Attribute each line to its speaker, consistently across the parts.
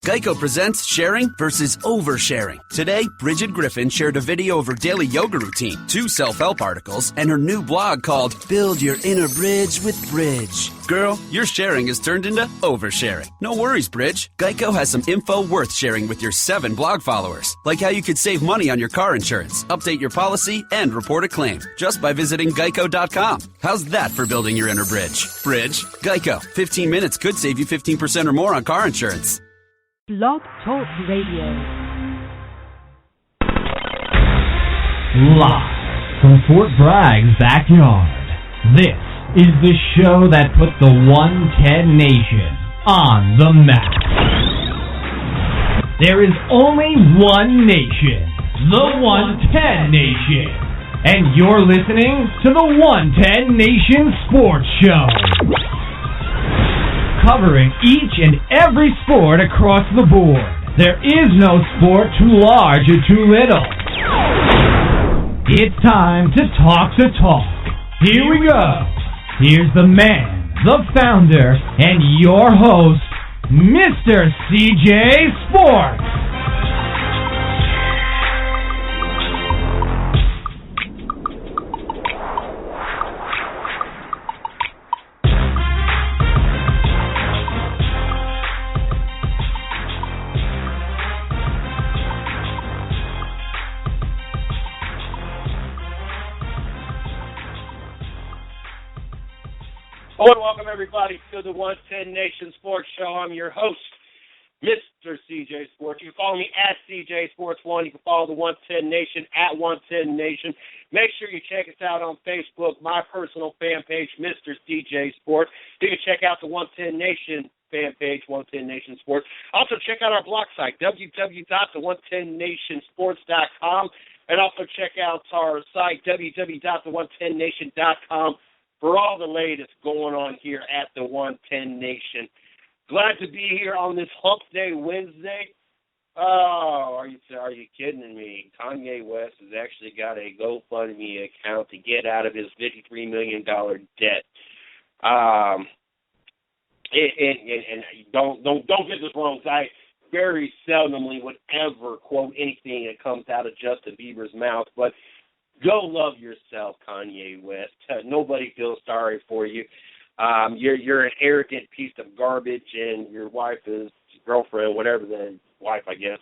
Speaker 1: Geico presents sharing versus oversharing. Today, Bridget Griffin shared a video of her daily yoga routine, 2 self-help articles, and her new blog called Build Your Inner Bridge with Bridge. Girl, your sharing has turned into oversharing. No worries, Bridge. Geico has some info worth sharing with your 7 blog followers, like how you could save money on your car insurance, update your policy, and report a claim just by visiting geico.com. How's that for building your inner bridge? Bridge? Geico. 15 minutes could save you 15% or more on car insurance.
Speaker 2: Blog Talk Radio.
Speaker 3: Live from Fort Bragg's backyard, this is the show that put the 110 Nation on the map. There is only one nation, the 110 Nation, and you're listening to the 110 Nation Sports Show, covering each and every sport across the board. There is no sport too large or too little. It's time to talk the talk. Here we go. Here's the man, the founder, and your host, Mr. CJ Sports.
Speaker 4: Hello and welcome everybody to the 110 Nation Sports Show. I'm your host, Mr. CJ Sports. You can follow me at CJ Sports 1. You can follow the 110 Nation at 110 Nation. Make sure you check us out on Facebook, my personal fan page, Mr. CJ Sports. You can check out the 110 Nation fan page, 110 Nation Sports. Also check out our blog site, www.the110nationsports.com, and also check out our site, www.the110nation.com. for all the latest going on here at the 110 Nation. Glad to be here on this Hump Day Wednesday. Oh, are you kidding me? Kanye West has actually got a GoFundMe account to get out of his $53 million debt. And don't get this wrong, I very seldomly would ever quote anything that comes out of Justin Bieber's mouth, but go love yourself, Kanye West. Nobody feels sorry for you. You're an arrogant piece of garbage, and your wife is girlfriend, whatever the wife, I guess,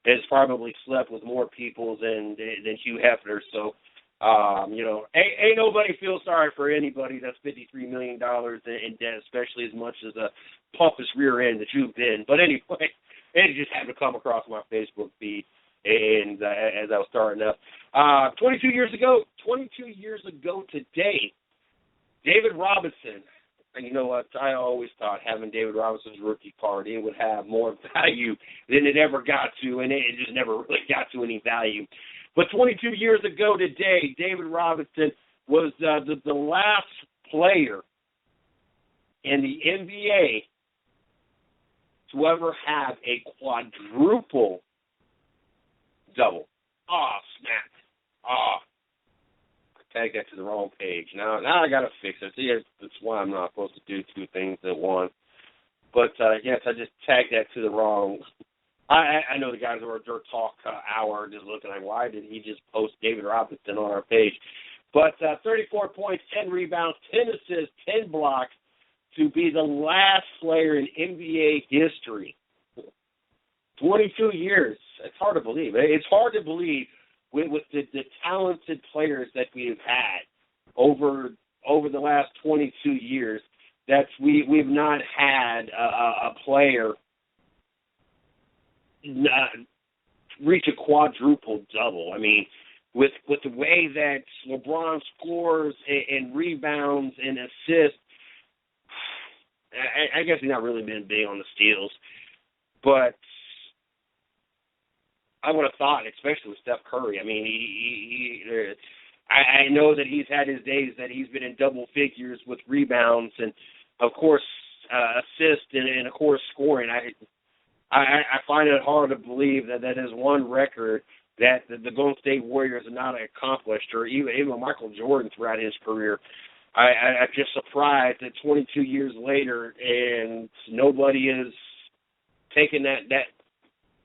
Speaker 4: has probably slept with more people than Hugh Hefner. So, ain't nobody feel sorry for anybody that's $53 million in debt, especially as much as a pompous rear end that you've been. But anyway, it just happened to come across my Facebook feed. And as I was starting up, 22 years ago today, David Robinson, and you know what, I always thought having David Robinson's rookie card, it would have more value than it ever got to, and it just never really got to any value. But 22 years ago today, David Robinson was the last player in the NBA to ever have a quadruple double. Oh, snap. Oh. I tagged that to the wrong page. Now I got to fix it. See, that's why I'm not supposed to do 2 things at once. But, yes, I just tagged that to the wrong. I know the guys who are Dirt Talk Hour just looking like, why did he just post David Robinson on our page? But 34 points, 10 rebounds, 10 assists, 10 blocks to be the last player in NBA history. 22 years. It's hard to believe. It's hard to believe with the talented players that we've had over the last 22 years that we've not had a player reach a quadruple double. I mean, with the way that LeBron scores and rebounds and assists, I guess he's not really been big on the steals, but I would have thought, especially with Steph Curry. I mean, I know that he's had his days that he's been in double figures with rebounds and, of course, assists and of course, scoring. I find it hard to believe that is one record that the Golden State Warriors have not accomplished, or even Michael Jordan throughout his career. I'm just surprised that 22 years later and nobody is taken that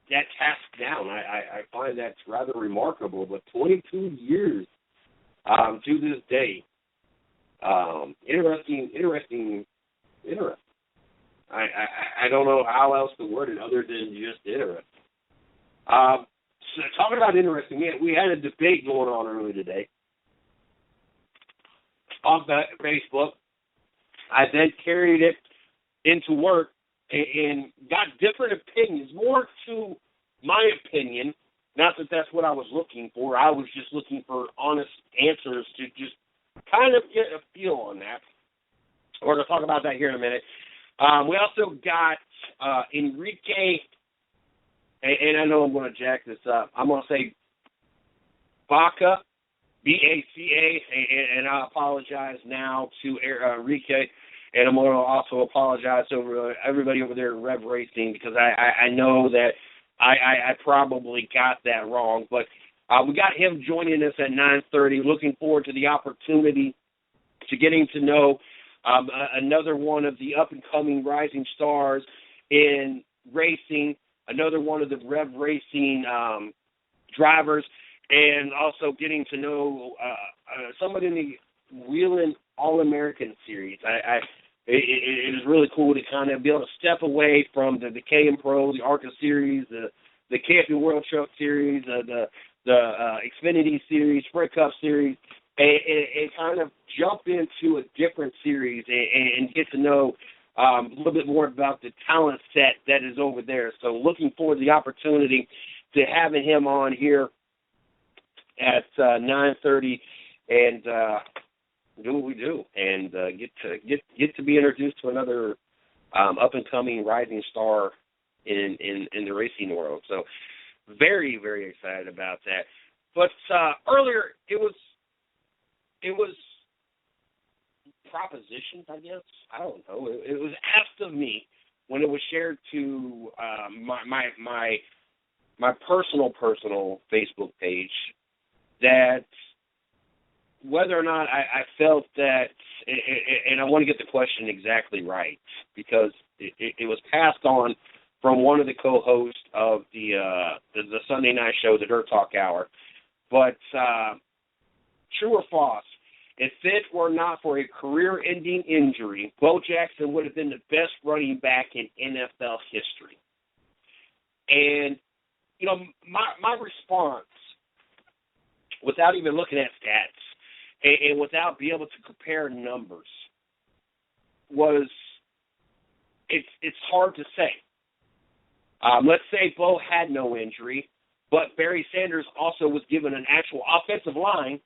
Speaker 4: task down. I find that's rather remarkable. But 22 years to this day, interesting. I don't know how else to word it other than just interesting. So talking about interesting, we had a debate going on earlier today on Facebook. I then carried it into work and got different opinions, more to my opinion. Not that that's what I was looking for. I was just looking for honest answers to just kind of get a feel on that. We're going to talk about that here in a minute. We also got Enrique, and I know I'm going to jack this up. I'm going to say Baca, B-A-C-A, and I apologize now to Enrique, and I'm going to also apologize to everybody over there at Rev Racing because I know that I probably got that wrong. But we got him joining us at 9:30. Looking forward to the opportunity to getting to know another one of the up-and-coming rising stars in racing, another one of the Rev Racing drivers, and also getting to know someone in the Whelen All American Series. It is really cool to kind of be able to step away from the KM Pro, the ARCA Series, the Camping World Truck Series, the Xfinity Series, Sprint Cup Series, and kind of jump into a different series and get to know a little bit more about the talent set that is over there. So looking forward to the opportunity to having him on here at 9:30 and do what we do and get to be introduced to another up and coming rising star in the racing world. So very, very excited about that. But earlier it was propositions, I guess. I don't know. It was asked of me when it was shared to my personal Facebook page that whether or not I felt that, and I want to get the question exactly right because it was passed on from one of the co-hosts of the Sunday night show, the Dirt Talk Hour. But true or false, if it were not for a career-ending injury, Bo Jackson would have been the best running back in NFL history. And, you know, my response, without even looking at stats and without being able to compare numbers, was it's hard to say. Let's say Bo had no injury, but Barry Sanders also was given an actual offensive line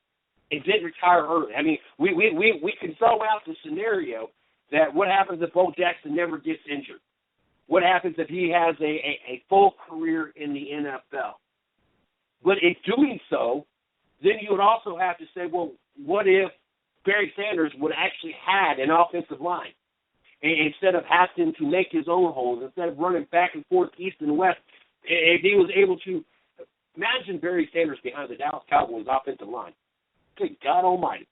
Speaker 4: and didn't retire early. I mean, we can throw out the scenario that what happens if Bo Jackson never gets injured? What happens if he has a full career in the NFL? But in doing so, then you would also have to say, well, what if Barry Sanders would actually had an offensive line? And instead of having to make his own holes, instead of running back and forth east and west, if he was able to imagine Barry Sanders behind the Dallas Cowboys offensive line. Good God Almighty.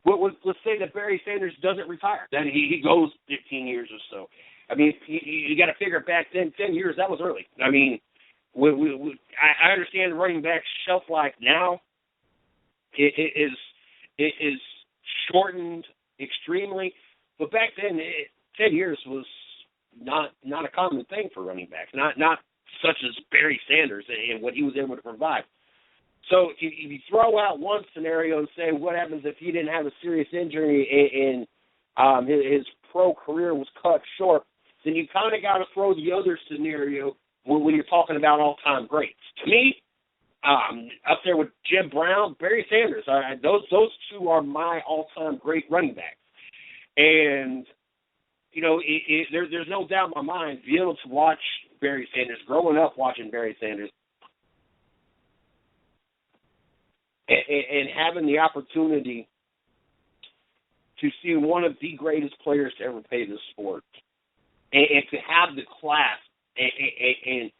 Speaker 4: Let's say that Barry Sanders doesn't retire. Then he goes 15 years or so. I mean, you got to figure back then, 10 years, that was early. I mean, I understand the running back shelf life now. It is shortened extremely. But back then, 10 years was not a common thing for running backs, not such as Barry Sanders and what he was able to provide. So if you throw out one scenario and say what happens if he didn't have a serious injury and his pro career was cut short, then you kind of got to throw the other scenario when you're talking about all-time greats. To me, up there with Jim Brown, Barry Sanders, those two are my all-time great running backs. And, you know, there's no doubt in my mind, being able to watch Barry Sanders, growing up watching Barry Sanders, and having the opportunity to see one of the greatest players to ever play this sport, and to have the class and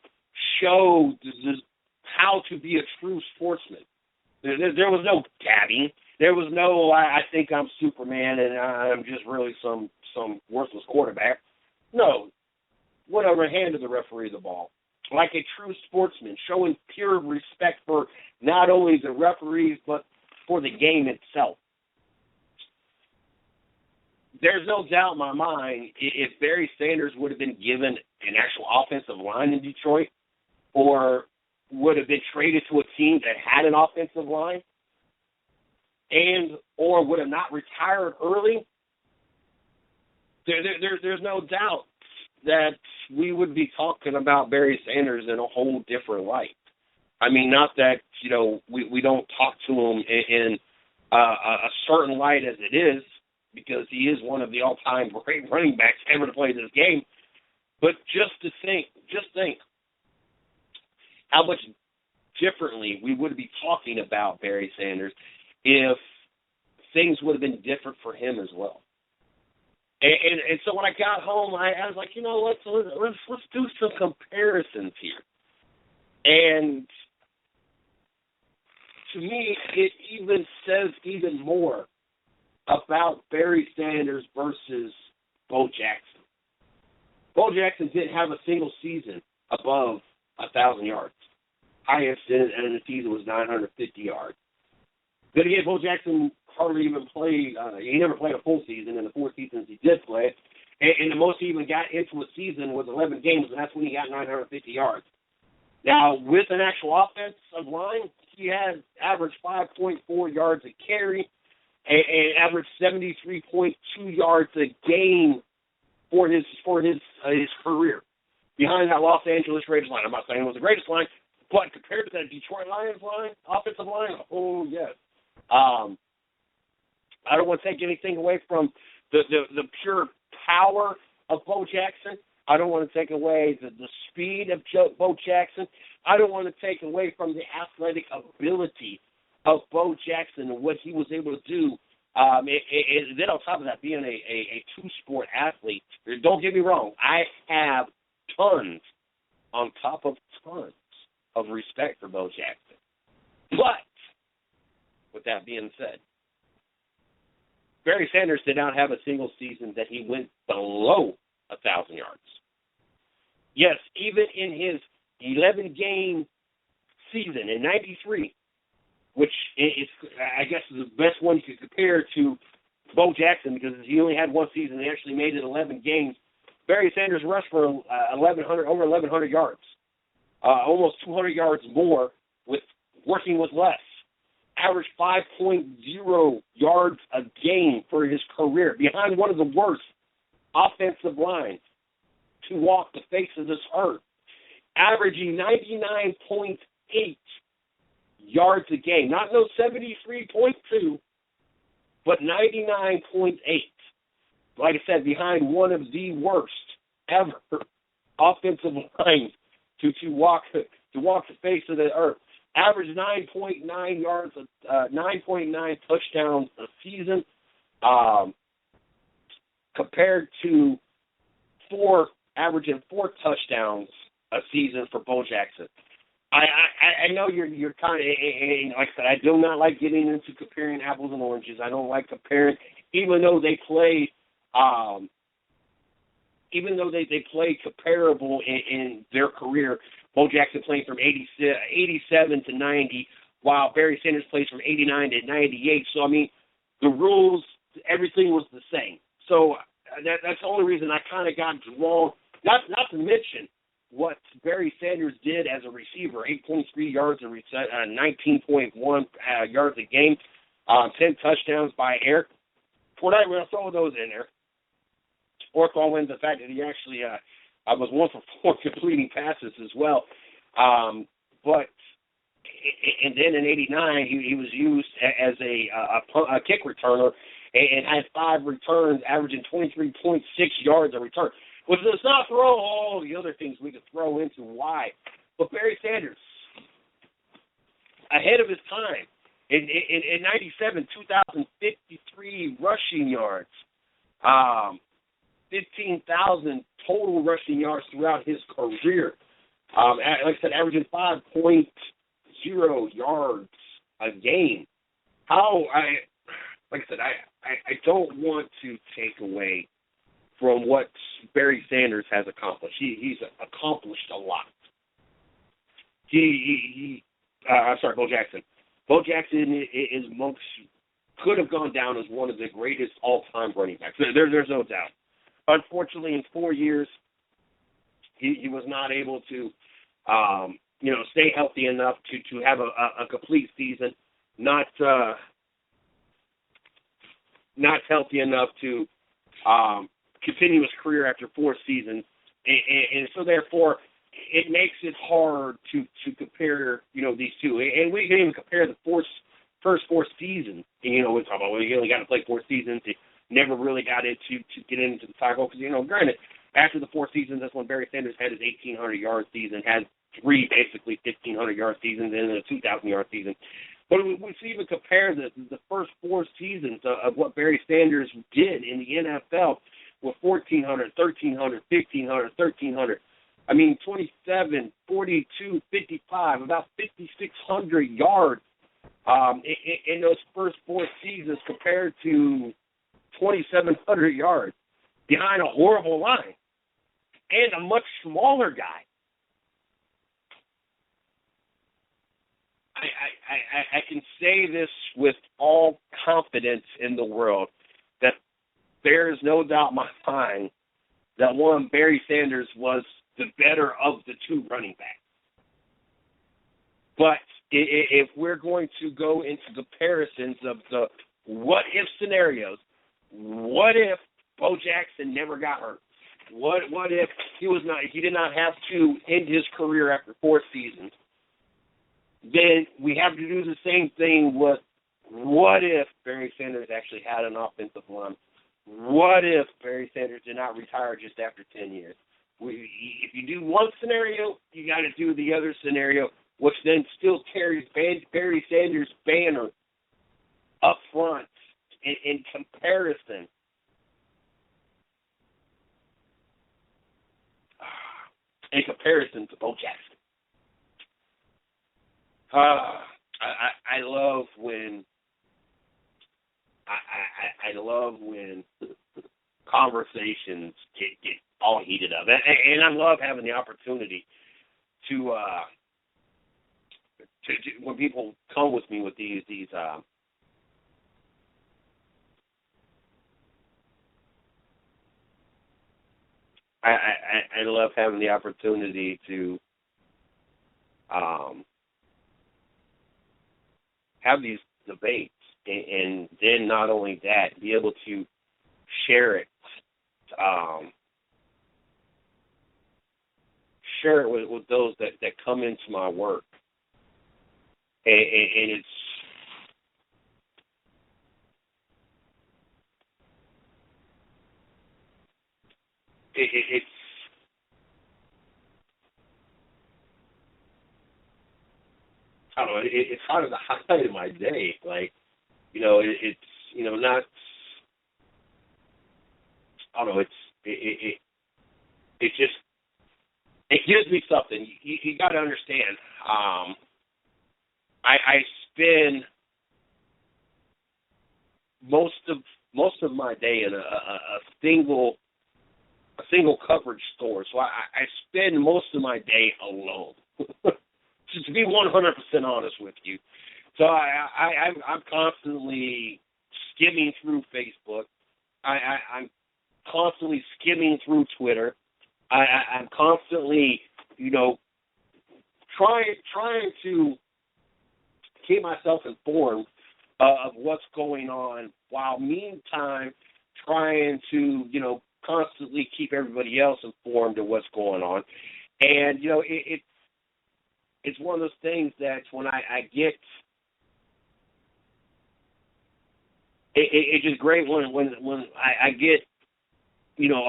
Speaker 4: show how to be a true sportsman. There was no dabbing. There was no, I think I'm Superman and I'm just really some worthless quarterback. No. whatever, handed the referee the ball. Like a true sportsman, showing pure respect for not only the referees, but for the game itself. There's no doubt in my mind if Barry Sanders would have been given an actual offensive line in Detroit, or would have been traded to a team that had an offensive line, and or would have not retired early, there's no doubt that we would be talking about Barry Sanders in a whole different light. I mean, not that, we don't talk to him in a certain light as it is, because he is one of the all-time great running backs ever to play this game. But just think how much differently we would be talking about Barry Sanders if things would have been different for him as well. And so when I got home, I was like, let's do some comparisons here. And to me, it even says even more about Barry Sanders versus Bo Jackson. Bo Jackson didn't have a single season above 1,000 yards. Highest in the season was 950 yards. Then again, Bo Jackson hardly even played. He never played a full season in the 4 seasons he did play. And the most he even got into a season was 11 games, and that's when he got 950 yards. Now, with an actual offensive line, he had averaged 5.4 yards a carry and averaged 73.2 yards a game for his career. Behind that Los Angeles Raiders line. I'm not saying it was the greatest line, but compared to that Detroit Lions line, offensive line, oh, yes. I don't want to take anything away from the pure power of Bo Jackson. I don't want to take away the speed of Bo Jackson. I don't want to take away from the athletic ability of Bo Jackson and what he was able to do. And then on top of that, being a two-sport athlete, don't get me wrong, I have tons on top of tons of respect for Bo Jackson. But, with that being said, Barry Sanders did not have a single season that he went below 1,000 yards. Yes, even in his 11-game season in 93, which is, I guess, is the best one you could compare to Bo Jackson because he only had one season. He actually made it 11 games. Barry Sanders rushed for over 1,100 yards, almost 200 yards more with working with less. Averaged 5.0 yards a game for his career, behind one of the worst offensive lines to walk the face of this earth, averaging 99.8 yards a game. Not no 73.2, but 99.8. Like I said, behind one of the worst ever offensive lines to walk the face of the earth. Averaged 9.9 yards, 9.9 touchdowns a season, compared to averaging 4 touchdowns a season for Bo Jackson. I know you're kind of, like I said, I do not like getting into comparing apples and oranges. I don't like comparing, even though they play comparable in their career. Bo Jackson played from 87 to 90, while Barry Sanders plays from 89 to 98. So, I mean, the rules, everything was the same. So that's the only reason I kind of got drawn, not to mention what Barry Sanders did as a receiver, 8.3 yards a 19.1 yards a game, 10 touchdowns by air. We're not going to throw those in there. Or throw in the fact that he actually was 1 for 4 completing passes as well. And then in '89, he was used as a kick returner and had 5 returns, averaging 23.6 yards a return. Which does not throw all the other things we could throw into why. But Barry Sanders, ahead of his time, in '97, 2,053 rushing yards, 15,000 total rushing yards throughout his career. Like I said, averaging 5.0 yards a game. Like I said, I don't want to take away from what Barry Sanders has accomplished. He's accomplished a lot. Bo Jackson. Bo Jackson could have gone down as one of the greatest all-time running backs. There's no doubt. Unfortunately, in 4 years, he was not able to, stay healthy enough to have a complete season. Not healthy enough to continue his career after 4 seasons, and so therefore it makes it hard to compare these two. And we can even compare the first 4 seasons. We talk about you only got to play 4 seasons. He never really got into the cycle because granted, after the 4 seasons, that's when Barry Sanders had his 1,800-yard season, had 3 basically 1,500-yard seasons, and then a 2,000-yard season. But we even compare the first 4 seasons of what Barry Sanders did in the NFL with 1,400, 1,300, 1,500, 1,300. 27, 42, 55, about 5,600 yards in those first 4 seasons compared to 2,700 yards behind a horrible line and a much smaller guy. I can say this with all confidence in the world that there is no doubt in my mind that one, Barry Sanders was the better of the 2 running backs. But if we're going to go into comparisons of the what-if scenarios, what if Bo Jackson never got hurt? What if he did not have to end his career after 4 seasons? Then we have to do the same thing with what if Barry Sanders actually had an offensive line? What if Barry Sanders did not retire just after 10 years? If you do one scenario, you got to do the other scenario, which then still carries Barry Sanders' banner up front in comparison. In comparison to Bo Jackson. I love when conversations get all heated up, and I love having the opportunity to when people come with me with these I love having the opportunity to have these debates, and then not only that, be able to share it with those that come into my work, and it's I don't know. It's kind of the highlight of my day. Like, it's not. I don't know. It just gives me something. You got to understand. I spend most of my day in a single coverage store, so I spend most of my day alone. To be 100% honest with you, so I'm constantly skimming through Facebook. I'm constantly skimming through Twitter. I'm constantly, trying to keep myself informed of what's going on, while meantime trying to, constantly keep everybody else informed of what's going on. And, it's one of those things that when I get, it's just great when I get,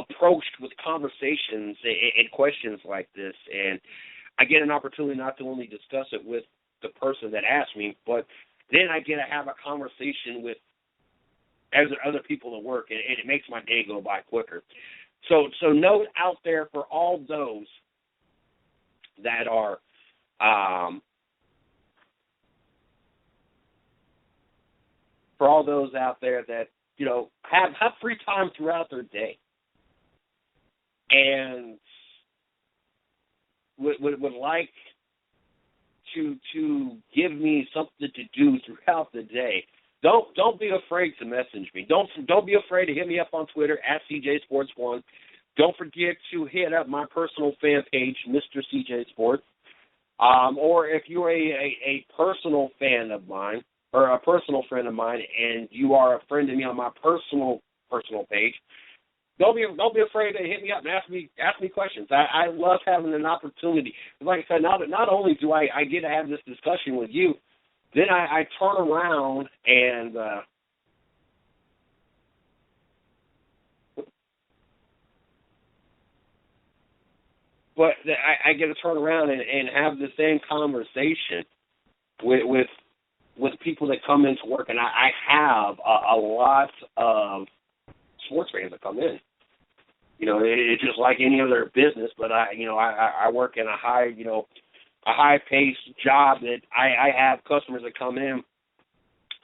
Speaker 4: approached with conversations and questions like this, and I get an opportunity not to only discuss it with the person that asked me, but then I get to have a conversation with other people at work, and it makes my day go by quicker. So note out there for all those that are for all those out there that have free time throughout their day. and would like to give me something to do throughout the day, don't be afraid to message me. Don't be afraid to hit me up on Twitter at CJSports1. Don't forget to hit up my personal fan page, Mr. CJ Sports. Or if you're a personal fan of mine, or a personal friend of mine, and you are a friend of me on my personal page, don't be afraid to hit me up and ask me questions. I love having an opportunity. Like I said, not only do I get to have this discussion with you, then I turn around and but I get to turn around and have the same conversation with people that come into work, and I have a lot of sports fans that come in. You know, it's just like any other business, but I work in a high-paced job that I have customers that come in.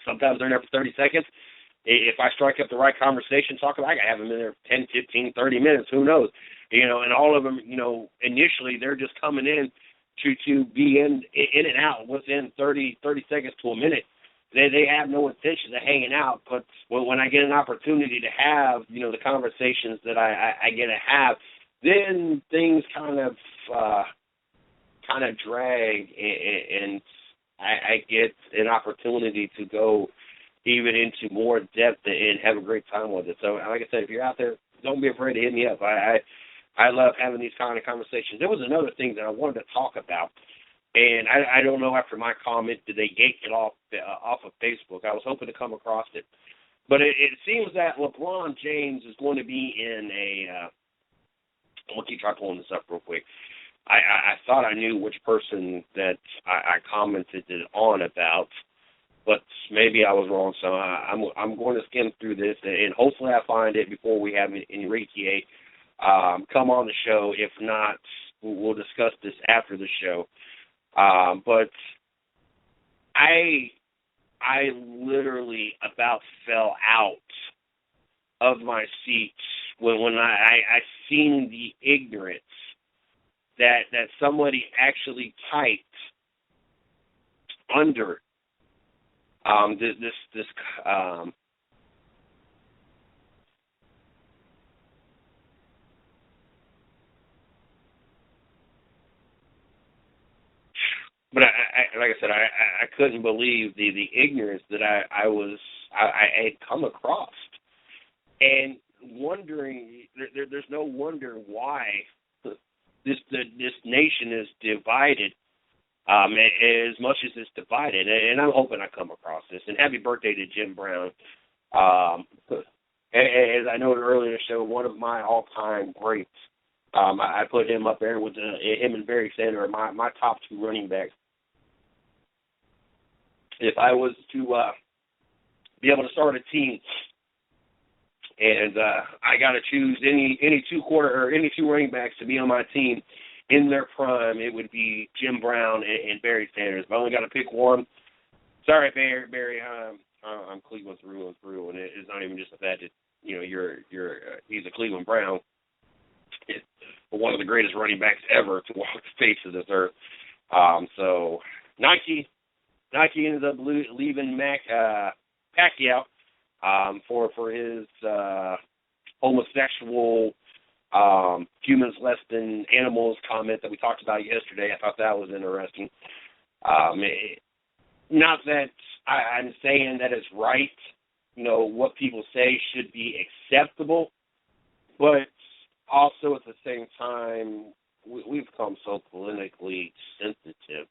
Speaker 4: Sometimes they're there for 30 seconds. If I strike up the right conversation, I can have them in there 10, 15, 30 minutes, who knows? You know, and all of them, you know, initially they're just coming in to be in and out within 30 seconds to a minute. They have no intention of hanging out, but when I get an opportunity to have, you know, the conversations that I get to have, then things kind of drag, and I get an opportunity to go even into more depth and have a great time with it. So, like I said, if you're out there, don't be afraid to hit me up. I love having these kind of conversations. There was another thing that I wanted to talk about, and I don't know, after my comment, did they yank it off of Facebook? I was hoping to come across it. But it seems that LeBron James is going to be in I'm going to try pulling this up real quick. I thought I knew which person that I commented it on about, but maybe I was wrong. So I'm going to skim through this, and hopefully I find it before we have Enrique come on the show. If not, we'll discuss this after the show. But I literally about fell out of my seat when I seen the ignorance that somebody actually typed under this but like I said, I couldn't believe the ignorance that I had come across, and wondering there's no wonder why this nation is divided as much as it's divided, and I'm hoping I come across this. And happy birthday to Jim Brown. As I noted earlier in the show, one of my all-time greats. I put him up there with him and Barry Sanders, my top two running backs. If I was to be able to start a team, and I got to choose any two running backs to be on my team in their prime, it would be Jim Brown and Barry Sanders. If I only got to pick one, sorry, Barry, I'm Cleveland through and through, and it's not even just the fact that he's a Cleveland Brown, but one of the greatest running backs ever to walk the face of this earth. So Nike ended up leaving Pacquiao for his homosexual humans less than animals comment that we talked about yesterday. I thought that was interesting. Not that I'm saying that it's right, what people say should be acceptable, but also at the same time, we've become so politically sensitive.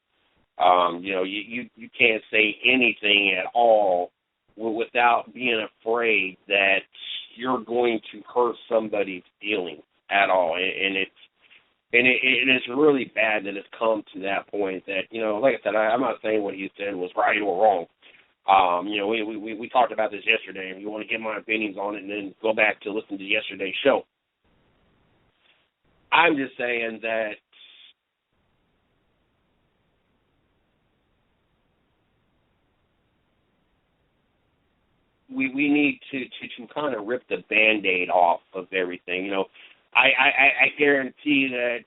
Speaker 4: You can't say anything at all without being afraid that you're going to hurt somebody's feelings at all, and it's really bad that it's come to that point. That like I said, I'm not saying what he said was right or wrong. We talked about this yesterday, and if you want to get my opinions on it, and then go back to listen to yesterday's show. I'm just saying that we need to kind of rip the Band-Aid off of everything. I guarantee that,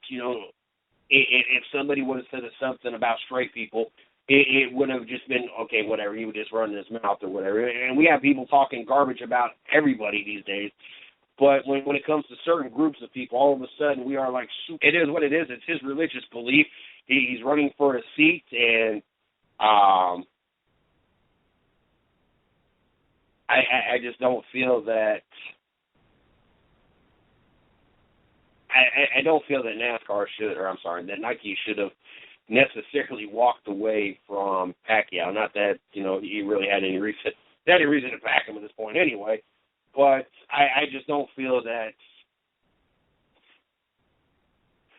Speaker 4: if somebody would have said something about straight people, it would have just been, okay, whatever, he would just run his mouth or whatever. And we have people talking garbage about everybody these days. But when it comes to certain groups of people, all of a sudden we are like, it is what it is. It's his religious belief. He's running for a seat, and I just don't feel that. I don't feel that NASCAR that Nike should have necessarily walked away from Pacquiao. Not that, he really had any reason to back him at this point anyway. But I just don't feel that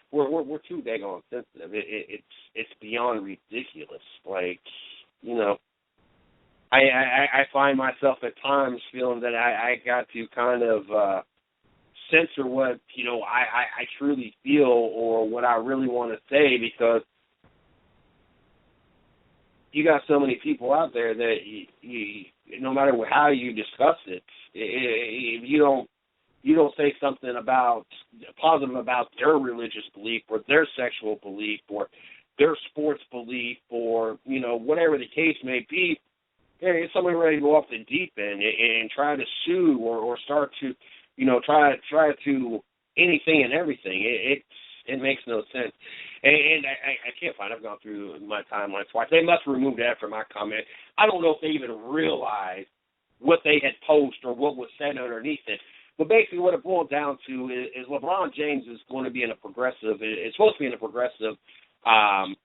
Speaker 4: we're too daggone sensitive. It's beyond ridiculous. Like, I find myself at times feeling that I got to kind of censor what, I truly feel or what I really want to say, because you got so many people out there that you no matter how you discuss it, if you don't say something about positive about their religious belief or their sexual belief or their sports belief or whatever the case may be, hey, somebody ready to go off the deep end and try to sue or start to try to anything and everything. It makes no sense. And I can't find it. I've gone through my timeline twice. They must remove that from my comment. I don't know if they even realized what they had posted or what was said underneath it. But basically what it boiled down to is LeBron James is going to be in a progressive, it's supposed to be in a progressive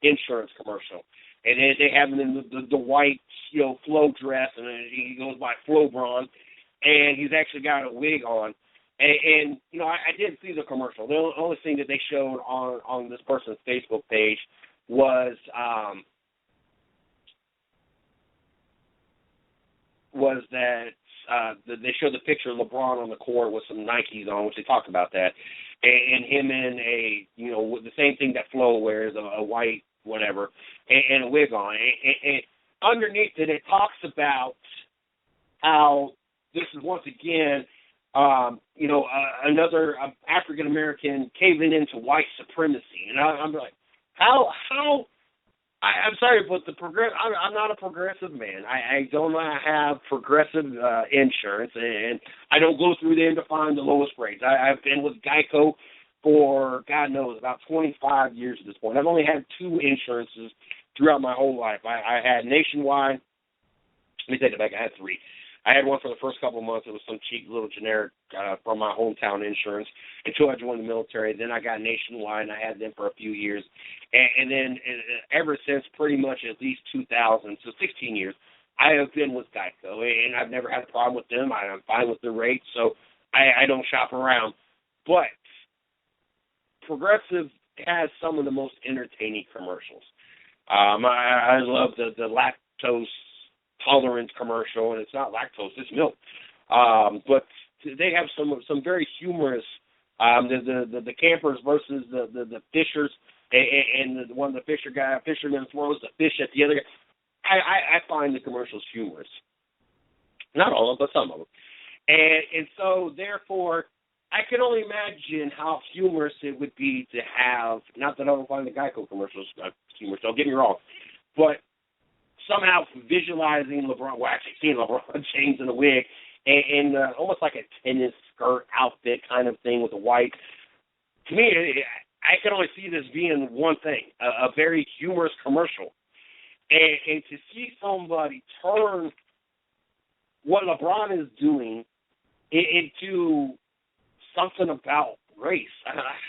Speaker 4: insurance commercial. And they have him in the white, flow dress, and he goes by Flobron, and he's actually got a wig on. And I did see the commercial. The only thing that they showed on this person's Facebook page was that they showed the picture of LeBron on the court with some Nikes on, which they talked about that, and him in with the same thing that Flo wears, a white whatever, and a wig on. And underneath it talks about how this is once again, another African American caving into white supremacy, and I'm like, how? I'm sorry, but I'm not a progressive man. I don't have progressive insurance, and I don't go through there to find the lowest rates. I've been with Geico for, God knows, about 25 years at this point. I've only had 2 insurances throughout my whole life. I had Nationwide. Let me take it back. I had 3. I had one for the first couple of months. It was some cheap little generic from my hometown insurance until I joined the military. Then I got Nationwide, and I had them for a few years. And then ever since pretty much at least 2000, so 16 years, I have been with Geico, and I've never had a problem with them. I'm fine with the rates, so I don't shop around. But Progressive has some of the most entertaining commercials. I love the lactose tolerance commercial, and it's not lactose, it's milk. But they have some very humorous, the campers versus the fishers, and the one the fisherman throws the fish at the other guy. I find the commercials humorous. Not all of them, but some of them. And so, therefore, I can only imagine how humorous it would be to have, not that I don't find the Geico commercials humorous, don't get me wrong, but somehow visualizing seeing LeBron James in a wig and almost like a tennis skirt outfit kind of thing with the white. To me, I can only see this being one thing, a very humorous commercial. And to see somebody turn what LeBron is doing into something about race,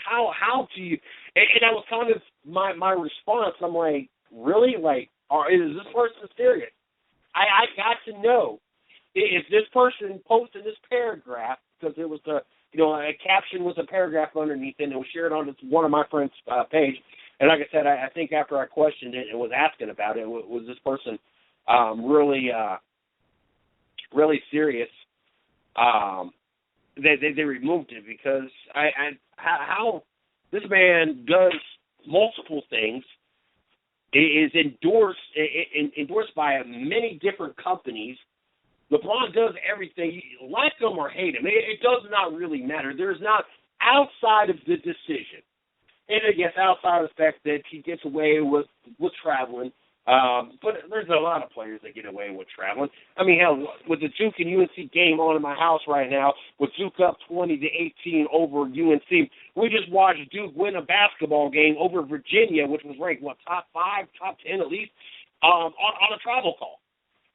Speaker 4: how do you? And that was kind of my response. I'm like, really? Like, is this person serious? I got to know if this person posted this paragraph, because it was a caption with a paragraph underneath it, and it was shared on one of my friends' page. And like I said, I think after I questioned it and was asking about it, was this person really serious? They removed it, because how this man does multiple things, is endorsed by many different companies. LeBron does everything. Like him or hate him, it does not really matter. There's not outside of the decision, and I guess outside of the fact that he gets away with traveling, but there's a lot of players that get away with traveling. I mean, hell, with the Duke and UNC game on in my house right now, with Duke up 20-18 over UNC, we just watched Duke win a basketball game over Virginia, which was ranked, top 5, top 10 at least, on a travel call.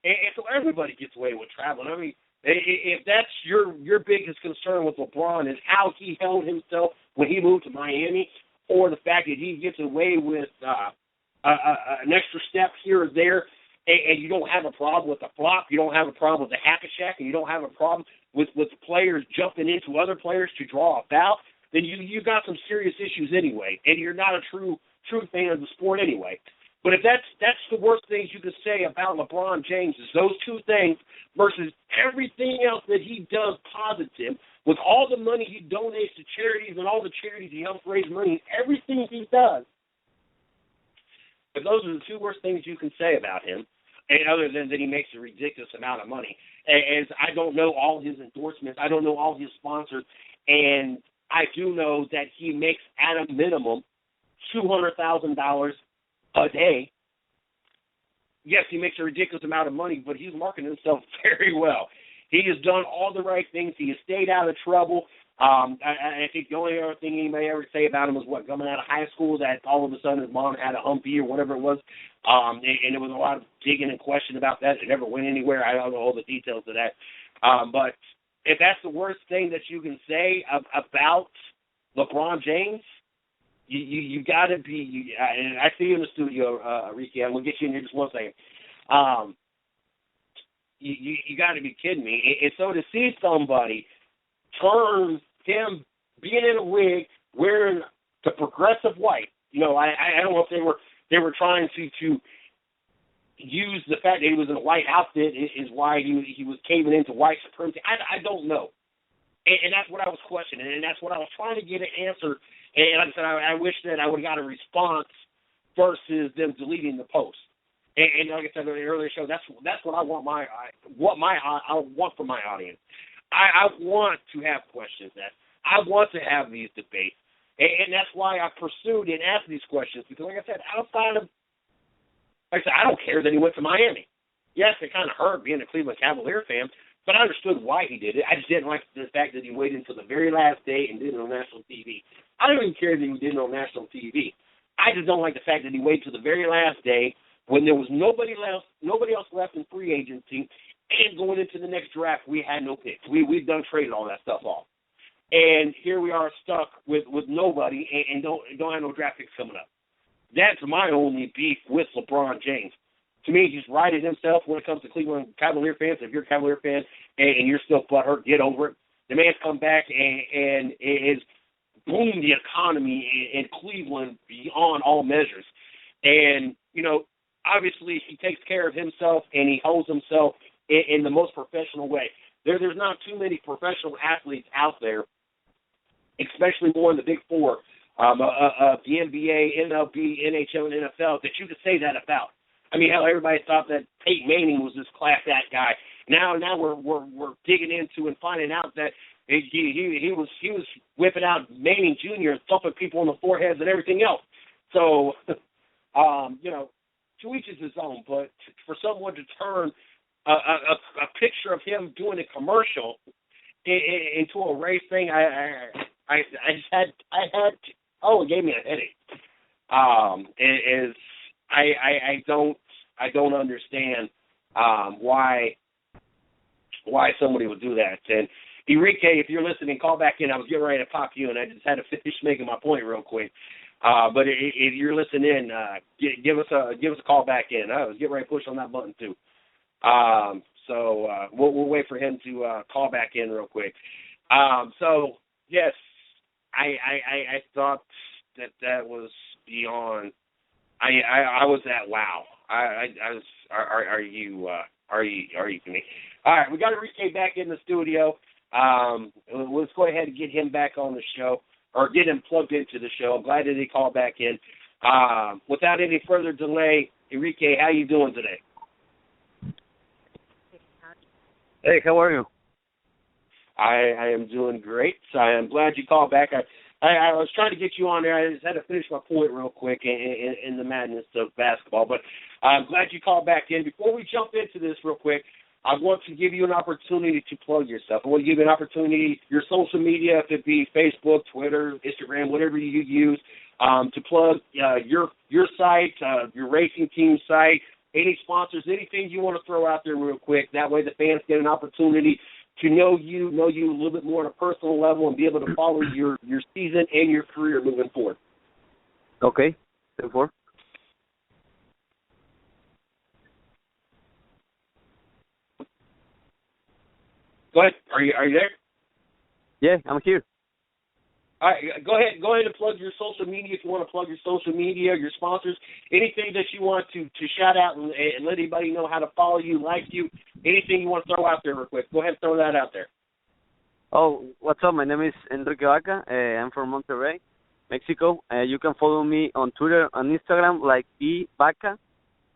Speaker 4: And so everybody gets away with traveling. I mean, if that's your biggest concern with LeBron is how he held himself when he moved to Miami, or the fact that he gets away with an extra step here or there, and you don't have a problem with the flop, you don't have a problem with the hack-a-shack, and you don't have a problem with players jumping into other players to draw a foul, then you got some serious issues anyway, and you're not a true fan of the sport anyway. But if that's the worst things you could say about LeBron James is those two things versus everything else that he does positive, with all the money he donates to charities and all the charities he helps raise money, everything he does, if those are the two worst things you can say about him, and other than that he makes a ridiculous amount of money, as I don't know all his endorsements, I don't know all his sponsors, and I do know that he makes at a minimum $200,000 a day. Yes, he makes a ridiculous amount of money, but he's marketing himself very well. He has done all the right things. He has stayed out of trouble. I think the only other thing anybody ever say about him was coming out of high school, that all of a sudden his mom had a humpy or whatever it was, and there was a lot of digging and question about that. It never went anywhere. I don't know all the details of that. But if that's the worst thing that you can say about LeBron James, you got to be. And I see you in the studio, Enrique. I'm gonna get you in here just one second. You got to be kidding me. And so to see somebody turn him being in a wig, wearing the progressive white, I don't know if they were trying to use the fact that he was in a white outfit is why he was caving into white supremacy. I don't know. And that's what I was questioning, and that's what I was trying to get an answer. And like I said, I wish that I would have got a response versus them deleting the post. And like I said in the earlier show, that's what I want I want from my audience. I want to have questions. I want to have these debates, and that's why I pursued and asked these questions. Because like I said, I don't care that he went to Miami. Yes, it kind of hurt being a Cleveland Cavalier fan, but I understood why he did it. I just didn't like the fact that he waited until the very last day and did it on national TV. I don't even care that he did it on national TV. I just don't like the fact that he waited till the very last day when there was nobody else left in free agency, and going into the next draft, we had no picks. We've done traded all that stuff off. And here we are stuck with nobody and don't have no draft picks coming up. That's my only beef with LeBron James. To me, he's righted himself when it comes to Cleveland Cavalier fans. If you're a Cavalier fan and you're still butthurt, get over it. The man's come back and is boomed the economy in Cleveland beyond all measures. And, obviously he takes care of himself and he holds himself in the most professional way. There's not too many professional athletes out there, especially more in the Big Four, the NBA, MLB, NHL, and NFL, that you could say that about. I mean, hell, everybody thought that Peyton Manning was this class act guy. Now we're digging into and finding out that he was whipping out Manning Jr. and thumping people on the foreheads and everything else. So, to each is his own. But for someone to turn a picture of him doing a commercial into a race thing, it gave me a headache. I don't understand why somebody would do that. And Enrique, if you're listening, call back in. I was getting ready to pop you, and I just had to finish making my point real quick. But if you're listening, give us a call back in. I was getting ready to push on that button too. So we'll wait for him to call back in real quick. So yes, I thought that was beyond. I was at wow. I was. Are you kidding me? All right, we got Enrique back in the studio. Let's go ahead and get him back on the show, or get him plugged into the show. I'm glad that he called back in. Without any further delay, Enrique, how you doing today?
Speaker 5: Hey, how are you?
Speaker 4: I am doing great. So I am glad you called back. I was trying to get you on there. I just had to finish my point real quick in the madness of basketball. But I'm glad you called back in. Before we jump into this real quick, I want to give you an opportunity to plug yourself. I want to give you an opportunity, your social media, if it be Facebook, Twitter, Instagram, whatever you use, to plug your site, your racing team site, any sponsors, anything you want to throw out there real quick. That way the fans get an opportunity to know you a little bit more on a personal level and be able to follow your season and your career moving forward.
Speaker 5: Okay, 10-4.
Speaker 4: Go ahead. Are you there?
Speaker 5: Yeah, I'm here.
Speaker 4: All right, go ahead and plug your social media if you want to plug your social media, your sponsors, anything that you want to shout out and let anybody know how to follow you, like you, anything you want to throw out there real quick. Go ahead and throw that out there.
Speaker 5: Oh, what's up? My name is Enrique Baca. I'm from Monterrey, Mexico. You can follow me on Twitter and Instagram like Baca,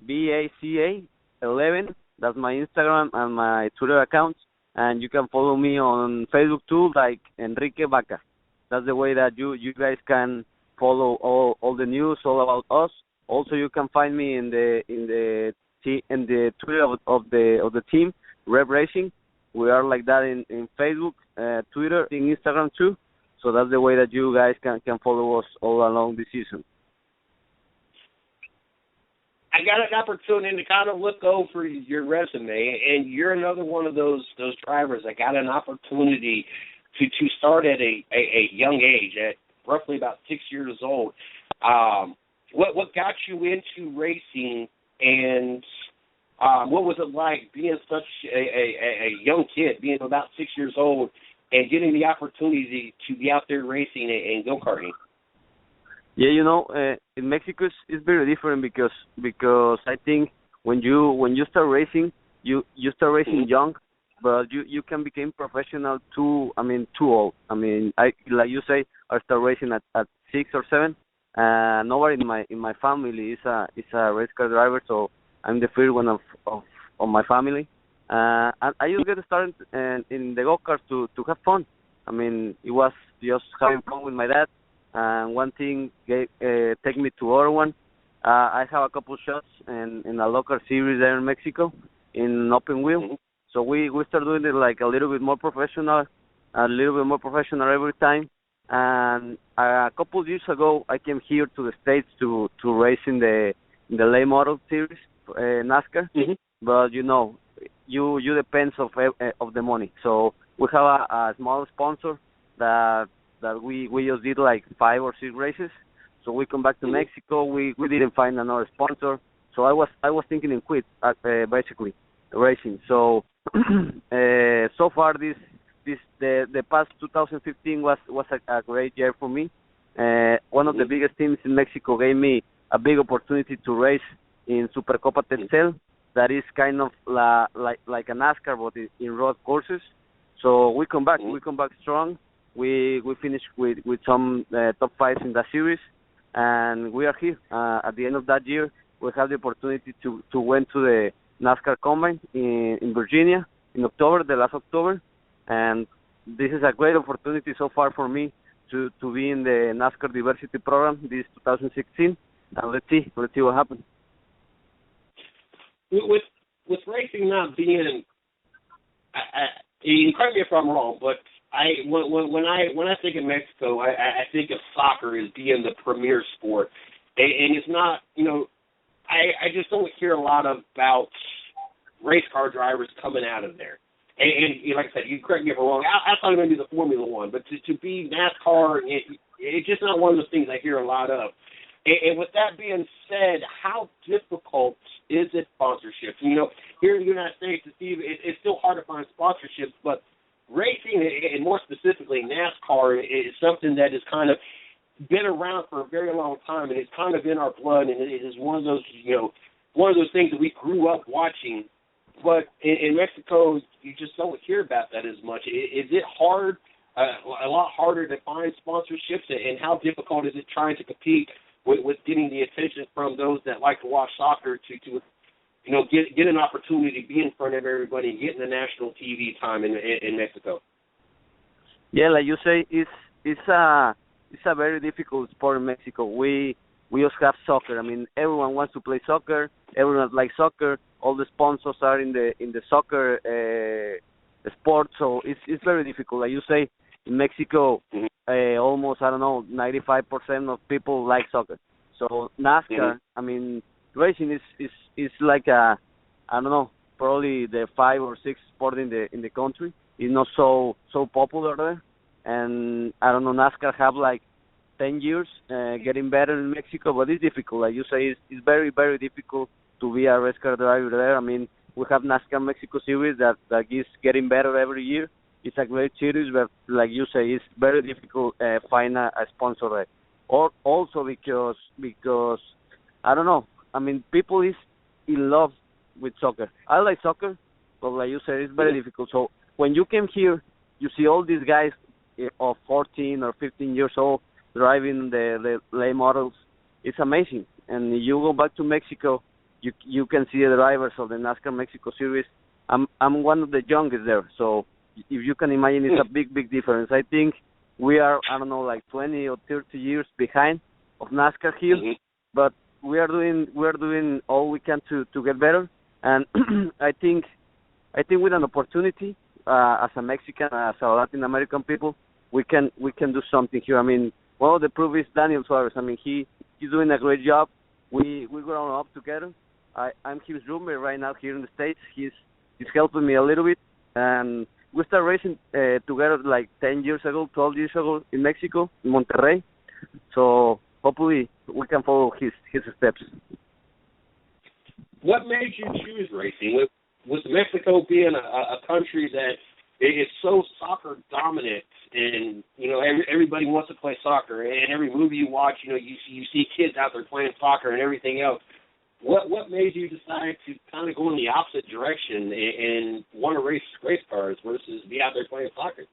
Speaker 5: BACA 11. That's my Instagram and my Twitter account. And you can follow me on Facebook too, like Enrique Baca. That's the way that you guys can follow all the news all about us. Also, you can find me in the Twitter of the team, Rev Racing. We are like that in Facebook, Twitter, in Instagram too. So that's the way that you guys can follow us all along the season.
Speaker 4: I got an opportunity to kind of look over your resume, and you're another one of those drivers that got an opportunity to start at a young age, at roughly about 6 years old. What got you into racing, and what was it like being such a young kid, being about 6 years old, and getting the opportunity to be out there racing and go-karting?
Speaker 5: Yeah, in Mexico it's very different because I think when you start racing, you start racing young, but you can become professional too old. I mean, like you say, I start racing at 6 or 7. Nobody in my family is a race car driver, so I'm the first one of my family. And I just get started in the go-karts to have fun. I mean, it was just having fun with my dad. And one thing take me to other one. I have a couple shots in a local series there in Mexico in open wheel. Mm-hmm. So we start doing it like a little bit more professional every time. And a couple of years ago, I came here to the States to race in the late model series, NASCAR. Mm-hmm. But you depends of the money. So we have a small sponsor that we just did like 5 or 6 races. So we come back to Mexico. We didn't find another sponsor. So I was thinking in quit basically racing. So so far the past 2015 was a great year for me. One of the biggest teams in Mexico gave me a big opportunity to race in Supercopa Telcel. That is kind of like a NASCAR, but in road courses. So we come back strong. We finished with some top 5s in the series, and we are here. At the end of that year, we have the opportunity to went to the NASCAR Combine in Virginia in October, the last October, and this is a great opportunity so far for me to be in the NASCAR Diversity Program this 2016, and let's see what happens.
Speaker 4: With racing not being, you correct me if I'm wrong, but when I think of Mexico, I think of soccer as being the premier sport, and it's not. I just don't hear a lot about race car drivers coming out of there. And like I said, you correct me if I'm wrong. I thought it would be the Formula One, but to be NASCAR, it's just not one of those things I hear a lot of. And with that being said, how difficult is it sponsorship? Here in the United States, it's still hard to find sponsorships, but racing, and more specifically NASCAR, is something that has kind of been around for a very long time, and it's kind of in our blood, and it is one of those things that we grew up watching. But in Mexico, you just don't hear about that as much. Is it hard, a lot harder to find sponsorships, and how difficult is it trying to compete with getting the attention from those that like to watch soccer to get an opportunity to be in front of everybody and get in the national TV time in Mexico?
Speaker 5: Yeah, like you say, it's a very difficult sport in Mexico. We just have soccer. I mean, everyone wants to play soccer. Everyone likes soccer. All the sponsors are in the soccer sport, so it's very difficult. Like you say, in Mexico, almost, I don't know, 95% of people like soccer. So NASCAR, I mean, racing is like I don't know, probably the 5 or 6 sport in the country. It's not so popular there, and I don't know, NASCAR have like 10 years getting better in Mexico, but it's difficult. Like you say, it's very, very difficult to be a race car driver there. I mean, we have NASCAR Mexico Series that is getting better every year. It's a great series, but like you say, it's very difficult find a sponsor there. Or also because I don't know. I mean, people is in love with soccer. I like soccer, but like you said, it's very difficult. So when you came here, you see all these guys of 14 or 15 years old driving the late models. It's amazing. And you go back to Mexico, you can see the drivers of the NASCAR Mexico Series. I'm one of the youngest there, so if you can imagine, it's a big difference. I think we are, I don't know, like 20 or 30 years behind of NASCAR here, but we are doing all we can to get better. And I think with an opportunity as a Mexican, as a Latin American people, we can do something here. I mean, well, the proof is Daniel Suarez. I mean, he's doing a great job. We grown up together. I'm his roommate right now here in the States. He's helping me a little bit, and we started racing together like 10 years ago, 12 years ago in Mexico, in Monterrey. So hopefully we can follow his steps.
Speaker 4: What made you choose racing? With Mexico being a country that is so soccer dominant, and everybody wants to play soccer, and every movie you watch, you see kids out there playing soccer and everything else. What made you decide to kind of go in the opposite direction and want to race cars versus be out there playing soccer?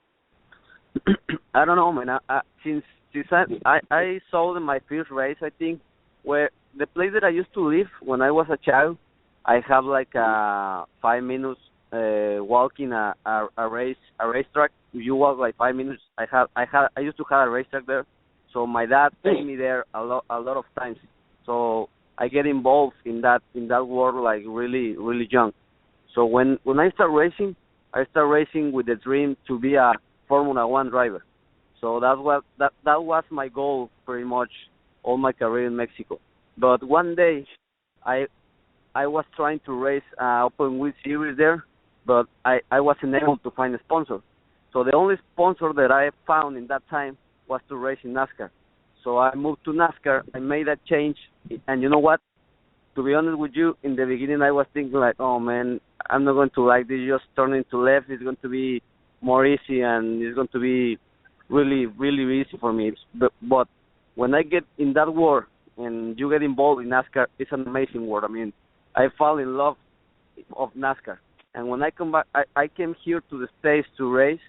Speaker 5: I don't know, man. Since I saw my first race, I think, where the place that I used to live when I was a child, I have like 5 minutes walking a racetrack. If you walk like 5 minutes, I used to have a racetrack there. So my dad took me there a lot of times. So I get involved in that world like really, really young. So when I start racing with the dream to be a Formula One driver. So that was my goal pretty much all my career in Mexico. But one day I was trying to race open wheel series there, but I wasn't able to find a sponsor. So the only sponsor that I found in that time was to race in NASCAR. So I moved to NASCAR. I made that change, and you know what? To be honest with you, in the beginning I was thinking like, oh man, I'm not going to like this. Just turning to left, it's going to be more easy, and it's going to be really, really easy for me. But when I get in that world and you get involved in NASCAR, it's an amazing world. I mean, I fall in love of NASCAR, and when I come back, I came here to the States to race.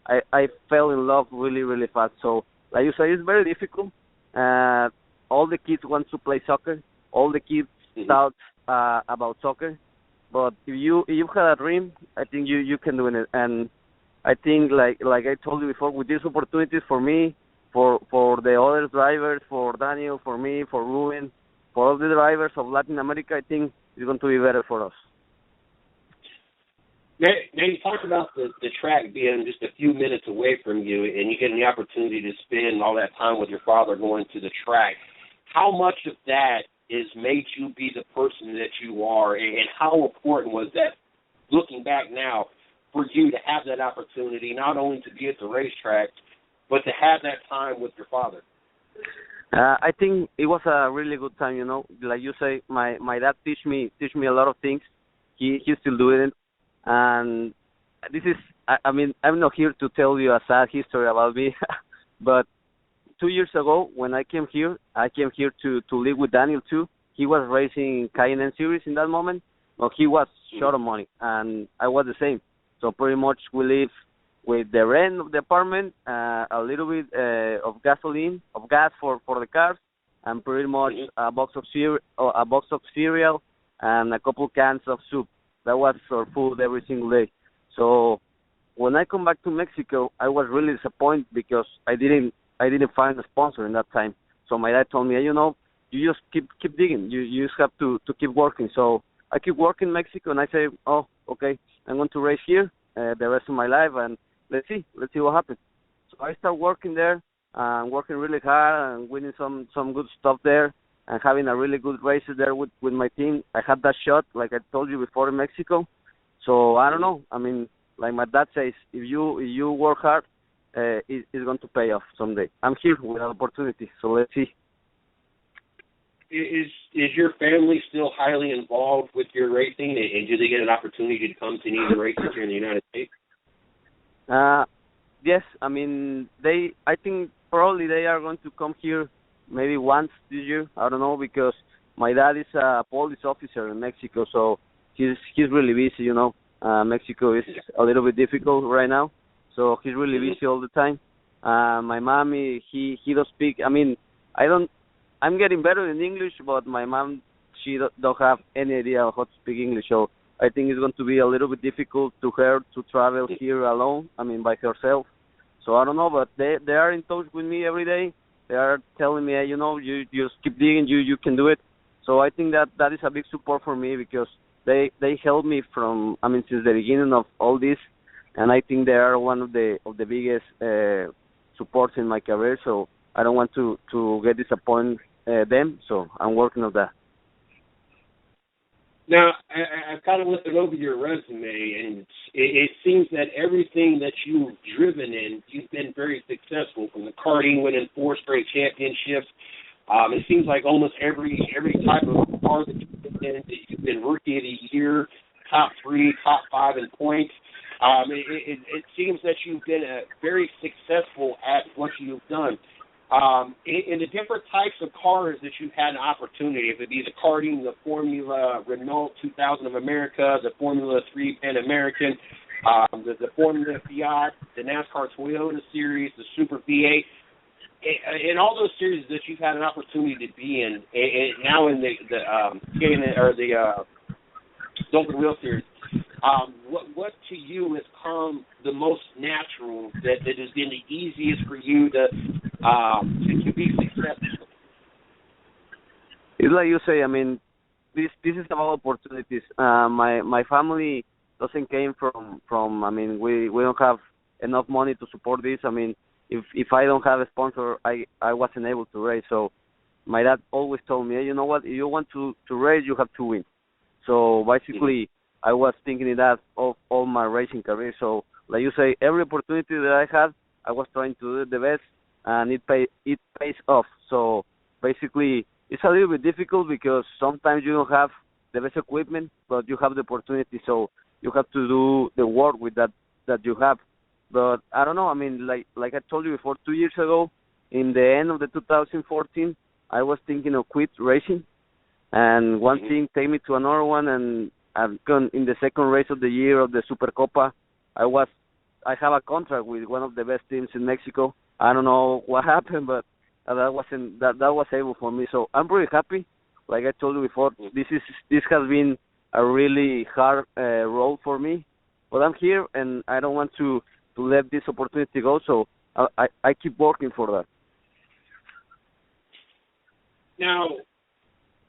Speaker 5: I fell in love really, really fast. So like you say, it's very difficult. All the kids want to play soccer. All the kids talk about soccer. But if you had a dream, I think you can do it. And I think like I told you before, with these opportunities for me, for the other drivers, for Daniel, for me, for Ruben, for all the drivers of Latin America, I think it's going to be better for us.
Speaker 4: Now you talked about the track being just a few minutes away from you, and you getting the opportunity to spend all that time with your father going to the track. How much of that has made you be the person that you are, and how important was that, looking back now, for you to have that opportunity, not only to be at the racetrack, but to have that time with your father?
Speaker 5: I think it was a really good time, Like you say, my dad teach me a lot of things. He's still doing it. And this is, I mean, I'm not here to tell you a sad history about me, but 2 years ago when I came here to live with Daniel too. He was racing Cayenne Series in that moment, but he was short of money, and I was the same. So pretty much we live with the rent of the apartment, a little bit of gas for the cars, and pretty much a box of cereal, and a couple cans of soup. That was our food every single day. So when I come back to Mexico, I was really disappointed because I didn't find a sponsor in that time. So my dad told me, hey, you just keep digging. You just have to keep working. So I keep working in Mexico, and I say, oh, okay, I'm going to race here the rest of my life, and let's see what happens. So I start working there, working really hard and winning some good stuff there, and having a really good races there with my team. I had that shot, like I told you before, in Mexico. So I don't know. I mean, like my dad says, if you work hard, it's going to pay off someday. I'm here with an opportunity, so let's see.
Speaker 4: Is your family still highly involved with your racing, and do they get an opportunity to come to any of the races here in the United States?
Speaker 5: Yes, I mean I think probably they are going to come here maybe once this year. I don't know, because my dad is a police officer in Mexico, so he's really busy. Mexico is a little bit difficult right now, so he's really busy all the time. My mommy, he does speak. I mean, I'm getting better in English, but my mom, she don't have any idea how to speak English, so I think it's going to be a little bit difficult to her to travel here alone, I mean, by herself. So I don't know, but they are in touch with me every day. They are telling me, hey, you just keep digging, you can do it. So I think that is a big support for me, because they helped me since the beginning of all this, and I think they are one of the biggest supports in my career. So I don't want to get disappointed them. So I'm working on that.
Speaker 4: Now, I kind of looked over your resume, and it seems that everything that you've driven in, you've been very successful, from the karting, winning 4 straight championships. It seems like almost every type of car that you've been Rookie of the Year, top 3, top 5 in points. It seems that you've been very successful at what you've done. In the different types of cars that you've had an opportunity, if it be the karting, the Formula Renault 2000 of America, the Formula 3 Pan American, the Formula Fiat, the NASCAR Toyota Series, the Super V8, in all those series that you've had an opportunity to be in, and now in the Open Wheel Series, what to you has come the most natural, that has been the easiest for you to be successful?
Speaker 5: It's like you say. I mean, this is about opportunities. My family doesn't came from. I mean, we don't have enough money to support this. I mean, if I don't have a sponsor, I wasn't able to race. So my dad always told me, hey, you know what? If you want to race, you have to win. So basically, I was thinking that of all my racing career. So, like you say, every opportunity that I had, I was trying to do the best, and it pays off. So basically, it's a little bit difficult because sometimes you don't have the best equipment, but you have the opportunity. So you have to do the work with that you have. But I don't know. I mean, like I told you before, 2 years ago, in the end of the 2014, I was thinking of quit racing, and one thing take me to another one, and I've gone in the second race of the year of the Supercopa. I have a contract with one of the best teams in Mexico. I don't know what happened, but that was able for me. So I'm pretty happy. Like I told you before, this has been a really hard role for me, but I'm here, and I don't want to let this opportunity go. So I keep working for that.
Speaker 4: Now,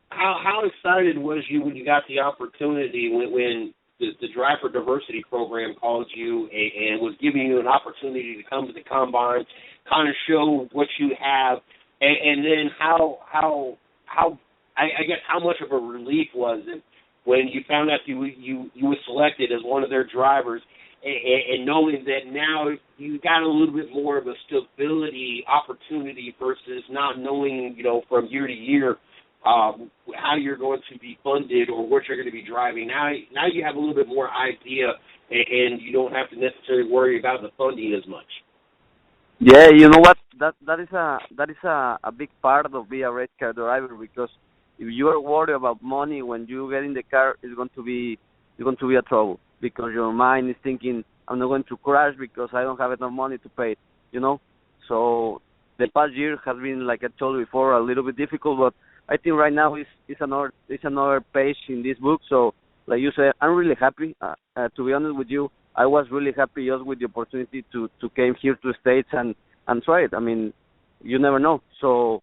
Speaker 4: how excited was you when you got the opportunity when the Drive for Diversity program called you and was giving you an opportunity to come to the combine, kind of show what you have, and then how I guess how much of a relief was it when you found out you were selected as one of their drivers, and knowing that now you got a little bit more of a stability opportunity versus not knowing, from year to year how you're going to be funded or what you're going to be driving. Now you have a little bit more idea, and you don't have to necessarily worry about the funding as much.
Speaker 5: Yeah, you know what? That is a big part of being a race car driver, because if you are worried about money when you get in the car, it's going to be a trouble, because your mind is thinking, I'm not going to crash because I don't have enough money to pay it, So the past year has been, like I told you before, a little bit difficult, but I think right now it's another page in this book. So, like you said, I'm really happy. To be honest with you, I was really happy just with the opportunity to came here to the States and try it. I mean, you never know. So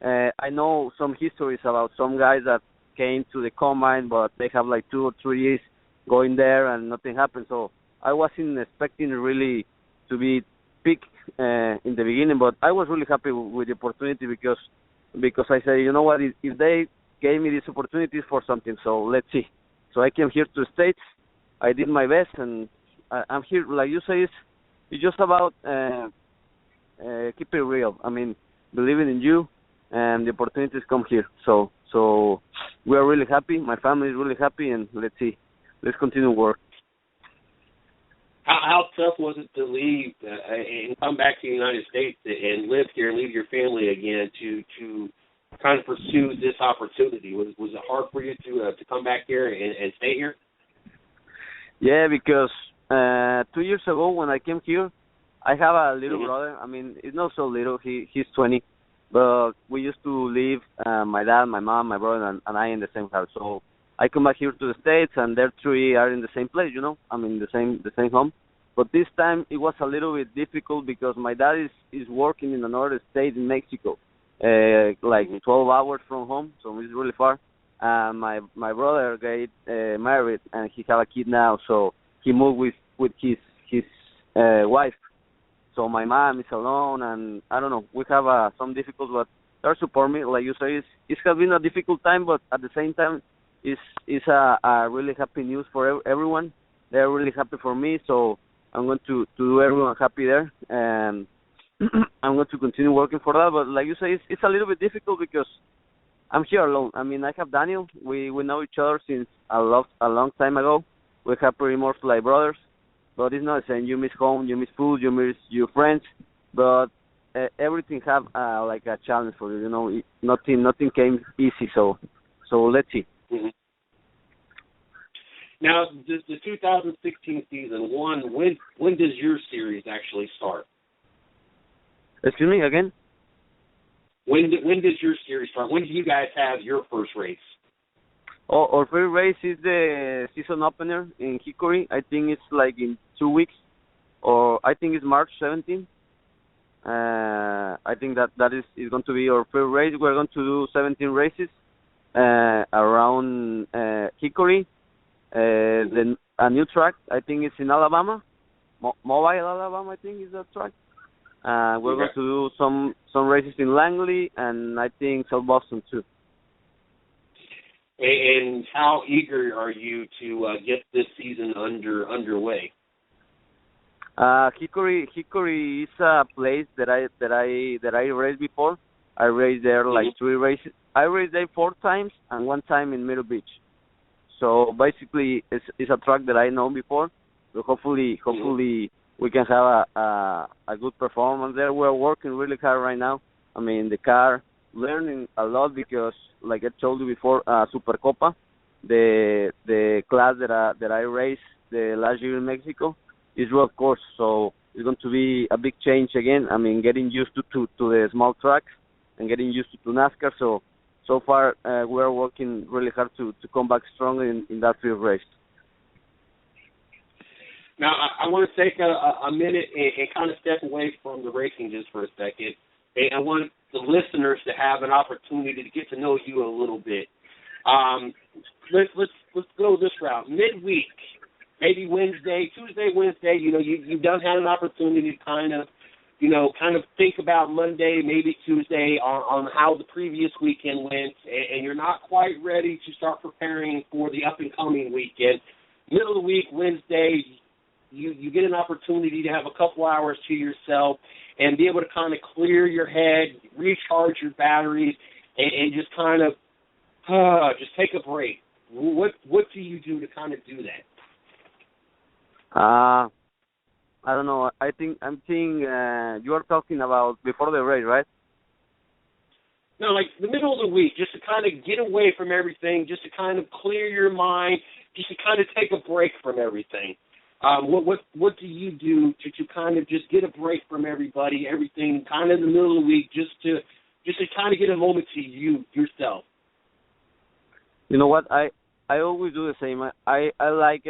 Speaker 5: I know some histories about some guys that came to the combine, but they have like 2 or 3 years going there and nothing happened. So I wasn't expecting really to be picked in the beginning, but I was really happy with the opportunity because I said, you know what, if they gave me this opportunity for something, so let's see. So I came here to the States. I did my best, and I'm here. Like you say, it's just about keeping it real. I mean, believing in you, and the opportunities come here. So we are really happy. My family is really happy, and let's see. Let's continue work.
Speaker 4: How tough was it to leave and come back to the United States and live here and leave your family again to kind of pursue this opportunity? Was it hard for you to come back here and stay here?
Speaker 5: Yeah, because 2 years ago when I came here, I have a little brother. I mean, he's not so little. He's 20, but we used to live, my dad, my mom, my brother, and I in the same house. So I come back here to the States, and their 3 are in the same place. I mean, the same home. But this time it was a little bit difficult because my dad is working in another state in Mexico, like 12 hours from home, so it's really far. My brother got married, and he have a kid now, so he moved with his wife. So my mom is alone, and I don't know. We have some difficulties, but they support me. Like you say, it has been a difficult time, but at the same time, it's a really happy news for everyone. They're really happy for me, so I'm going to do everyone happy there, and I'm going to continue working for that. But like you say, it's a little bit difficult because I'm here alone. I mean, I have Daniel. We know each other since a long time ago. We have pretty much like brothers, but it's not the same. You miss home, you miss food, you miss your friends, but everything have like a challenge for you. Nothing came easy. So let's see.
Speaker 4: Mm-hmm. Now, the 2016 season, when does your series actually start?
Speaker 5: Excuse me, again?
Speaker 4: When does your series start? When do you guys have your first race?
Speaker 5: Our first race is the season opener in Hickory. I think it's like in 2 weeks, or I think it's March 17th. I think that is going to be our first race. We're going to do 17 races around Hickory. A new track, I think it's in Alabama, Mobile, Alabama, I think is that track. We're going to do some races in Langley, and I think South Boston too.
Speaker 4: And how eager are you to get this season underway?
Speaker 5: Hickory is a place that I raced before. I raced there like 3 races. I raced there 4 times and 1 time in Middle Beach. So basically, it's a track that I know before. So hopefully we can have a good performance there. We're working really hard right now. I mean, the car, learning a lot because, like I told you before, Supercopa, the class that I raced the last year in Mexico, is road course. So it's going to be a big change again. I mean, getting used to the small tracks and getting used to NASCAR. So far, we're working really hard to come back strong in that field race.
Speaker 4: Now, I want to take a minute and kind of step away from the racing just for a second. And I want the listeners to have an opportunity to get to know you a little bit. Let's go this route. Midweek, maybe Tuesday, Wednesday. You've had an opportunity to kind of think about Monday, maybe Tuesday on how the previous weekend went, and you're not quite ready to start preparing for the up-and-coming weekend. Middle of the week, Wednesday, you get an opportunity to have a couple hours to yourself and be able to kind of clear your head, recharge your batteries, and just kind of just take a break. What do you do to kind of do that?
Speaker 5: I don't know. I'm thinking you are talking about before the race, right?
Speaker 4: No, like the middle of the week, just to kind of get away from everything, just to kind of clear your mind, just to kind of take a break from everything. What do you do to kind of just get a break from everything, kind of in the middle of the week, just to kind of get a moment to yourself? You
Speaker 5: know what? I always do the same. I like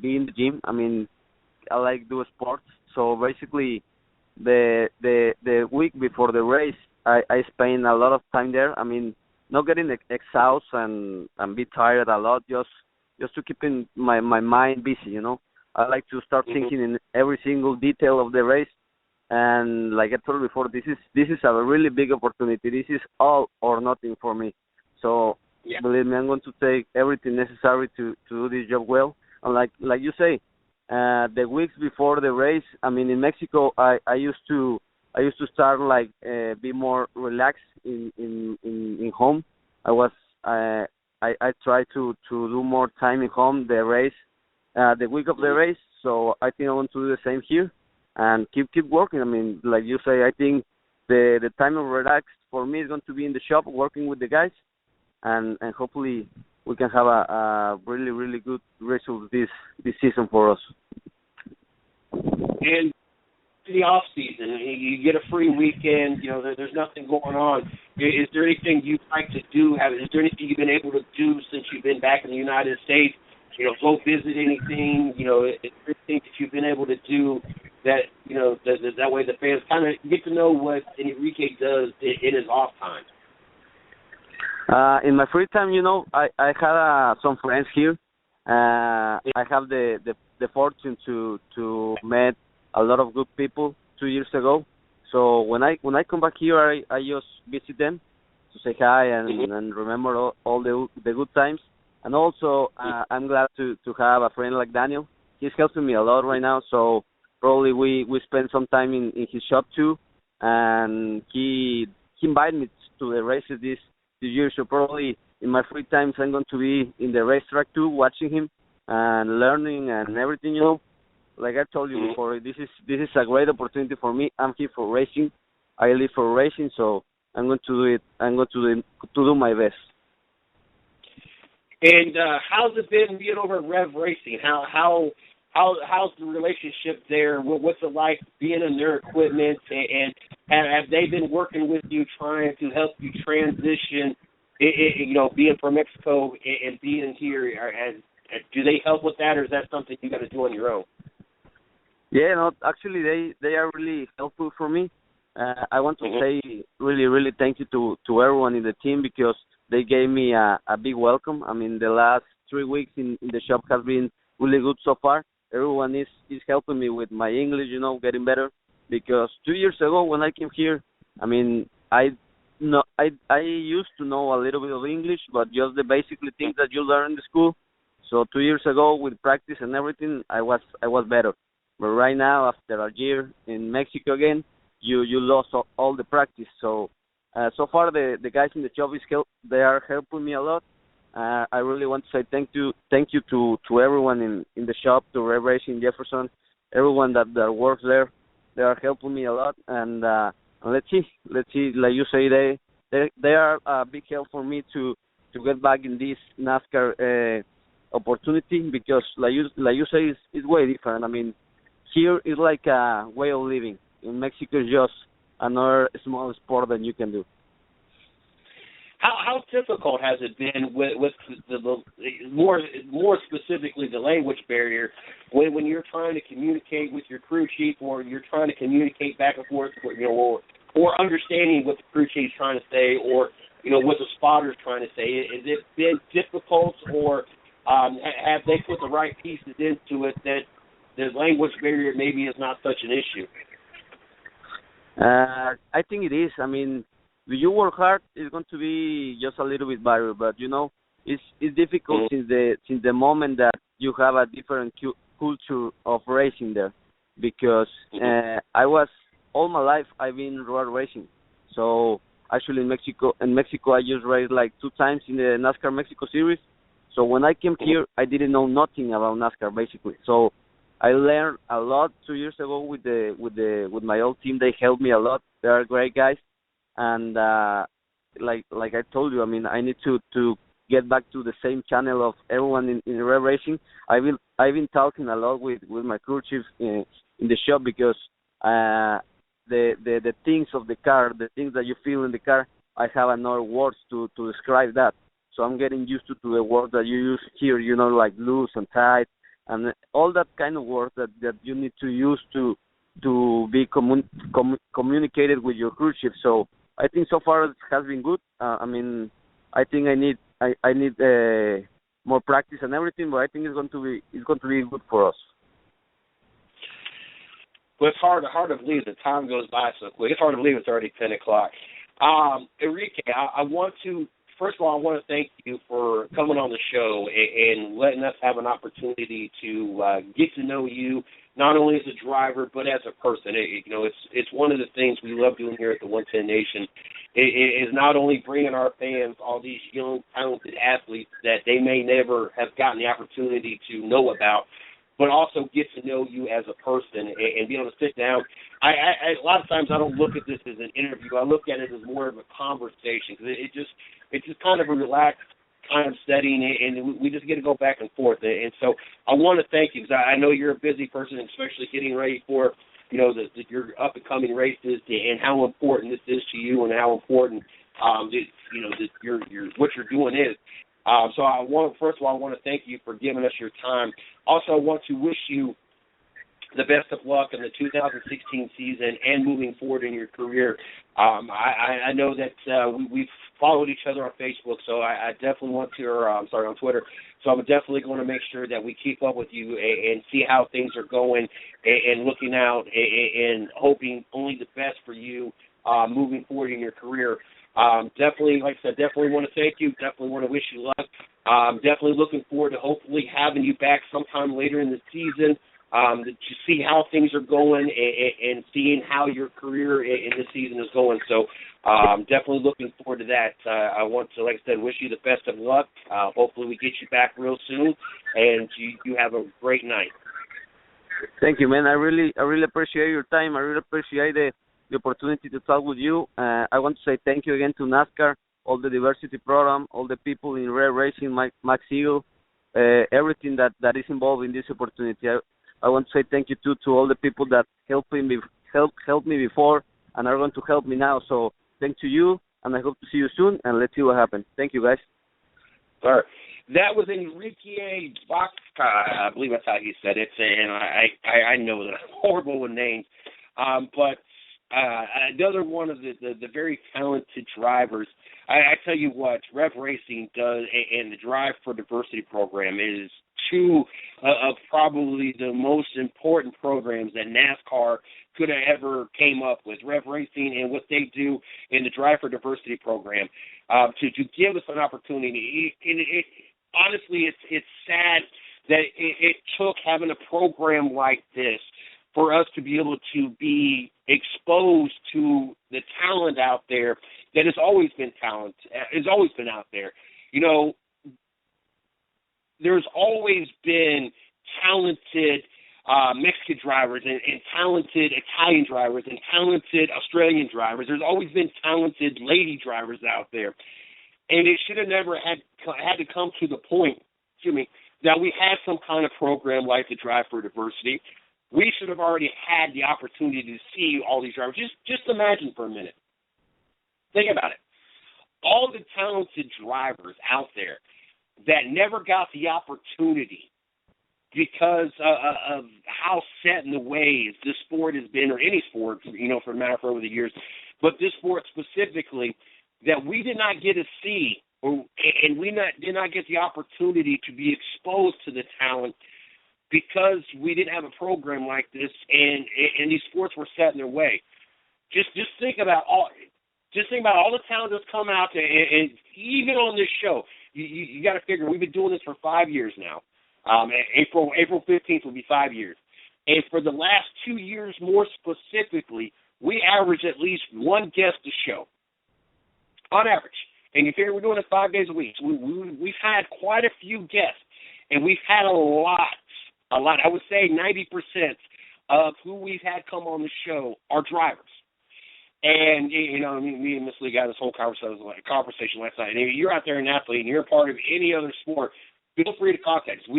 Speaker 5: be in the gym. I mean, I like do sports. So basically, the week before the race, I spend a lot of time there. I mean, not getting exhausted and be tired a lot, just to keeping my mind busy. I like to start thinking in every single detail of the race. And like I told you before, this is a really big opportunity. This is all or nothing for me. So believe me, I'm going to take everything necessary to do this job well. And like you say, the weeks before the race, I mean, in Mexico, I used to start like be more relaxed in home. I try to do more time in home the week of the race. So I think I want to do the same here and keep working. I mean, like you say, I think the time of relax for me is going to be in the shop working with the guys, and hopefully we can have a really, really good result this season for us.
Speaker 4: And the off season, you get a free weekend. There's nothing going on. Is there anything you'd like to do? Is there anything you've been able to do since you've been back in the United States? Go visit anything. Is there anything that you've been able to do that that way the fans kind of get to know what Enrique does in his off time?
Speaker 5: In my free time, I had some friends here. I have the fortune to meet a lot of good people 2 years ago. So when I come back here, I just visit them to say hi and remember all the good times. And also, I'm glad to have a friend like Daniel. He's helping me a lot right now. So probably we spend some time in his shop too. And he invited me to the races this year. So probably in my free times, I'm going to be in the racetrack too, watching him and learning and everything. Like I told you before, this is a great opportunity for me. I'm here for racing. I live for racing, so I'm going to do it. I'm going to do my best.
Speaker 4: And how's it been being over at Rev Racing? How's the relationship there? What's it like being in their equipment? And have they been working with you, trying to help you transition? Being from Mexico and being here, and do they help with that, or is that something you got to do on your own?
Speaker 5: Yeah, no, actually they are really helpful for me. I want to say really, really thank you to everyone in the team, because they gave me a big welcome. I mean, the last 3 weeks in the shop has been really good so far. Everyone is helping me with my English, getting better. Because 2 years ago when I came here, I mean, I used to know a little bit of English, but just the basic things that you learn in the school. So 2 years ago with practice and everything, I was better. But right now, after a year in Mexico again, you lost all the practice. So so far the guys in the shop they are helping me a lot. I really want to say thank you to everyone in the shop, to Rev Racing Jefferson, everyone that works there. They are helping me a lot, and let's see. Like you say, they are a big help for me to get back in this NASCAR opportunity, because like you say, it's way different. I mean, here is like a way of living. In Mexico, it's just another small sport that you can do.
Speaker 4: How difficult has it been with the more specifically the language barrier when you're trying to communicate with your crew chief, or you're trying to communicate back and forth, or understanding what the crew chief is trying to say, or what the spotter's trying to say? Has it been difficult, or have they put the right pieces into it that the language barrier maybe is not such an issue?
Speaker 5: I think it is. I mean, if you work hard, it's going to be just a little bit better. But it's difficult since the moment that you have a different culture of racing there, because I was all my life I've been road racing. So actually in Mexico I just raced like 2 times in the NASCAR Mexico Series. So when I came here, I didn't know nothing about NASCAR basically. So I learned a lot 2 years ago with my old team. They helped me a lot. They are great guys, and like I told you, I mean, I need to get back to the same channel of everyone in Rev Racing. I've been talking a lot with my crew chief in the shop, because the things of the car, the things that you feel in the car, I have another words to describe that. So I'm getting used to the words that you use here, like loose and tight, and all that kind of words that you need to use to be communicated with your cruise ship. So I think so far it has been good. I mean, I think I need more practice and everything, but I think it's going to be good for us.
Speaker 4: Well, it's hard to believe the time goes by so quick. It's hard to believe it's already 10 o'clock. Enrique, I want to thank you for coming on the show and letting us have an opportunity to get to know you, not only as a driver but as a person. It's one of the things we love doing here at the 110 Nation. It is not only bringing our fans all these young, talented athletes that they may never have gotten the opportunity to know about, but also get to know you as a person and be able to sit down. I a lot of times I don't look at this as an interview. I look at it as more of a conversation because it's just kind of a relaxed kind of setting, and we just get to go back and forth. And so I want to thank you because I know you're a busy person, especially getting ready for your up and coming races and how important this is to you and how important what you're doing is. So first of all, I want to thank you for giving us your time. Also, I want to wish you the best of luck in the 2016 season and moving forward in your career. I know that we've followed each other on Facebook, so I definitely want to, on Twitter. So I'm definitely going to make sure that we keep up with you and see how things are going and looking out and hoping only the best for you moving forward in your career. Definitely, like I said, definitely want to thank you. Definitely want to wish you luck. Definitely looking forward to hopefully having you back sometime later in the season to see how things are going and seeing how your career in this season is going. So definitely looking forward to that. I want to, like I said, wish you the best of luck. Hopefully we get you back real soon, and you have a great night.
Speaker 5: Thank you, man. I really appreciate your time. I really appreciate the opportunity to talk with you. I want to say thank you again to NASCAR, all the diversity program, all the people in Rare Racing, Max Eagle, everything that is involved in this opportunity. I want to say thank you to all the people that helped me before and are going to help me now. So thank to you, and I hope to see you soon, and let's see what happens. Thank you, guys.
Speaker 4: All right. That was Enrique Baca, I believe that's how he said it, and I know that I'm horrible with names, but another one of the very talented drivers. I tell you what, Rev Racing does, and the Drive for Diversity program is two of probably the most important programs that NASCAR could have ever came up with. Rev Racing and what they do in the Drive for Diversity program to give us an opportunity. Honestly, it's sad that it took having a program like this for us to be able to be exposed to the talent out there that has always been out there. There's always been talented Mexican drivers and talented Italian drivers and talented Australian drivers. There's always been talented lady drivers out there. And it should have never had to come to the point, that we had some kind of program like the Drive for Diversity. We should have already had the opportunity to see all these drivers. Just imagine for a minute. Think about it. All the talented drivers out there that never got the opportunity because of how set in the ways this sport has been, or any sport, for the matter of over the years, but this sport specifically, that we did not get to see, and we did not get the opportunity to be exposed to the talent because we didn't have a program like this, and these sports were set in their way. Just think about all the talent that's come out there, and even on this show, you got to figure we've been doing this for 5 years now. April 15th will be 5 years, and for the last 2 years, more specifically, we average at least one guest a show, on average. And you figure we're doing it 5 days a week. We've had quite a few guests, and we've had a lot. I would say 90% of who we've had come on the show are drivers. And, me and Miss Lee got this whole conversation last night. And if you're out there an athlete and you're a part of any other sport, feel free to contact us.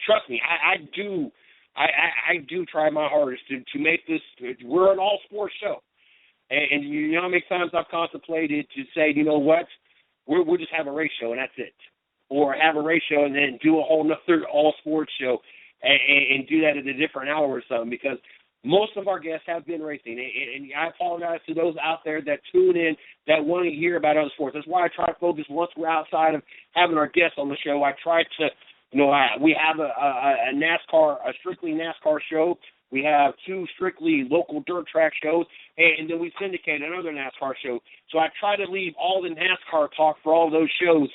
Speaker 4: Trust me, I do try my hardest to make this. We're an all-sports show. And you know how many times I've contemplated to say, you know what, we'll just have a race show and that's it. Or have a race show and then do a whole nother all-sports show. and do that at a different hour or something, because most of our guests have been racing. And I apologize to those out there that tune in that want to hear about other sports. That's why I try to focus once we're outside of having our guests on the show. I try to, we have a NASCAR, a strictly NASCAR show. We have 2 strictly local dirt track shows, and then we syndicate another NASCAR show. So I try to leave all the NASCAR talk for all those shows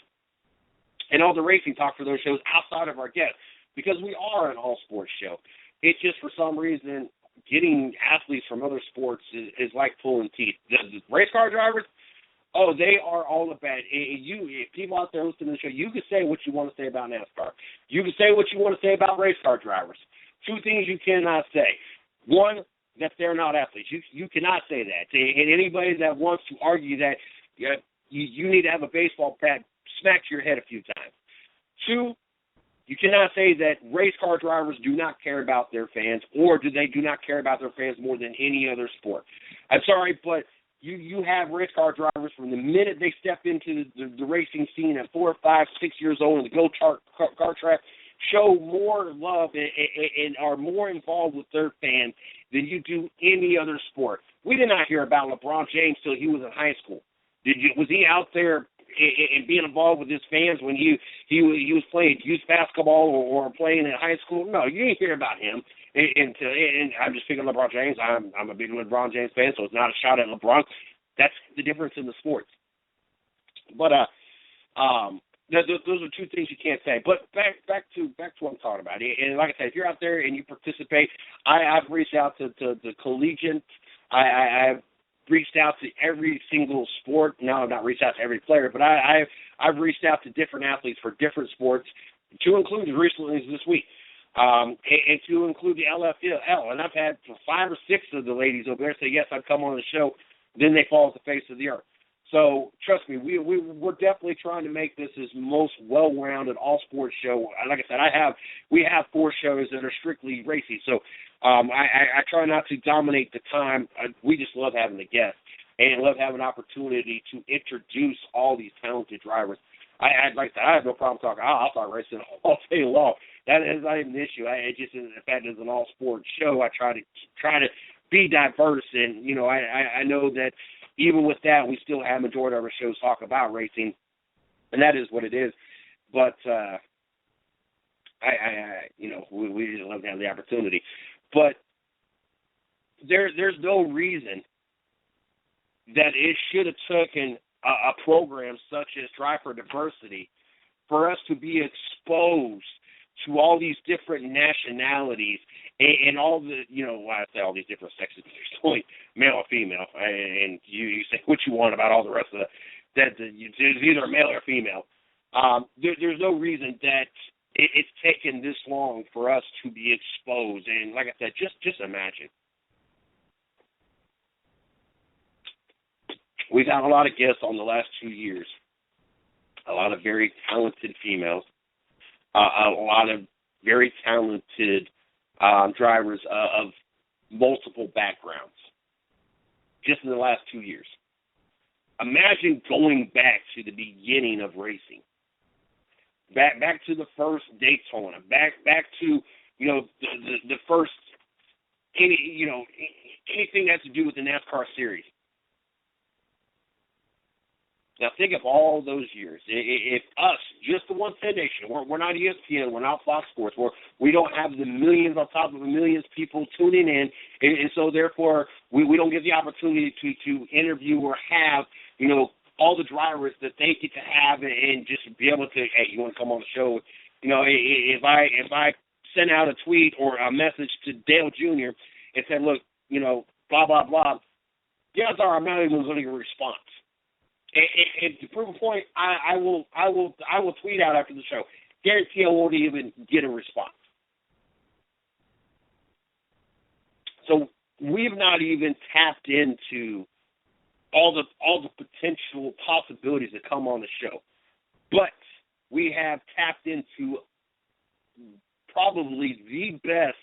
Speaker 4: and all the racing talk for those shows outside of our guests, because we are an all-sports show. It's just for some reason getting athletes from other sports is like pulling teeth. The race car drivers, they are all about it. People out there listening to the show, you can say what you want to say about NASCAR. You can say what you want to say about race car drivers. 2 things you cannot say. One, that they're not athletes. You cannot say that. And anybody that wants to argue that, you need to have a baseball bat smack to your head a few times. 2, you cannot say that race car drivers do not care about their fans, or do they do not care about their fans more than any other sport. I'm sorry, but you have race car drivers from the minute they step into the racing scene at 4, 5, 6 years old in the go-kart track, show more love and are more involved with their fans than you do any other sport. We did not hear about LeBron James till he was in high school. Was he out there and being involved with his fans when he was playing youth basketball or playing in high school? No, you didn't hear about him. And I'm just picking LeBron James. I'm a big LeBron James fan, so it's not a shot at LeBron. That's the difference in the sports. But those are 2 things you can't say. But back to what I'm talking about. And like I said, if you're out there and you participate, I've reached out to the collegiate. I've reached out to every single sport. No, I've not reached out to every player, but I've reached out to different athletes for different sports, to include as recently as this week, and to include the LFL. And I've had 5 or 6 of the ladies over there say, yes, I'd come on the show. Then they fall off the face of the earth. So trust me, we're definitely trying to make this as most well-rounded all-sports show. Like I said, we have 4 shows that are strictly racing. So I try not to dominate the time. We just love having the guests and love having an opportunity to introduce all these talented drivers. Like I said, I have no problem talking. I'll start racing all day long. That is not even an issue. It just is the fact it's an all-sports show. I try to be diverse, and I know that. Even with that, we still have majority of our shows talk about racing, and that is what it is. But we just love to have the opportunity. But there's no reason that it should have taken a program such as Drive for Diversity for us to be exposed to all these different nationalities and all the, I say all these different sexes, there's only male or female, and you say what you want about all the rest of that. It's either male or female. There's no reason that it's taken this long for us to be exposed. And like I said, just imagine. We've had a lot of guests on the last 2 years, a lot of very talented females, a lot of very talented drivers of multiple backgrounds just in the last 2 years. Imagine going back to the beginning of racing, back to the first Daytona, back to the first anything that has to do with the NASCAR series. Now think of all those years. If us, just the one station, we're not ESPN, we're not Fox Sports, we don't have the millions on top of the millions of people tuning in, and so therefore we don't get the opportunity to interview or have, all the drivers that they get to have and just be able to, hey, you want to come on the show? If I send out a tweet or a message to Dale Jr. and said, look, blah, blah, blah, chances are I'm not even going to get a response. And to prove a point, I will tweet out after the show. Guarantee I won't even get a response. So we've not even tapped into all the potential possibilities that come on the show, but we have tapped into probably the best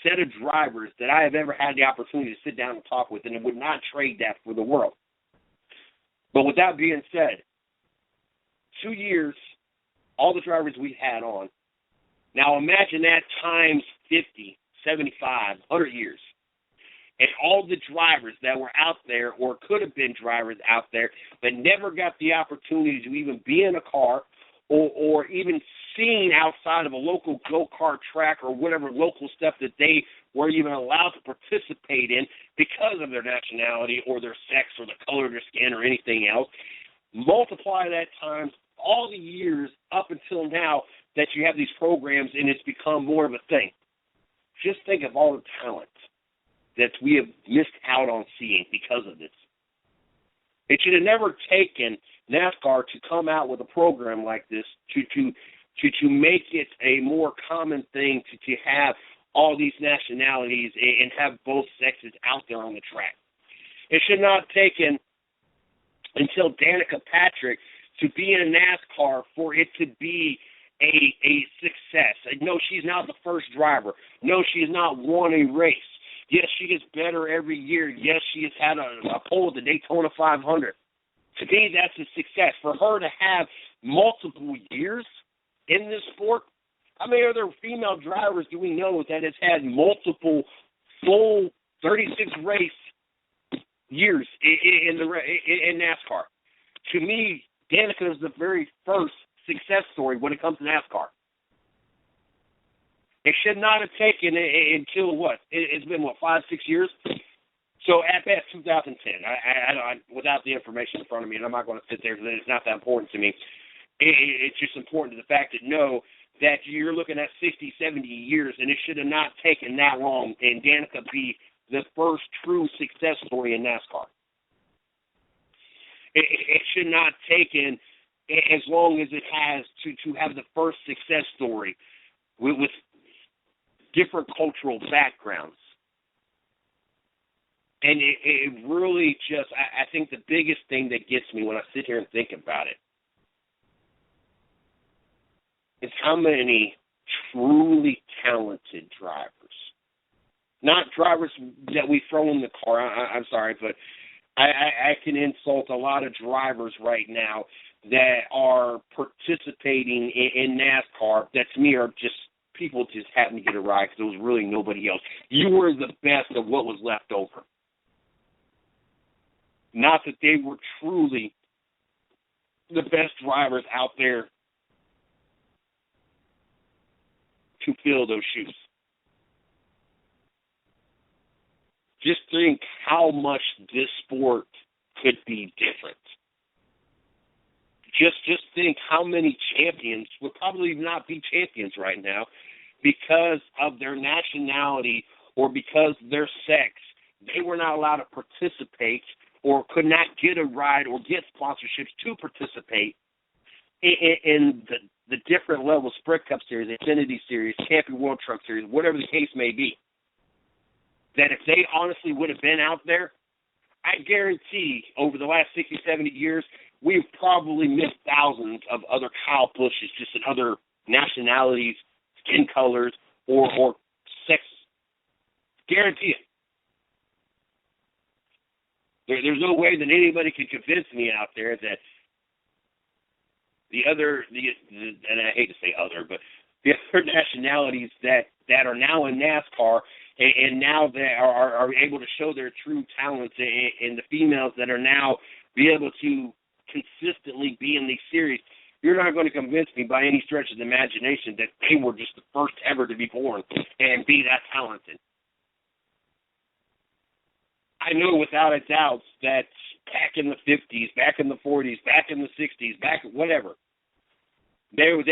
Speaker 4: set of drivers that I have ever had the opportunity to sit down and talk with, and I would not trade that for the world. But with that being said, 2 years, all the drivers we had on Now imagine that times 50, 75, 100 years. And all the drivers that were out there or could have been drivers out there but never got the opportunity to even be in a car or even seen outside of a local go-kart track or whatever local stuff that they were even allowed to participate in because of their nationality or their sex or the color of their skin or anything else. Multiply that times all the years up until now that you have these programs and it's become more of a thing. Just think of all the talent that we have missed out on seeing because of this. It should have never taken NASCAR to come out with a program like this to make it a more common thing to have all these nationalities and have both sexes out there on the track. It should not have taken until Danica Patrick to be in a NASCAR for it to be a success. No, she's not the first driver. No, she has not won a race. Yes, she gets better every year. Yes, she has had a pole at the Daytona 500. To me, that's a success. For her to have multiple years in this sport, how many other female drivers do we know that has had multiple full 36 race years in NASCAR? To me, Danica is the very first success story when it comes to NASCAR. It should not have taken until what? It's been, 5-6 years? So at best, 2010. I without the information in front of me, and I'm not going to sit there because it's not that important to me. It's just important to the fact that you're looking at 60, 70 years, and it should have not taken that long, and Danica be the first true success story in NASCAR. It should not taken as long as it has to have the first success story with different cultural backgrounds. And it really just, I think the biggest thing that gets me when I sit here and think about it is how many truly talented drivers, not drivers that we throw in the car, I'm sorry, but I can insult a lot of drivers right now that are participating in NASCAR that to me are just people just happened to get a ride because there was really nobody else. You were the best of what was left over. Not that they were truly the best drivers out there to fill those shoes. Just think how much this sport could be different. Just think how many champions would probably not be champions right now because of their nationality or because their sex. They were not allowed to participate or could not get a ride or get sponsorships to participate in the different levels, Sprint Cup Series, Xfinity Series, Champion World Truck Series, whatever the case may be. That if they honestly would have been out there, I guarantee over the last 60, 70 years, we've probably missed thousands of other Kyle Bushes, just in other nationalities, skin colors, or sex. Guarantee it. There's no way that anybody can convince me out there that and I hate to say other, but the other nationalities that are now in NASCAR and now they are able to show their true talents, and the females that are now be able to consistently be in these series, you're not going to convince me by any stretch of the imagination that they were just the first ever to be born and be that talented. I know without a doubt that back in the 50s, back in the 40s, back in the 60s, back whatever, they were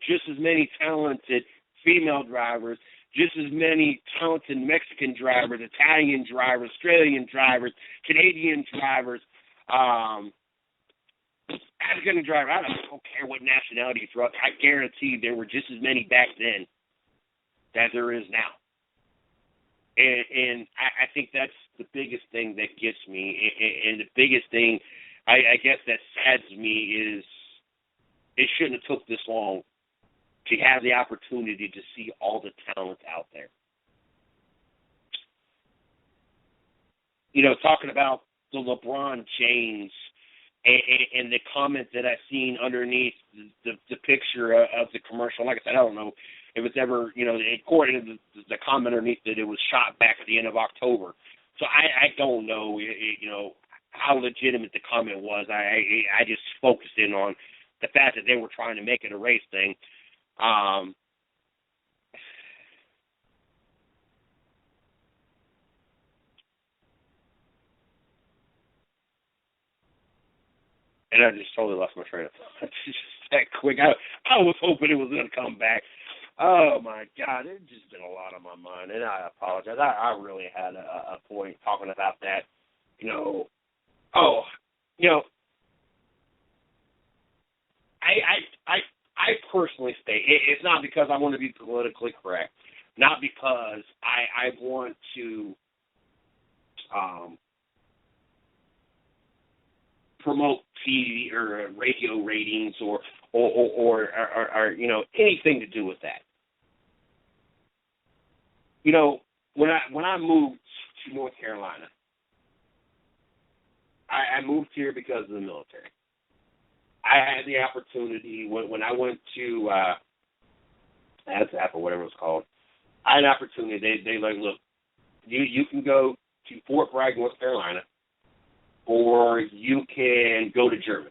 Speaker 4: just as many talented female drivers, just as many talented Mexican drivers, Italian drivers, Australian drivers, Canadian drivers, African drivers. I don't care what nationality you're from. I guarantee there were just as many back then as there is now. And I think that's the biggest thing that gets me. And the biggest thing, I guess, that saddens me is it shouldn't have took this long to have the opportunity to see all the talent out there. You know, talking about the LeBron James and the comment that I've seen underneath the picture of the commercial. Like I said, I don't know if it's ever, according to the comment underneath it was shot back at the end of October. So I don't know, how legitimate the comment was. I just focused in on the fact that they were trying to make it a race thing. And I just totally lost my train of thought. Just that quick. I was hoping it was going to come back. Oh, my God. It's just been a lot on my mind, and I apologize. I really had a point talking about that. I personally state, it's not because I want to be politically correct, not because I want to promote TV or radio ratings or anything to do with that. When I moved to North Carolina, I moved here because of the military. I had the opportunity when I went to ASAP or whatever it was called. I had an opportunity. They like, look, you can go to Fort Bragg, North Carolina, or you can go to Germany.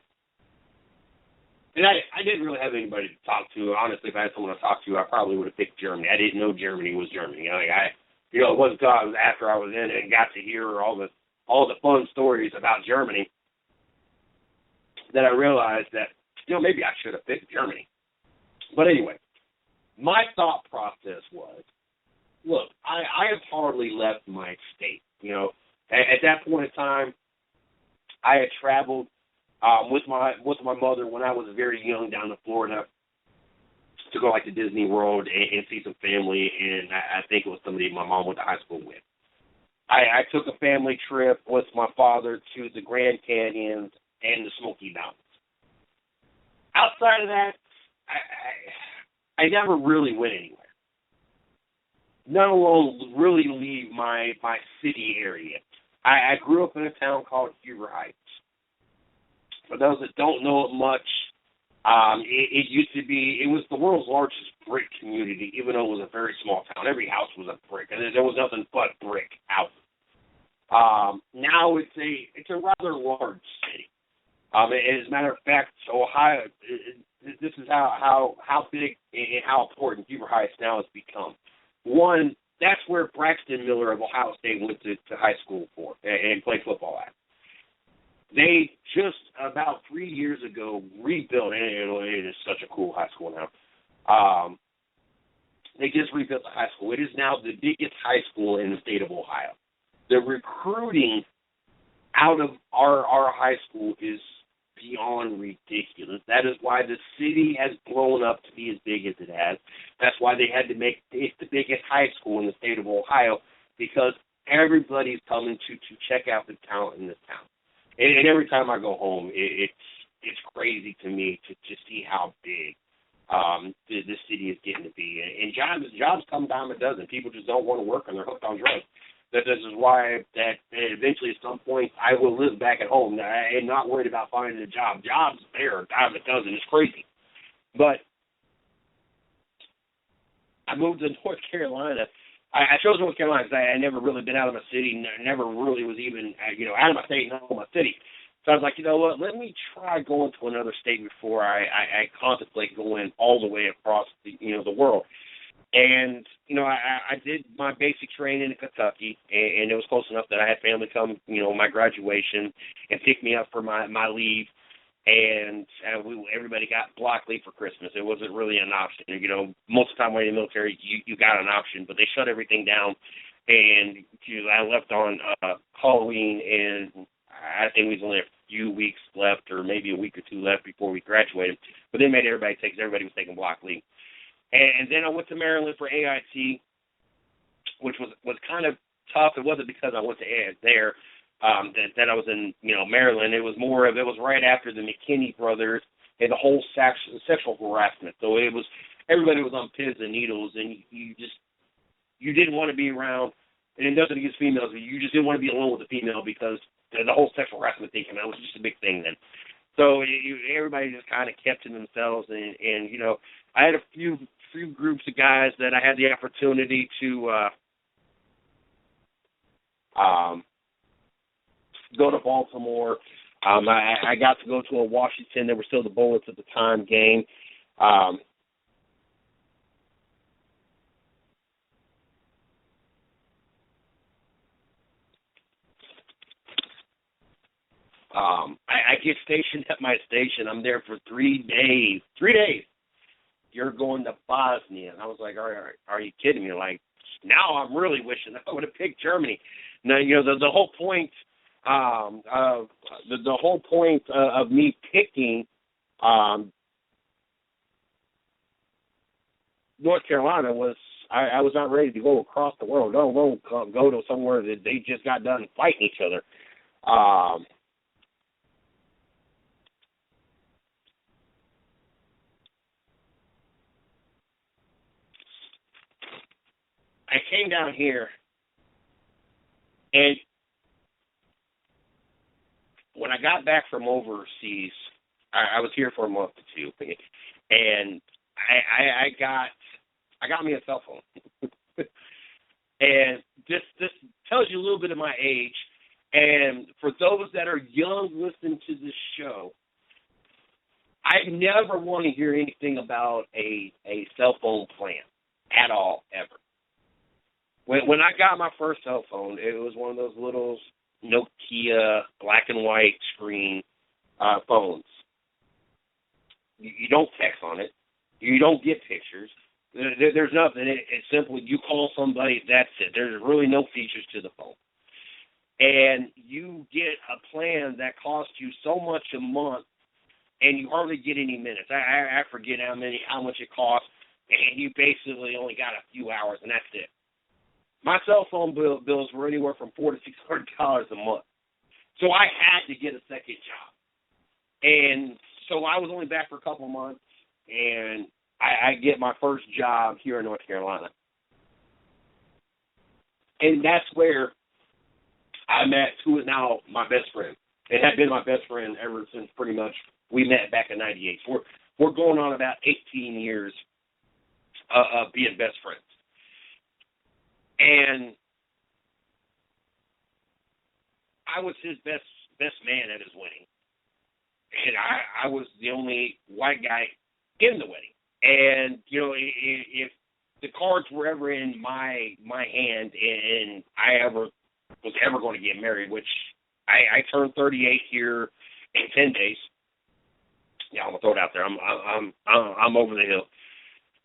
Speaker 4: And I didn't really have anybody to talk to. Honestly, if I had someone to talk to, I probably would have picked Germany. I didn't know Germany was Germany. It wasn't until I was after I was in it and got to hear all the fun stories about Germany that I realized that, maybe I should have picked Germany. But anyway, my thought process was, look, I have hardly left my state. At that point in time, I had traveled with my mother when I was very young down to Florida to go to Disney World and see some family, and I think it was somebody my mom went to high school with. I took a family trip with my father to the Grand Canyon and the Smoky Mountains. Outside of that, I never really went anywhere. Let alone really leave my city area. I grew up in a town called Huber Heights. For those that don't know it much, it used to be, it was the world's largest brick community, even though it was a very small town. Every house was a brick, and there was nothing but brick houses. Now it's a rather large city. As a matter of fact, Ohio, this is how big and how important Huber Heights now has become. One, that's where Braxton Miller of Ohio State went to high school for and played football at. They just about 3 years ago rebuilt, and it is such a cool high school now. They just rebuilt the high school. It is now the biggest high school in the state of Ohio. The recruiting out of our high school is beyond ridiculous. That is why the city has blown up to be as big as it has. That's why they had to make it the biggest high school in the state of Ohio, because everybody's coming to check out the talent in this town. And every time I go home, it's crazy to me to see how big this city is getting to be. And jobs come dime a dozen. People just don't want to work, and they're hooked on drugs. This is why that eventually at some point I will live back at home. I am not worried about finding a job. Jobs there, dime a dozen. It's crazy. But I moved to North Carolina. I chose North Carolina because I had never really been out of my city, never really was even, out of my state, not in my city. So I was like, you know what, let me try going to another state before I contemplate going all the way across the world. And, I did my basic training in Kentucky, and it was close enough that I had family come, my graduation, and pick me up for my leave. And everybody got block leave for Christmas. It wasn't really an option. Most of the time when you're in the military, you got an option, but they shut everything down. And I left on Halloween, and I think we was only a few weeks left, or maybe a week or two left before we graduated. But they made everybody take, because everybody was taking block leave. And then I went to Maryland for AIT, which was kind of tough. It wasn't because I went to there that I was in Maryland. It was more of, it was right after the McKinney brothers and the whole sexual harassment. So it was, everybody was on pins and needles, and you didn't want to be around. And it doesn't against females, but you just didn't want to be alone with a female because the whole sexual harassment thing came out. It was just a big thing then. So everybody just kind of kept to themselves, and I had a few few groups of guys that I had the opportunity to go to Baltimore. I got to go to a Washington. There were still the Bullets at the time game. I get stationed at my station. I'm there for 3 days. 3 days. You're going to Bosnia. And I was like, are you kidding me? Like, now I'm really wishing I would have picked Germany. Now, the whole point the whole point of me picking North Carolina was I was not ready to go across the world. Don't go to somewhere that they just got done fighting each other. I came down here, and when I got back from overseas, I was here for a month or two, and I got me a cell phone. And this tells you a little bit of my age. And for those that are young listening to this show, I never want to hear anything about a cell phone plan at all, ever. When I got my first cell phone, it was one of those little Nokia black and white screen phones. You don't text on it. You don't get pictures. There's nothing. It's simply you call somebody, that's it. There's really no features to the phone. And you get a plan that costs you so much a month, and you hardly get any minutes. I forget how much it costs, and you basically only got a few hours, and that's it. My cell phone bills were anywhere from $400 to $600 a month. So I had to get a second job. And so I was only back for a couple of months, and I get my first job here in North Carolina. And that's where I met who is now my best friend. It had been my best friend ever since pretty much we met back in '98. So we're going on about 18 years of being best friends. And I was his best man at his wedding. And I was the only white guy in the wedding. And, if the cards were ever in my hand and I was ever going to get married, which I turned 38 here in 10 days. Yeah, I'm going to throw it out there. I'm over the hill.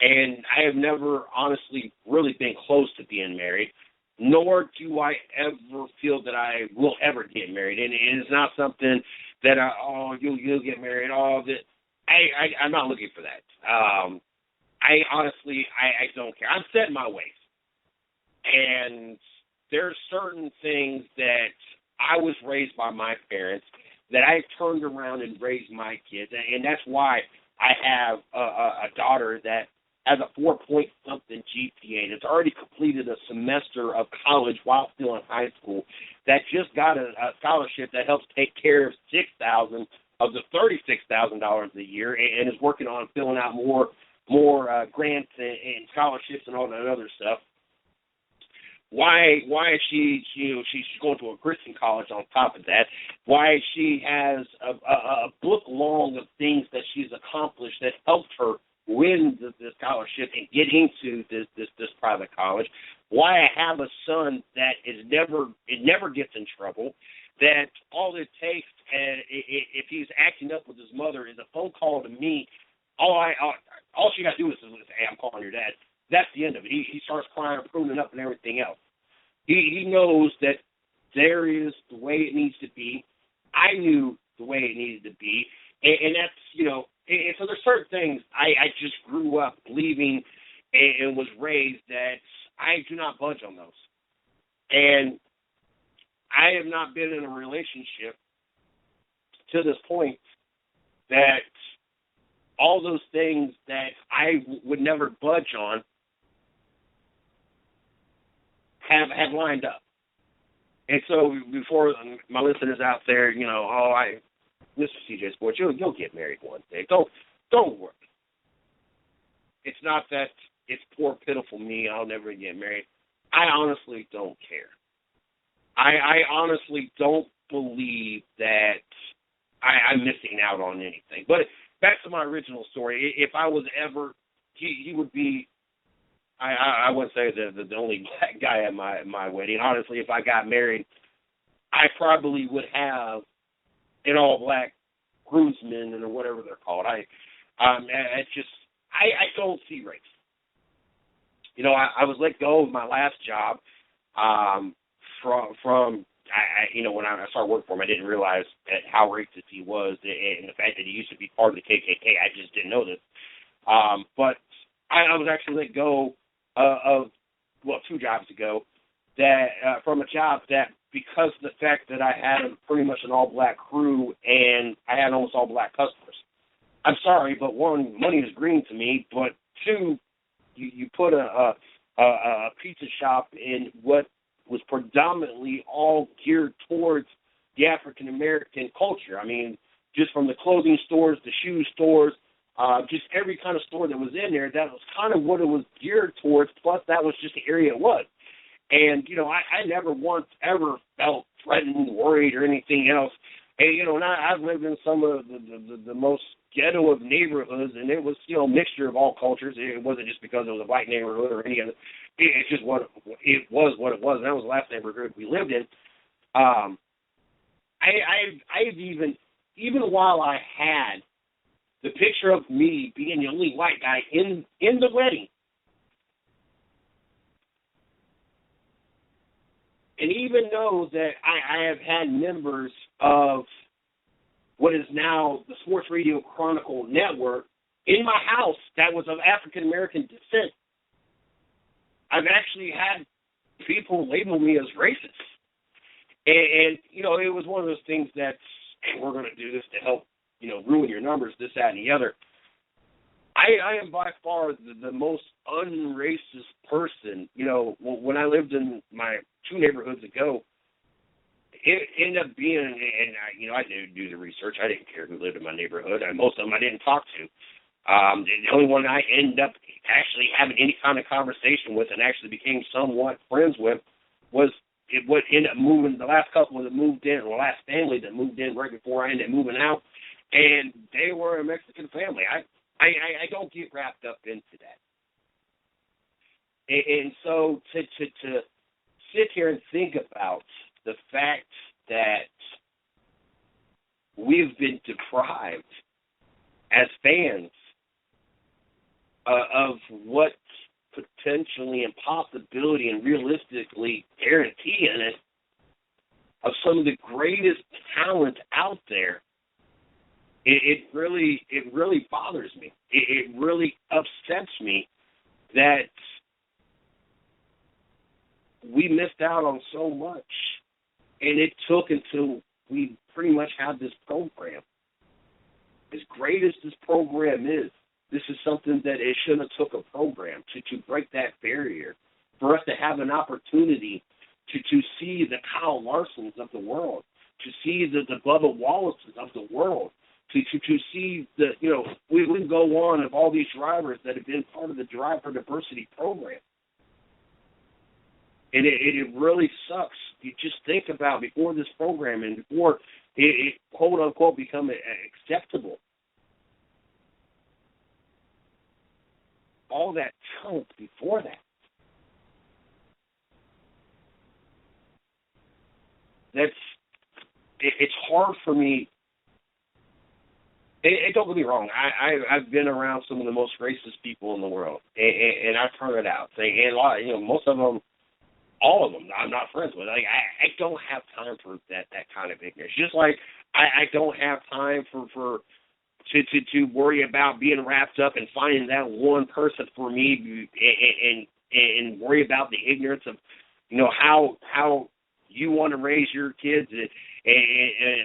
Speaker 4: And I have never honestly really been close to being married, nor do I ever feel that I will ever get married. And it's not something that you'll get married. I'm not looking for that. I honestly don't care. I'm set in my ways. And there's certain things that I was raised by my parents that I turned around and raised my kids. And that's why I have a daughter that has a 4-point-something GPA that's already completed a semester of college while still in high school, that just got a scholarship that helps take care of $6,000 of the $36,000 a year, and is working on filling out more grants and scholarships and all that other stuff. Why is she's going to a Christian college on top of that? Why she has a book long of things that she's accomplished that helped her win the scholarship and get into this private college. Why I have a son that never gets in trouble. That all it takes, if he's acting up with his mother, is a phone call to me. All she got to do is say, "Hey, I'm calling your dad." That's the end of it. He starts crying, pruning up, and everything else. He knows that there is the way it needs to be. I knew the way it needed to be, and that's And so there's certain things I just grew up believing and was raised that I do not budge on those. And I have not been in a relationship to this point that all those things that I would never budge on have lined up. And so before my listeners out there, Mr. CJ Sports, you'll get married one day. Don't worry. It's not that it's poor, pitiful me, I'll never get married. I honestly don't care. I honestly don't believe that I'm missing out on anything. But back to my original story, if I was ever, he would be, I wouldn't say the only black guy at my wedding. Honestly, if I got married, I probably would have an all-black groomsmen or whatever they're called. I don't see race. You know, I was let go of my last job from when I started working for him, I didn't realize how racist he was, and the fact that he used to be part of the KKK. I just didn't know this. But I was actually let go of 2 jobs ago, that from a job that, because of the fact that I had pretty much an all-black crew and I had almost all-black customers. I'm sorry, but 1, money is green to me, but 2, you put a pizza shop in what was predominantly all geared towards the African-American culture. I mean, just from the clothing stores, the shoe stores, just every kind of store that was in there, that was kind of what it was geared towards, plus that was just the area it was. And, you know, I never once ever felt threatened, worried, or anything else. And, you know, and I've lived in some of the most ghetto of neighborhoods, and it was, you know, a mixture of all cultures. It wasn't just because it was a white neighborhood or any other. It's just what it was. And that was the last neighborhood we lived in. I've even while I had the picture of me being the only white guy in the wedding, and even though that I have had members of what is now the Sports Radio Chronicle Network in my house that was of African-American descent, I've actually had people label me as racist. And you know, it was one of those things that, hey, we're going to do this to help, you know, ruin your numbers, this, that, and the other. I am by far the most unracist person. You know, when I lived in my 2 neighborhoods ago, it ended up being, and I didn't do the research. I didn't care who lived in my neighborhood. Most of them I didn't talk to. The only one I ended up actually having any kind of conversation with and actually became somewhat friends with was what ended up moving, the last couple that moved in, or the last family that moved in right before I ended up moving out, and they were a Mexican family. I don't get wrapped up into that. And so to sit here and think about the fact that we've been deprived as fans of what potentially and possibility and realistically guarantee in it of some of the greatest talent out there, it really bothers me. It really upsets me that we missed out on so much, and it took until we pretty much had this program. As great as this program is, this is something that it should have took a program to break that barrier, for us to have an opportunity to see the Kyle Larsons of the world, to see the Bubba Wallaces of the world, to see the, you know, we can go on of all these drivers that have been part of the Drive for Diversity program. And it really sucks. You just think about before this program and before it quote unquote become acceptable, all that talent before that. It's hard for me. And don't get me wrong, I've been around some of the most racist people in the world, and I've heard it out. And a lot, you know, most of them, all of them, I'm not friends with. Like, I don't have time for that kind of ignorance. Just like I don't have time to worry about being wrapped up and finding that one person for me, and worry about the ignorance of, you know, how you want to raise your kids,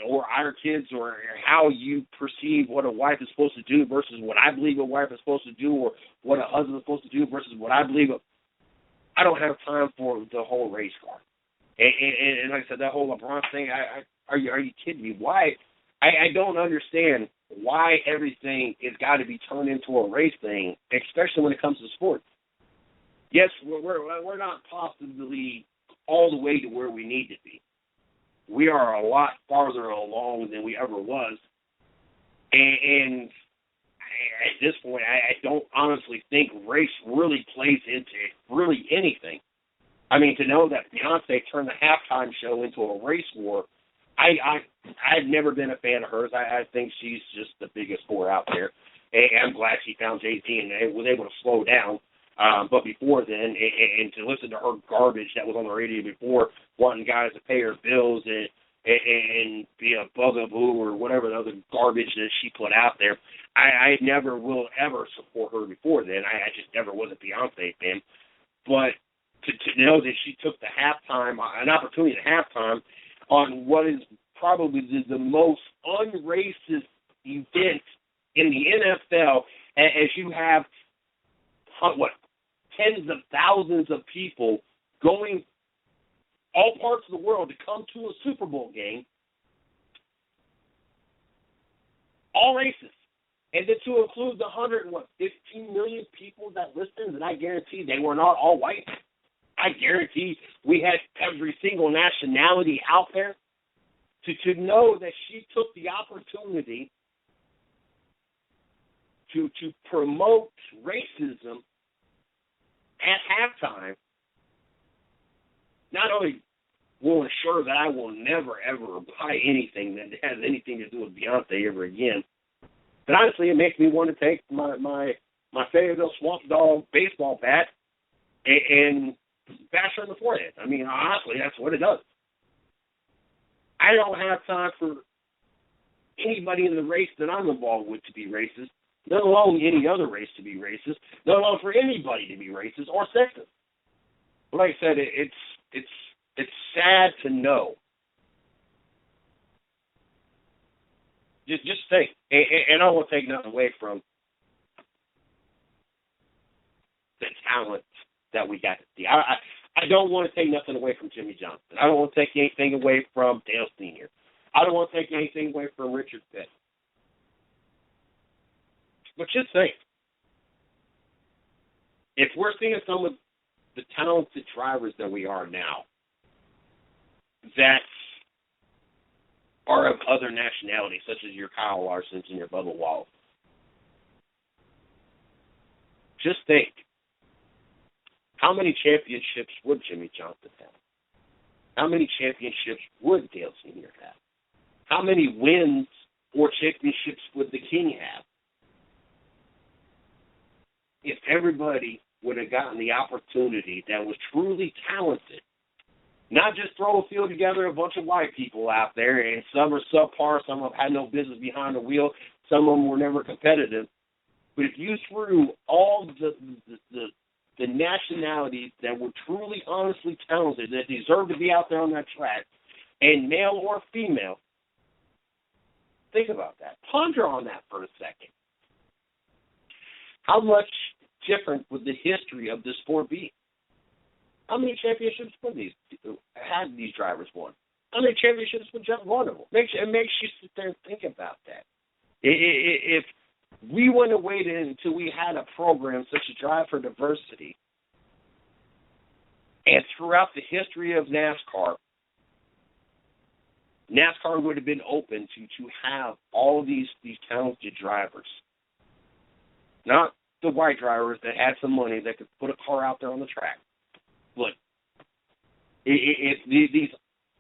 Speaker 4: or our kids, or how you perceive what a wife is supposed to do versus what I believe a wife is supposed to do, or what a husband is supposed to do versus what I believe. I don't have time for the whole race car. And like I said, that whole LeBron thing, are you kidding me? Why? I don't understand why everything has got to be turned into a race thing, especially when it comes to sports. Yes, we're not possibly all the way to where we need to be. We are a lot farther along than we ever was. And at this point, I don't honestly think race really plays into really anything. I mean, to know that Beyonce turned the halftime show into a race war, I've never been a fan of hers. I think she's just the biggest whore out there. And I'm glad she found Jay-Z and was able to slow down. But before then, and to listen to her garbage that was on the radio before, wanting guys to pay her bills and be a bugaboo or whatever the other garbage that she put out there, I never will ever support her before then. I just never was a Beyonce fan. But to know that she took the halftime, an opportunity at halftime on what is probably the most unracist event in the NFL, as you have, tens of thousands of people going all parts of the world to come to a Super Bowl game, all races. And then to include the 15 million people that listened, and I guarantee they were not all white. I guarantee we had every single nationality out there. To know that she took the opportunity to promote racism at halftime, not only will ensure that I will never, ever buy anything that has anything to do with Beyonce ever again, but honestly, it makes me want to take my Fayetteville Swamp Dog baseball bat and bash her in the forehead. I mean, honestly, that's what it does. I don't have time for anybody in the race that I'm involved with to be racist, let alone any other race to be racist, let alone for anybody to be racist or sexist. But like I said, it's sad to know. Just think, and I don't want to take nothing away from the talent that we got to see. I don't want to take nothing away from Jimmy Johnson. I don't want to take anything away from Dale Sr. I don't want to take anything away from Richard Pitt. But just think, if we're seeing some of the talented drivers that we are now that are of other nationalities, such as your Kyle Larsons and your Bubba Wallace, just think, how many championships would Jimmy Johnson have? How many championships would Dale Sr. have? How many wins or championships would the King have? If everybody would have gotten the opportunity that was truly talented, not just throw a field together, a bunch of white people out there, and some are subpar, some of them had no business behind the wheel, some of them were never competitive. But if you threw all the nationalities that were truly, honestly talented, that deserved to be out there on that track, and male or female, think about that. Ponder on that for a second. How much different would the history of this sport be? How many championships had these drivers won? How many championships would just one of them? It makes you sit there and think about that. If we wouldn't have waited until we had a program such as Drive for Diversity, and throughout the history of NASCAR would have been open to have all of these talented drivers. Not the white drivers that had some money that could put a car out there on the track. Look, if these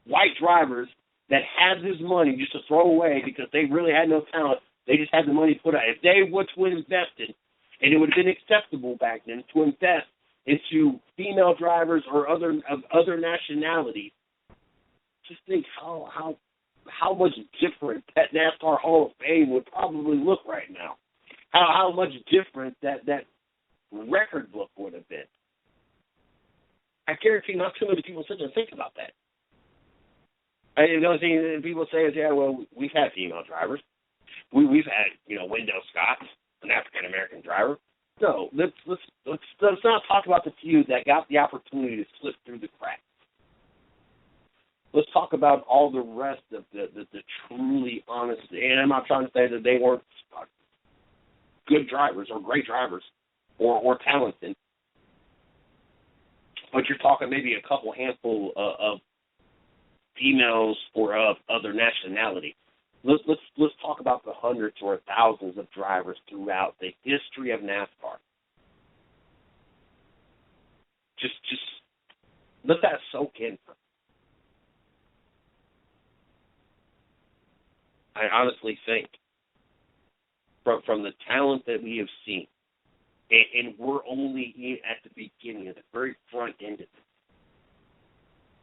Speaker 4: white drivers that had this money just to throw away because they really had no talent, they just had the money to put out. If they would have invested, and it would have been acceptable back then to invest into female drivers or other nationalities, just think how much different that NASCAR Hall of Fame would probably look right now. How much different that record book would have been. I guarantee not too many people sit there and think about that. The only thing that people say is, yeah, well, we've had female drivers. We've had, Wendell Scott, an African American driver. No, let's not talk about the few that got the opportunity to slip through the cracks. let's talk about all the rest of the truly honest. And I'm not trying to say that they weren't good drivers or great drivers or talented, but you're talking maybe a couple handful of females or of other nationality. Let's talk about the hundreds or thousands of drivers throughout the history of NASCAR. Just let that soak in. I honestly think from the talent that we have seen, and we're only at the beginning, at the very front end of it.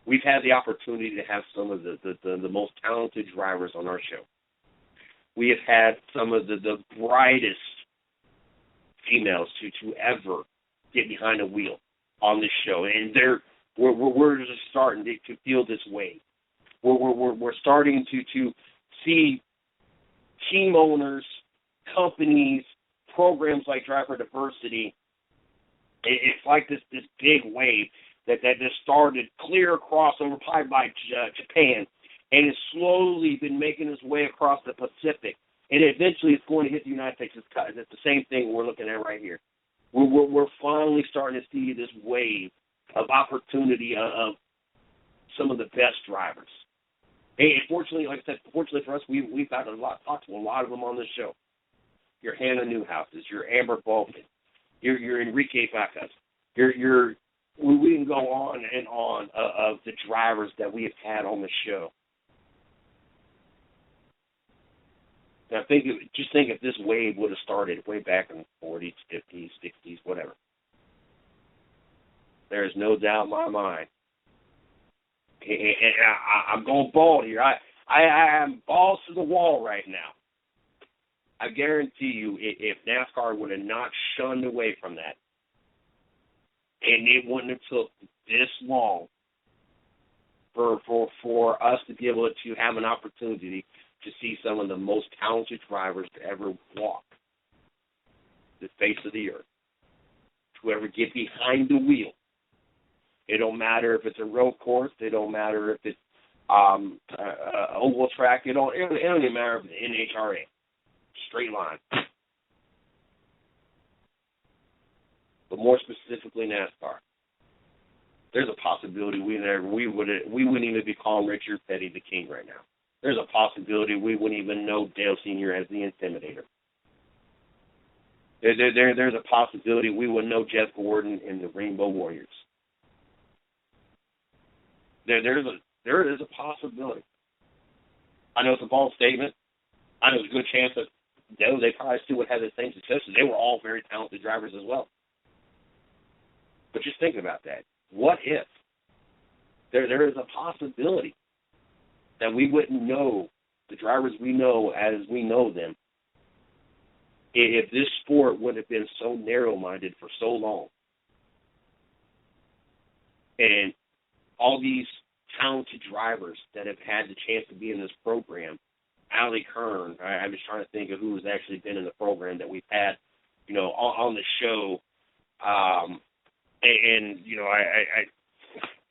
Speaker 4: We've had the opportunity to have some of the most talented drivers on our show. We have had some of the brightest females to ever get behind a wheel on this show, and we're just starting to feel this wave. We're starting to see team owners, companies, programs like Driver Diversity. It's like this big wave that just started clear across over probably by Japan, and it's slowly been making its way across the Pacific, and eventually it's going to hit the United States. It's the same thing we're looking at right here. We're finally starting to see this wave of opportunity of some of the best drivers. And fortunately, like I said, fortunately for us, we've got talked to a lot of them on this show. Your Hannah Newhouses, your Amber Bolton, your Enrique Baca, we can go on and on of the drivers that we have had on the show. Now think if this wave would have started way back in the 40s, 50s, 60s, whatever. There is no doubt in my mind. And I'm going bald here. I am balls to the wall right now. I guarantee you, if NASCAR would have not shunned away from that, and it wouldn't have took this long for us to be able to have an opportunity to see some of the most talented drivers to ever walk the face of the earth, to ever get behind the wheel. It don't matter if it's a road course. It don't matter if it's oval track. It don't even matter if it's NHRA. Straight line. But more specifically NASCAR. There's a possibility we wouldn't even be calling Richard Petty the king right now. There's a possibility we wouldn't even know Dale Sr. as the Intimidator. There's a possibility we wouldn't know Jeff Gordon and the Rainbow Warriors. There is a possibility. I know it's a bold statement. I know there's a good chance that they probably still would have the same success. They were all very talented drivers as well. But just think about that. What if there is a possibility that we wouldn't know the drivers we know as we know them if this sport would have been so narrow-minded for so long? And all these talented drivers that have had the chance to be in this program, Allie Kern, I was trying to think of who has actually been in the program that we've had, on the show. And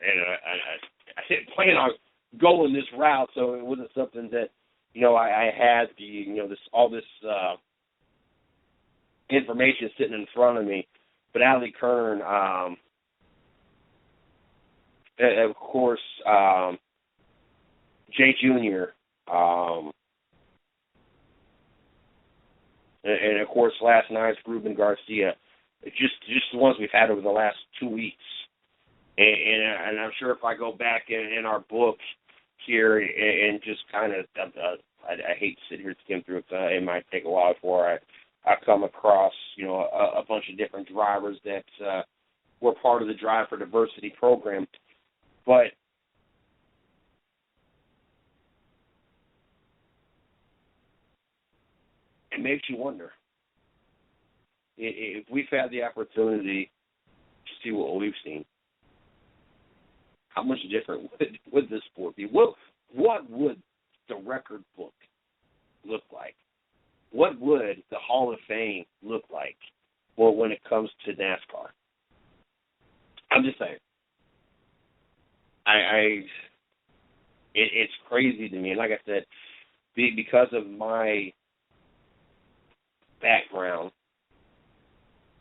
Speaker 4: I didn't plan on going this route, so it wasn't something that, I had this information sitting in front of me. But Allie Kern, of course, Jay Jr., and of course last night's Ruben Garcia, just the ones we've had over the last 2 weeks. And I'm sure if I go back in our book here and just kind of, I hate to sit here and skim through it, it might take a while before I come across, a bunch of different drivers that were part of the Drive for Diversity program. But it makes you wonder if we've had the opportunity to see what we've seen, how much different would this sport be? What would the record book look like? What would the Hall of Fame look like when it comes to NASCAR? I'm just saying. It's crazy to me. And like I said, because of my background,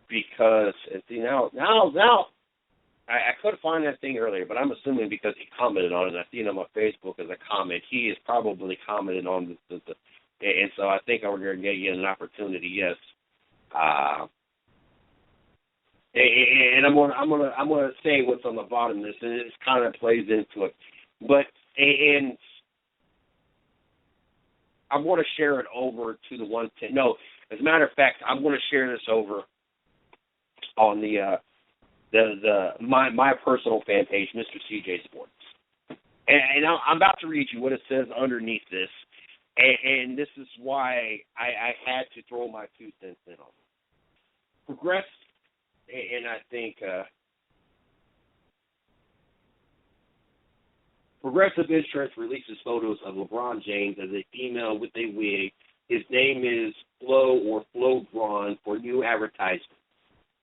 Speaker 4: because see now I couldn't find that thing earlier, but I'm assuming because he commented on it, and I see it on my Facebook as a comment, he has probably commented on the and so I think I'm going to get you an opportunity. Yes, and I'm gonna say what's on the bottom of this, and it kind of plays into it, but and I'm going to share it over to the 110. No, as a matter of fact, I'm going to share this over on my personal fan page, Mr. CJ Sports. And I'm about to read you what it says underneath this, and this is why I had to throw my 2 cents in on it. Progress, and I think Progressive Insurance releases photos of LeBron James as a female with a wig. His name is Flo or Flo Braun for new advertisement.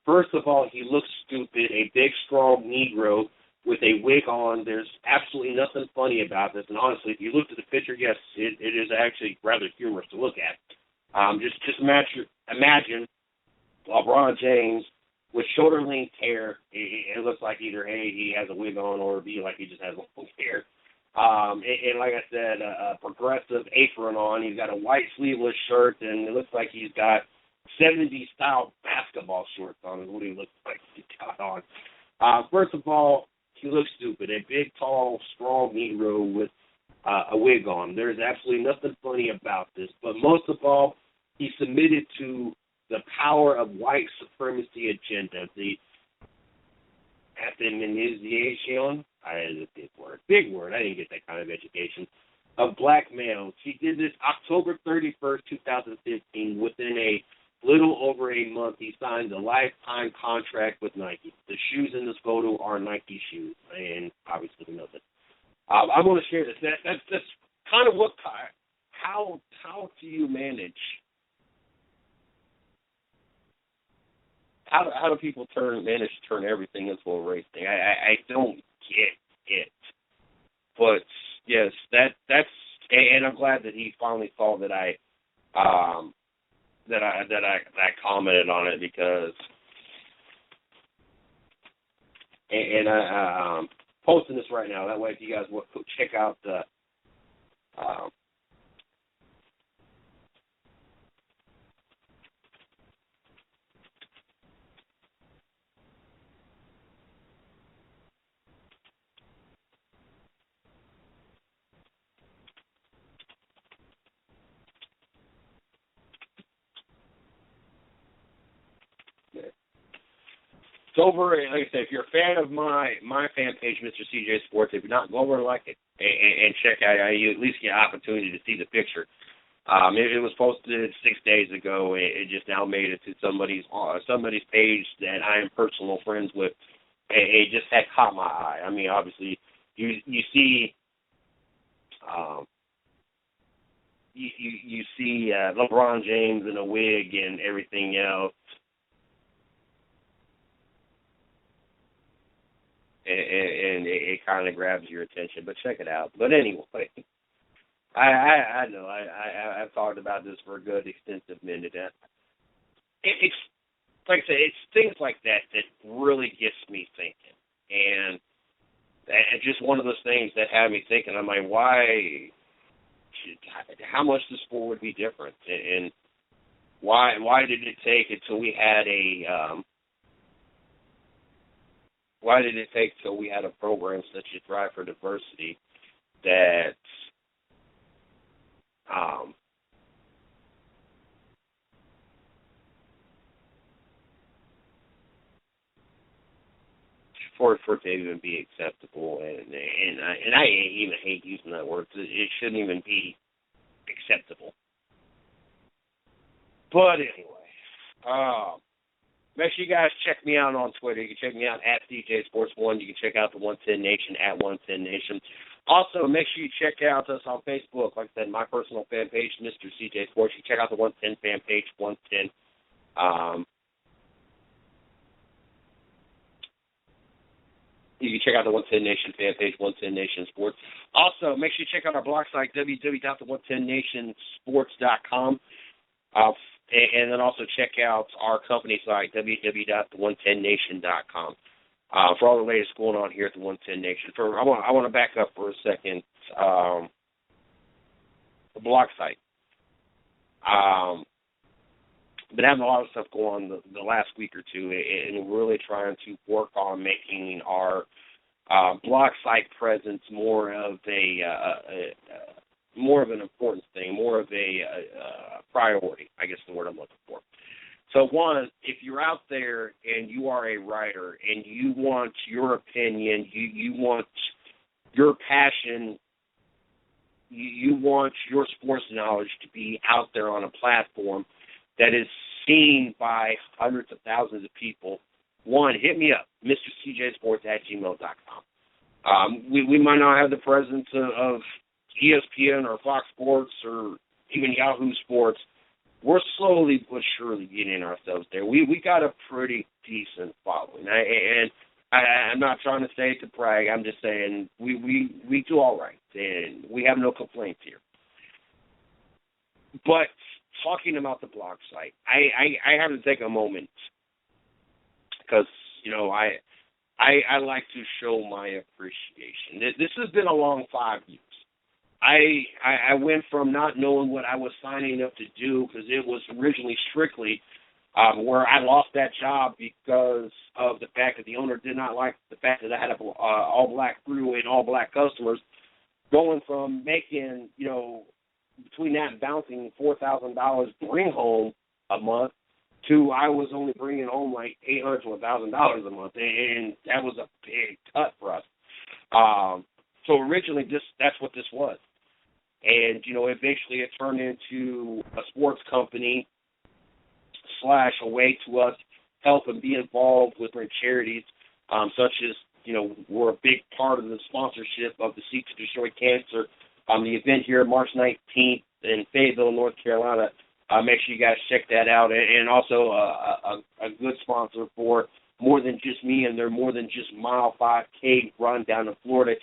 Speaker 4: First of all, he looks stupid, a big, strong Negro with a wig on. There's absolutely nothing funny about this. And honestly, if you looked at the picture, yes, it is actually rather humorous to look at. Just imagine LeBron James with shoulder-length hair. It looks like either A, he has a wig on, or B, like he just has long hair. And like I said, a progressive apron on. He's got a white sleeveless shirt, and it looks like he's got 70s style basketball shorts on is what he looks like he's got on. First of all, he looks stupid. A big, tall, strong Negro with a wig on. There's absolutely nothing funny about this. But most of all, he submitted to the power of white supremacy agenda. The ethnization, that's a big word. Big word. I didn't get that kind of education. Of black males. He did this October 31st, 2015. Within a little over a month, he signed a lifetime contract with Nike. The shoes in this photo are Nike shoes, and obviously we know that. I'm going to share this. That's kind of what. How do you manage? How do people manage to turn everything into a race thing? I don't get it. But yes, that's, and I'm glad that he finally saw that I commented on it, because and I'm posting this right now. That way, if you guys will check out the over, like I said, if you're a fan of my fan page, Mr. CJ Sports, if you're not, go over and like it and check out. You at least get an opportunity to see the picture. It was posted 6 days ago. It just now made it to somebody's page that I am personal friends with. It just had caught my eye. I mean, obviously, you see. You see LeBron James in a wig and everything else. And it kind of grabs your attention, but check it out. But anyway, I know I've talked about this for a good extensive minute. It's like I said, it's things like that really gets me thinking, and it's just one of those things that had me thinking. I'm like, how much the sport would be different, and why did it take until we had Why did it take till we had a program such as Drive for Diversity that for it to even be acceptable, and I even hate using that word. It shouldn't even be acceptable. But anyway, make sure you guys check me out on Twitter. You can check me out at DJ Sports 1. You can check out the 110 Nation at 110 Nation. Also, make sure you check out us on Facebook. Like I said, my personal fan page, Mr. CJ Sports. You can check out the 110 fan page, 110. You can check out the 110 Nation fan page, 110 Nation Sports. Also, make sure you check out our blog site, www.the110nationsports.com. And then also check out our company site, www.the110nation.com. For all the latest going on here at the 110 Nation. I want to back up for a second. The blog site. Been having a lot of stuff going on the last week or two, and we're really trying to work on making our blog site presence more of an important thing, more of a priority, I guess the word I'm looking for. So one, if you're out there and you are a writer and you want your opinion, you want your passion, you want your sports knowledge to be out there on a platform that is seen by hundreds of thousands of people, one, hit me up, mrcjsports@gmail.com. We might not have the presence of ESPN or Fox Sports or even Yahoo Sports. We're slowly but surely getting ourselves there. We got a pretty decent following, and I'm not trying to say it to brag. I'm just saying we do all right, and we have no complaints here. But talking about the blog site, I have to take a moment because I like to show my appreciation. This has been a long 5 years. I went from not knowing what I was signing up to do because it was originally strictly where I lost that job because of the fact that the owner did not like the fact that I had a all-black crew and all-black customers, going from making, between that and bouncing $4,000 bring home a month to I was only bringing home like $800 to $1,000 a month, and that was a big cut for us. So originally, that's what this was. And, eventually it turned into a sports company / a way to us help and be involved with different charities, such as, we're a big part of the sponsorship of the Seek to Destroy Cancer. The event here March 19th in Fayetteville, North Carolina. Make sure you guys check that out. And also a good sponsor for More Than Just Me and their More Than Just Mile 5K run down to Florida.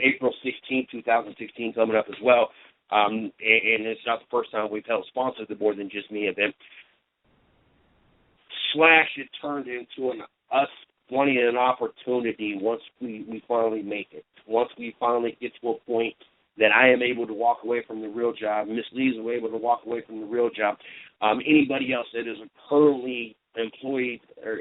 Speaker 4: April 16, 2016 coming up as well. And it's not the first time we've helped sponsor the More Than Just Me event. / it turned into us wanting an opportunity once we finally make it. Once we finally get to a point that I am able to walk away from the real job, Miss Lee's able to walk away from the real job. Anybody else that is currently employed or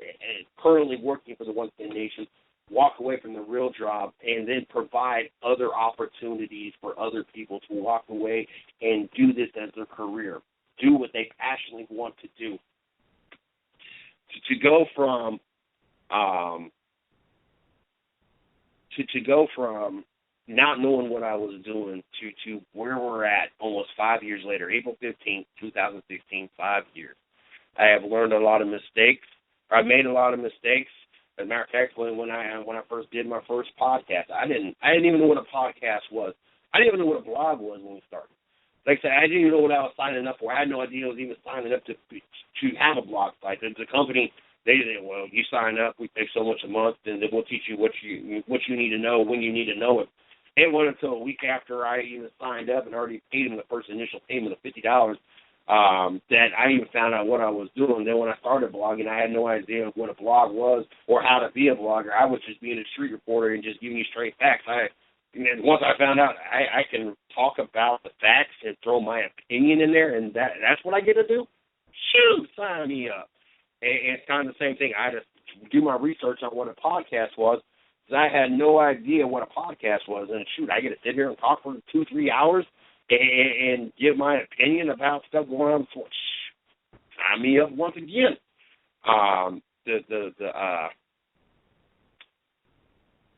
Speaker 4: currently working for the 110 Nation, walk away from the real job and then provide other opportunities for other people to walk away and do this as their career, do what they passionately want to do. To go from not knowing what I was doing to where we're at almost 5 years later, April 15th, 2016, 5 years. I have learned a lot of mistakes. I made a lot of mistakes. As a matter of fact, when I first did my first podcast, I didn't even know what a podcast was. I didn't even know what a blog was when we started. Like I said, I didn't even know what I was signing up for. I had no idea I was even signing up to have a blog site. The company, they said, well, you sign up, we pay so much a month, and then we'll teach you what you need to know when you need to know it. It wasn't until a week after I even signed up and already paid them the first initial payment of $50 that I even found out what I was doing. Then when I started blogging, I had no idea what a blog was or how to be a blogger. I was just being a street reporter and just giving you straight facts. Once I found out I can talk about the facts and throw my opinion in there, and that's what I get to do, shoot, sign me up. And it's kind of the same thing. I had to do my research on what a podcast was, because I had no idea what a podcast was. And shoot, I get to sit here and talk for 2-3 hours and give my opinion about stuff going on. So, sign me up once again.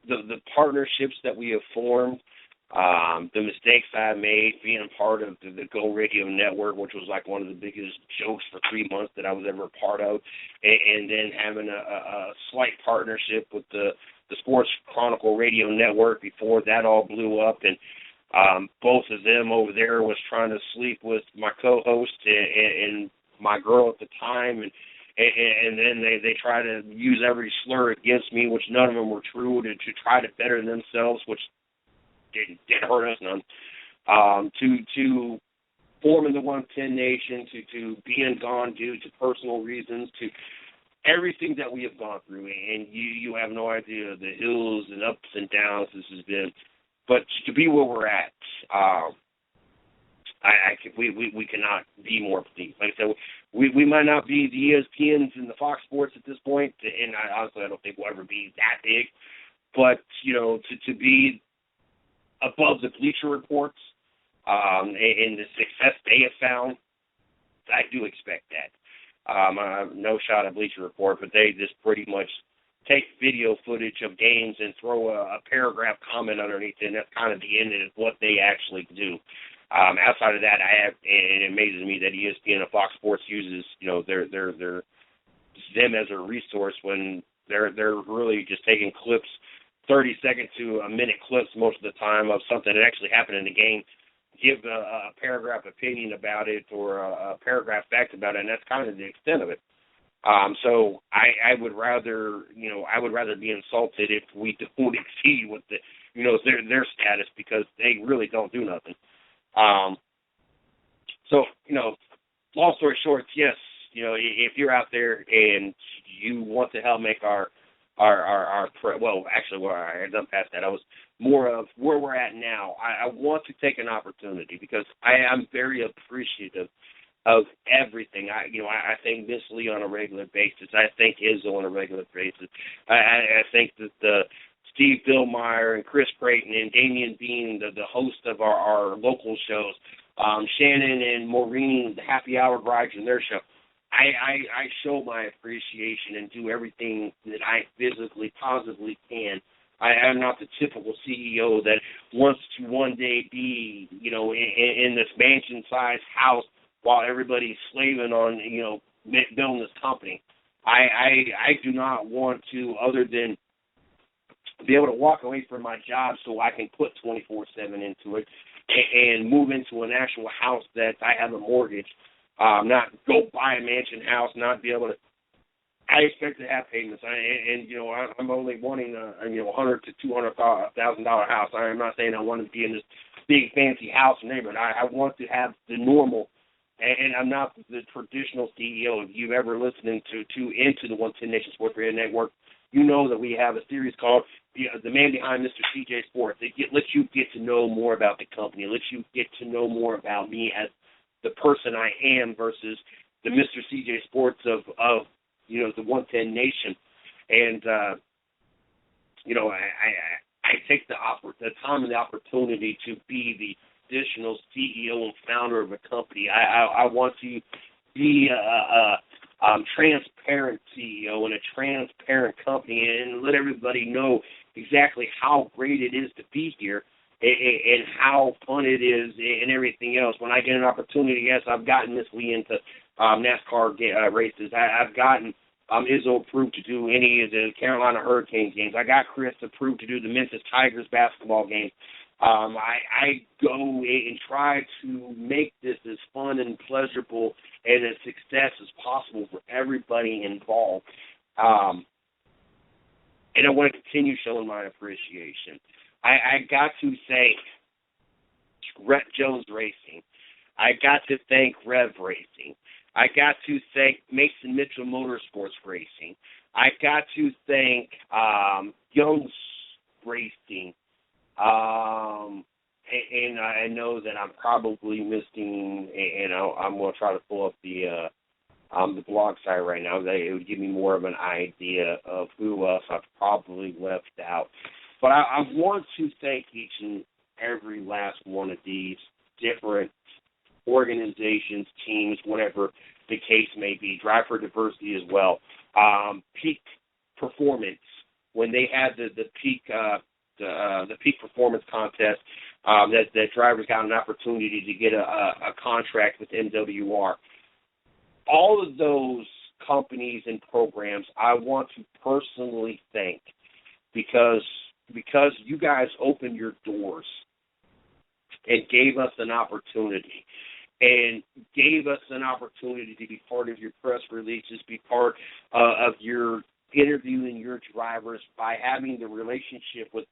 Speaker 4: The partnerships that we have formed, the mistakes I made being part of the Go Radio Network, which was like one of the biggest jokes for 3 months that I was ever a part of, and then having a slight partnership with the Sports Chronicle Radio Network before that all blew up, and both of them over there was trying to sleep with my co-host and my girl at the time, and and then they try to use every slur against me, which none of them were true, to try to better themselves, which didn't hurt us none. To forming the 110 Nation, to being gone due to personal reasons, to everything that we have gone through, and you have no idea the hills and ups and downs this has been. But to be where we're at, we cannot be more pleased. Like I said, we might not be the ESPNs and the Fox Sports at this point, and honestly I don't think we'll ever be that big. But to be above the Bleacher Reports and the success they have found, I do expect that. No shot at Bleacher Report, but they just pretty much take video footage of games and throw a paragraph comment underneath it, and that's kind of the end of what they actually do. Outside of that, and it amazes me that ESPN and Fox Sports uses them as a resource when they're really just taking clips, 30-second to a minute clips most of the time of something that actually happened in the game, give a paragraph opinion about it or a paragraph fact about it, and that's kind of the extent of it. So I would rather be insulted if we don't exceed what their status, because they really don't do nothing. So long story short, yes, if you're out there and you want to help make I done past that. I was more of where we're at now. I want to take an opportunity because I am very appreciative of everything. I thank Miss Lee on a regular basis. I thank Izzo on a regular basis. I think that Steve Billmeyer and Chris Creighton and Damian Bean, the host of our local shows, Shannon and Maureen, the Happy Hour Brides and their show. I show my appreciation and do everything that I physically, positively can. I am not the typical CEO that wants to one day be, in this mansion-sized house while everybody's slaving on, building this company. I do not want to, other than be able to walk away from my job so I can put 24/7 into it and move into an actual house that I have a mortgage, not go buy a mansion house, not be able to. I expect to have payments, I'm only wanting a $100,000 to $200,000 house. I am not saying I want to be in this big fancy house neighborhood. I want to have the normal, and I'm not the traditional CEO. If you've ever listened to into the 110 Nation Sports Radio Network, you know that we have a series called The Man Behind Mr. CJ Sports. It lets you get to know more about the company. It lets you get to know more about me as the person I am versus the Mr. CJ Sports of the 110 Nation. And, I take the time and the opportunity to be the traditional CEO and founder of a company. I want to be a transparent CEO and a transparent company and let everybody know exactly how great it is to be here and how fun it is and everything else. When I get an opportunity, yes, I've gotten Miss Lee into NASCAR races. I've gotten Izzo approved to do any of the Carolina Hurricanes games. I got Chris approved to do the Memphis Tigers basketball games. I go and try to make this as fun and pleasurable and a success as possible for everybody involved. And I want to continue showing my appreciation. I got to say, Rhett Jones Racing. I got to thank Rev Racing. I got to thank Mason Mitchell Motorsports Racing. I got to thank Young's Racing. And I know that I'm probably missing, and I'm going to try to pull up the blog site right now. It would give me more of an idea of who else I've probably left out. But I want to thank each and every last one of these different organizations, teams, whatever the case may be. Drive for Diversity as well. Peak Performance, when they had the peak performance contest, that drivers got an opportunity to get a contract with MWR. All of those companies and programs I want to personally thank because you guys opened your doors and gave us an opportunity. and gave us an opportunity to be part of your press releases, be part of your interviewing your drivers by having the relationship with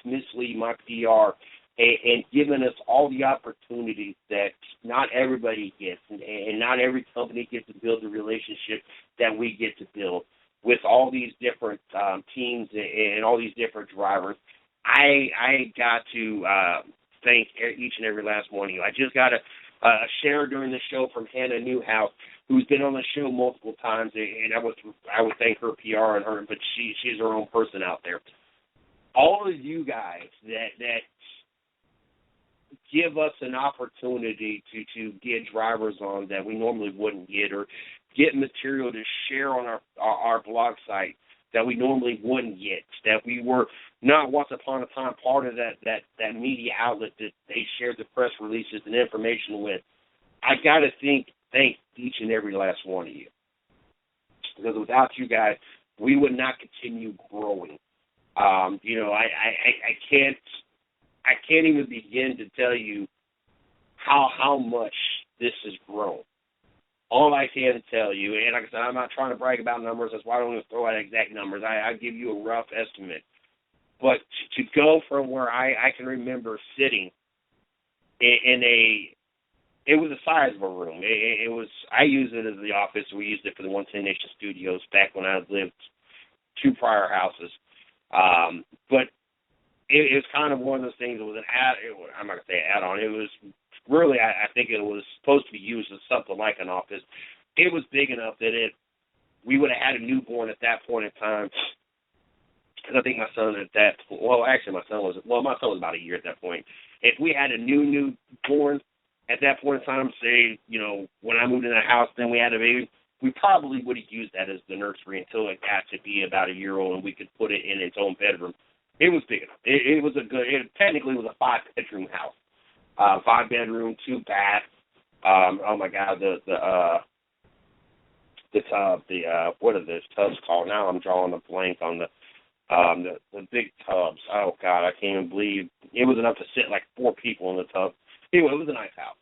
Speaker 4: Miss Lee, my PR, and giving us all the opportunities that not everybody gets, and not every company gets to build the relationship that we get to build with all these different teams and all these different drivers. I got to thank each and every last one of you. I just got a share during the show from Hannah Newhouse, who's been on the show multiple times, and I would thank her PR and her, but she's her own person out there. All of you guys that give us an opportunity to get drivers on that we normally wouldn't get, or get material to share on our blog site that we normally wouldn't get, that we were not once upon a time part of that media outlet that they shared the press releases and information with. I got to thank each and every last one of you. Because without you guys, we would not continue growing. I can't even begin to tell you how much this has grown. All I can tell you, and like I said, I'm not trying to brag about numbers. That's why I don't even throw out exact numbers. I give you a rough estimate. But to go from where I can remember sitting in it was the size of a room. It was, I used it as the office. We used it for the 110 Nation Studios back when I lived 2 prior houses. But it was kind of one of those things that was I'm not going to say add-on. It was really, I think it was supposed to be used as something like an office. It was big enough that we would have had a newborn at that point in time. Because I think my son my son was about a year at that point. If we had a newborn at that point in time, say, when I moved in the house, then we had a baby, we probably would have used that as the nursery until it got to be about a year old and we could put it in its own bedroom. It was big enough. It technically was a 5-bedroom house. 5-bedroom, 2 bath. Oh my God, the tub, what are those tubs called? Now I'm drawing a blank on the big tubs. Oh God, I can't even believe it was enough to sit like 4 people in the tub. Anyway, it was a nice house.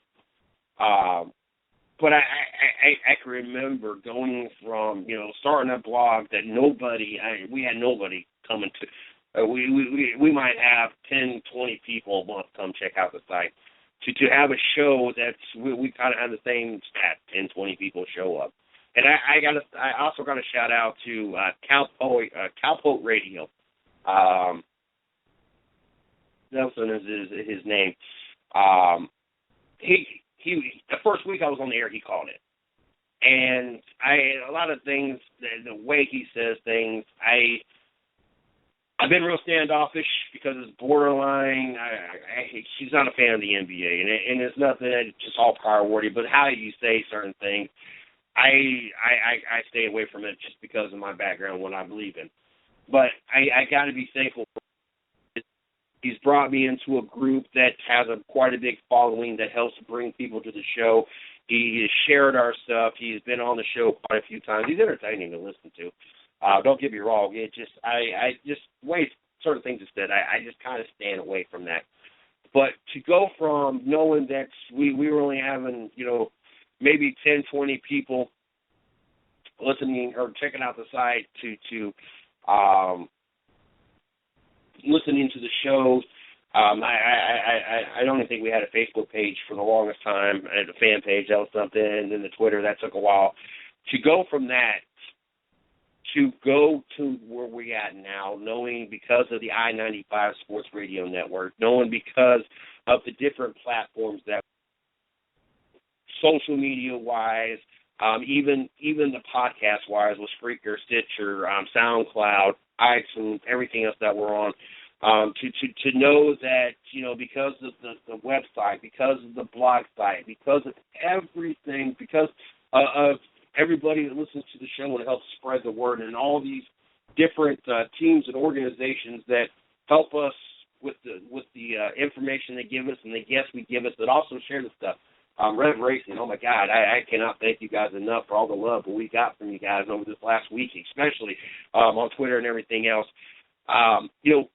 Speaker 4: But I can remember going from, starting a blog that we had nobody coming to. We might have 10, 20 people a month come check out the site. To have a show we kind of have the same stat, 10, 20 people show up. And I also got a shout out to Cowpoke Radio. Nelson is his name. He the first week I was on the air, he called it. And a lot of things, the way he says things, I've been real standoffish because it's borderline. She's not a fan of the NBA, and it's nothing. It's just all priority. But how you say certain things, I stay away from it just because of my background, what I believe in. But I got to be thankful. He's brought me into a group that has quite a big following that helps bring people to the show. He has shared our stuff. He's been on the show quite a few times. He's entertaining to listen to. Don't get me wrong. It just I just wait certain things are said. I just kind of stand away from that. But to go from knowing that we were only having maybe 10, 20 people listening or checking out the site to listening to the shows. I don't even think we had a Facebook page for the longest time. I had a fan page, that was something, and then the Twitter, that took a while. To go from that to go to where we're at now, knowing because of the I-95 Sports Radio Network, knowing because of the different platforms that social media-wise, even the podcast-wise with Spreaker, Stitcher, SoundCloud, iTunes, everything else that we're on, to know that, because of the website, because of the blog site, because of everything, because of everybody that listens to the show and helps spread the word, and all these different teams and organizations that help us with the information they give us and the guests we give us that also share the stuff. Rev Racing, oh my God, I cannot thank you guys enough for all the love that we got from you guys over this last week, especially on Twitter and everything else.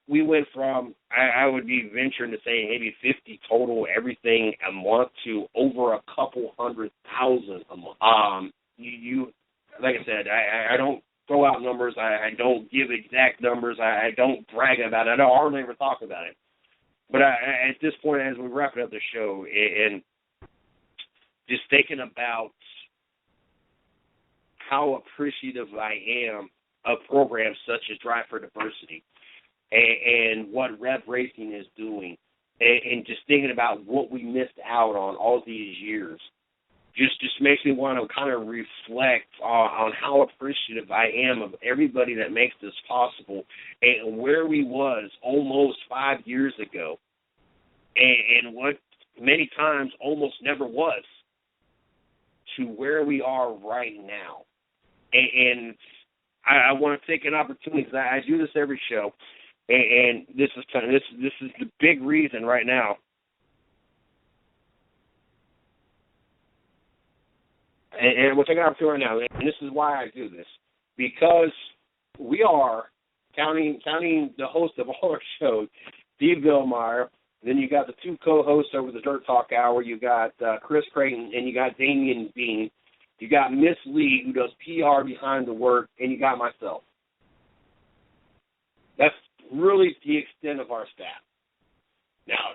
Speaker 4: We went from, I would be venturing to say maybe 50 total, everything a month, to over a couple 100,000 a month. Like I said, I don't throw out numbers. I don't give exact numbers. I don't brag about it. I don't hardly ever talk about it. But at this point, as we wrap up the show, and just thinking about how appreciative I am of programs such as Drive for Diversity and what Rev Racing is doing, and just thinking about what we missed out on all these years, just makes me want to kind of reflect on how appreciative I am of everybody that makes this possible, and where we was almost 5 years ago, and what many times almost never was, to where we are right now. And I want to take an opportunity, because I do this every show, and this is the big reason right now. And we'll take an opportunity right now, and this is why I do this, because we are counting the host of all our shows, Steve Billmeyer. Then you got the two co-hosts over the Dirt Talk Hour. You got Chris Creighton, and you got Damian Bean. You got Miss Lee, who does PR behind the work, and you got myself. That's really the extent of our staff.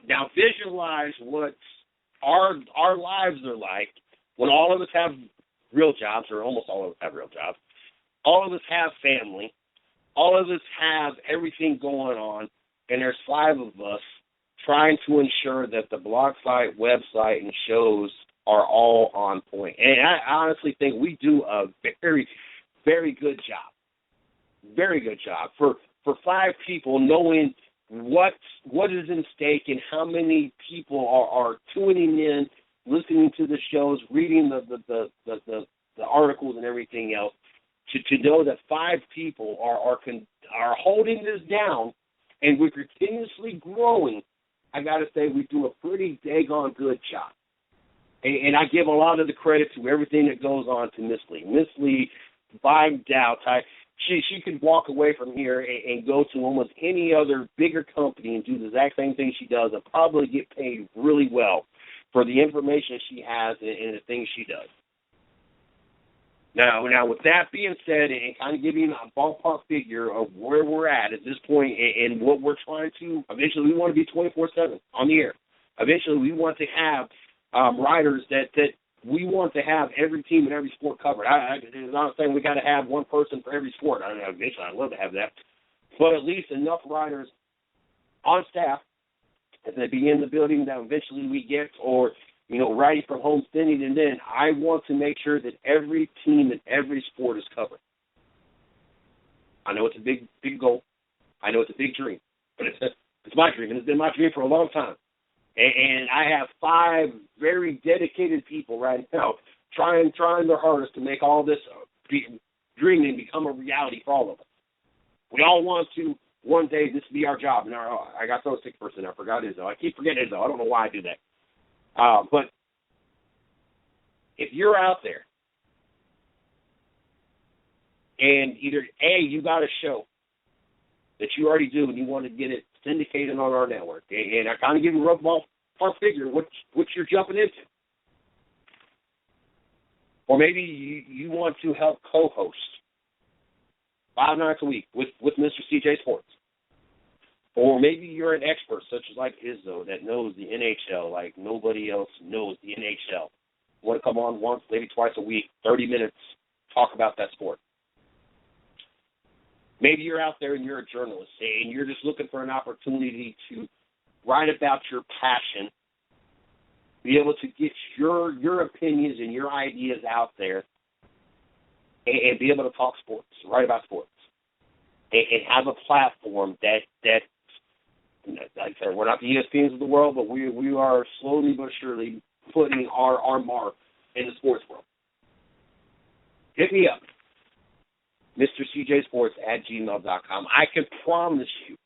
Speaker 4: Now visualize what our lives are like when all of us have real jobs, or almost all of us have real jobs. All of us have family. All of us have everything going on, and there's 5 of us trying to ensure that the blog site, website, and shows are all on point. And I honestly think we do a very, very good job. Very good job. For 5 people, knowing what is in stake and how many people are tuning in, listening to the shows, reading the articles and everything else, to know that 5 people are holding this down, and we're continuously growing. I got to say, we do a pretty daggone good job. And I give a lot of the credit to everything that goes on to Miss Lee. Miss Lee, by doubt, she could walk away from here and go to almost any other bigger company and do the exact same thing she does and probably get paid really well for the information she has and the things she does. Now, with that being said, and kind of giving a ballpark figure of where we're at this point and what we're trying to, eventually we want to be 24/7 on the air. Eventually we want to have riders that we want to have every team and every sport covered. I'm not saying we got to have one person for every sport. Eventually I'd love to have that. But at least enough riders on staff that they be in the building that eventually we get, or riding from home standing, and then I want to make sure that every team and every sport is covered. I know it's a big, big goal. I know it's a big dream, but it's my dream, and it's been my dream for a long time. And I have 5 very dedicated people right now trying their hardest to make all this dreaming become a reality for all of us. We all want to one day this be our job. And I got throw a 6th person. I forgot Izzo. I keep forgetting Izzo. I don't know why I do that. But if you're out there and either A, you got a show that you already do and you want to get it syndicated on our network, and I kind of give you a rough ballpark figure what you're jumping into. Or maybe you want to help co-host 5 nights a week with Mr. CJ Sports. Or maybe you're an expert, such as like Izzo, that knows the NHL like nobody else knows the NHL. You want to come on once, maybe twice a week, 30 minutes, talk about that sport. Maybe you're out there and you're a journalist, and you're just looking for an opportunity to write about your passion, be able to get your opinions and your ideas out there, and be able to talk sports, write about sports, and have a platform that like I said, we're not the ESPNs of the world, but we are slowly but surely putting our mark in the sports world. Hit me up, MrCJSports@gmail.com. I can promise you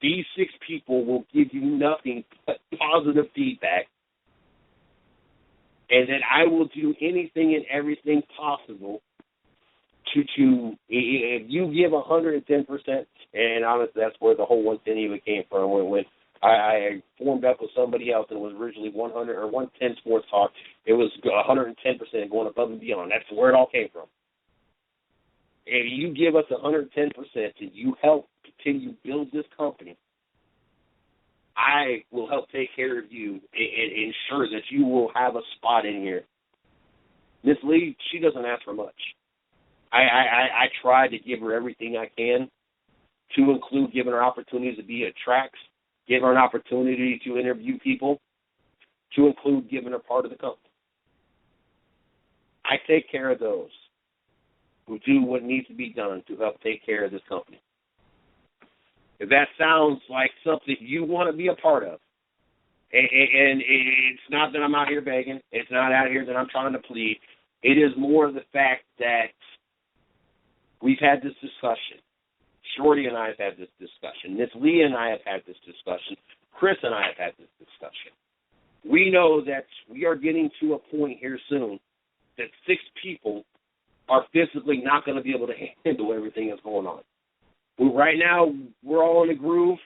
Speaker 4: these 6 people will give you nothing but positive feedback, and that I will do anything and everything possible if you give 110%, and honestly, that's where the whole 110 even came from. When I formed up with somebody else and it was originally 100 or 110 Sports Talk, it was 110% going above and beyond. That's where it all came from. If you give us 110% and you help continue to build this company, I will help take care of you and ensure that you will have a spot in here. Miss Lee, she doesn't ask for much. I try to give her everything I can, to include giving her opportunities to be at tracks, give her an opportunity to interview people, to include giving her part of the company. I take care of those who do what needs to be done to help take care of this company. If that sounds like something you want to be a part of, and it's not that I'm out here begging, it's not out here that I'm trying to plead, it is more the fact that we've had this discussion. Shorty and I have had this discussion. Miss Lee and I have had this discussion. Chris and I have had this discussion. We know that we are getting to a point here soon that 6 people are physically not going to be able to handle everything that's going on. Right now, we're all in the groove.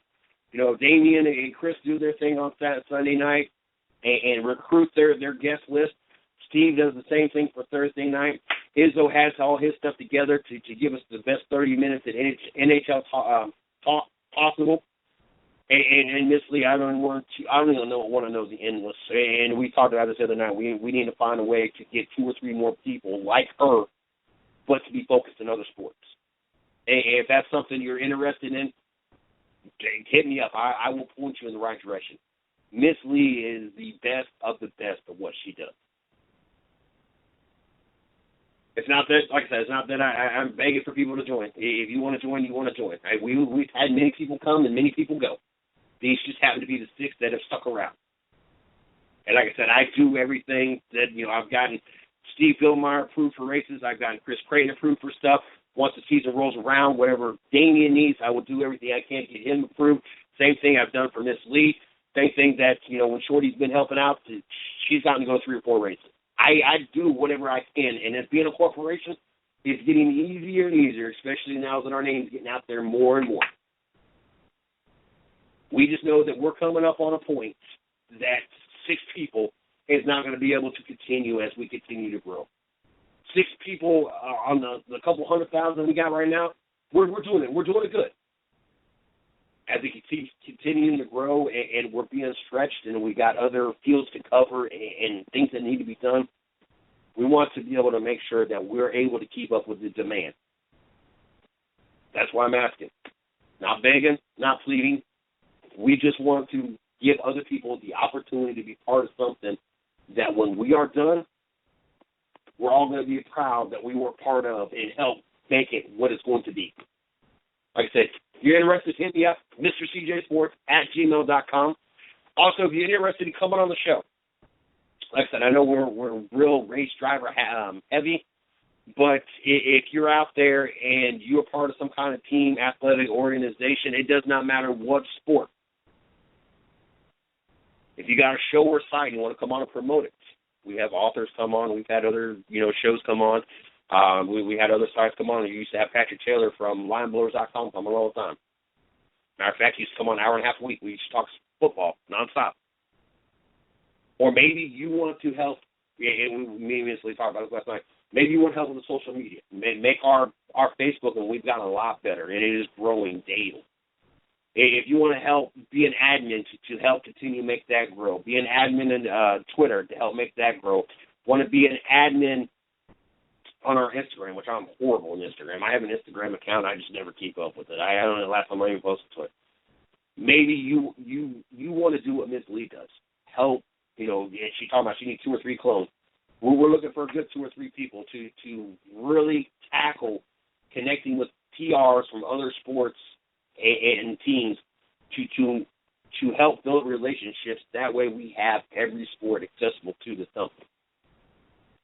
Speaker 4: You know, Damian and Chris do their thing on Sunday night and recruit their guest list. Steve does the same thing for Thursday night. Izzo has all his stuff together to give us the best 30 minutes at NHL talk possible. And Miss Lee, I don't even want to know the endless. And we talked about this the other night. We need to find a way to get 2 or 3 more people like her, but to be focused in other sports. And if that's something you're interested in, hit me up. I will point you in the right direction. Miss Lee is the best of what she does. It's not that, like I said, it's not that I'm begging for people to join. If you want to join, you want to join. We've had many people come and many people go. These just happen to be the 6 that have stuck around. And like I said, I do everything that, I've gotten Steve Philmeyer approved for races. I've gotten Chris Creighton approved for stuff. Once the season rolls around, whatever Damian needs, I will do everything I can to get him approved. Same thing I've done for Miss Lee. Same thing that, when Shorty's been helping out, she's gotten to go 3 or 4 races. I do whatever I can, and as being a corporation, it's getting easier and easier, especially now that our name's getting out there more and more. We just know that we're coming up on a point that 6 people is not going to be able to continue as we continue to grow. 6 people on the couple 100,000 we got right now, we're doing it. We're doing it good. As we continue to grow and we're being stretched and we got other fields to cover and things that need to be done, we want to be able to make sure that we're able to keep up with the demand. That's why I'm asking. Not begging, not pleading. We just want to give other people the opportunity to be part of something that when we are done, we're all going to be proud that we were part of and help make it what it's going to be. Like I said, if you're interested, hit me up, MrCJSports@gmail.com. Also, if you're interested in coming on the show, like I said, I know we're real race driver heavy, but if you're out there and you're part of some kind of team, athletic organization, it does not matter what sport. If you got a show or site and you want to come on and promote it, we have authors come on. We've had other shows come on. We had other sites come on. We used to have Patrick Taylor from lineblowers.com come on all the time. Matter of fact, he used to come on an hour and a half a week. We used to talk football nonstop. Or maybe you want to help. Me and Miss Lee talked about this last night. Maybe you want to help with the social media. Make our Facebook, and we've gotten a lot better, and it is growing daily. If you want to help be an admin to help continue to make that grow, be an admin in Twitter to help make that grow, want to be an admin on our Instagram, which I'm horrible on Instagram. I have an Instagram account. I just never keep up with it. I don't know the last time I even posted to it. Maybe you want to do what Miss Lee does. Help, she talking about she needs 2 or 3 clones. We're looking for a good 2 or 3 people to really tackle connecting with PRs from other sports and teams to help build relationships. That way we have every sport accessible to the company.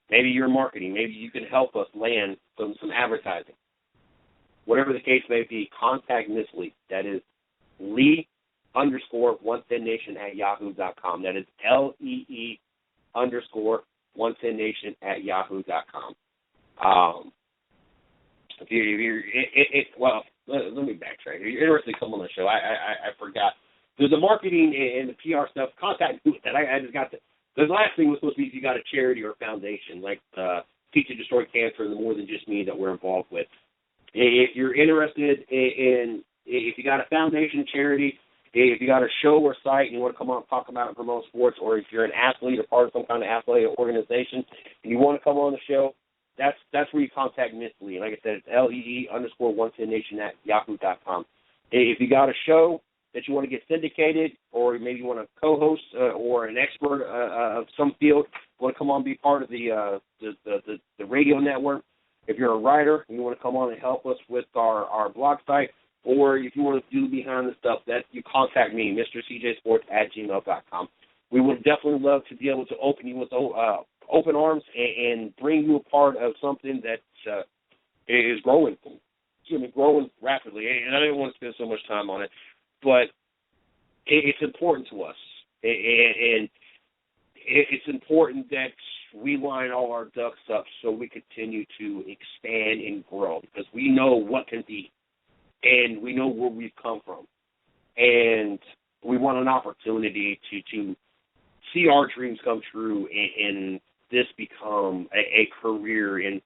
Speaker 4: Maybe you're marketing. Maybe you can help us land some advertising. Whatever the case may be, contact Miss Lee. That is Lee_110nation@yahoo.com. That is LEE_110nation@yahoo.com. Well, let me backtrack. If you're interested to come on the show, I forgot. There's the marketing and the PR stuff. Contact me with that. I just got the last thing was supposed to be if you got a charity or a foundation, like Teach to Destroy Cancer and the More Than Just Me that we're involved with. If you're interested if you got a foundation, charity, if you got a show or site and you want to come on and talk about and promote sports, or if you're an athlete or part of some kind of athletic organization and you want to come on the show, that's where you contact Miss Lee. Like I said, it's LEE_110nation@yahoo.com. If you got a show that you want to get syndicated, or maybe you want to co-host or an expert of some field, want to come on and be part of the radio network. If you're a writer and you want to come on and help us with our blog site, or if you want to do behind the stuff, that you contact me, MrCJSports@gmail.com. We would definitely love to be able to open you with open arms and bring you a part of something that is growing rapidly. And I didn't want to spend so much time on it, but it's important to us. And it's important that we line all our ducks up so we continue to expand and grow, because we know what can be, and we know where we've come from. And we want an opportunity to see our dreams come true and this become a career. And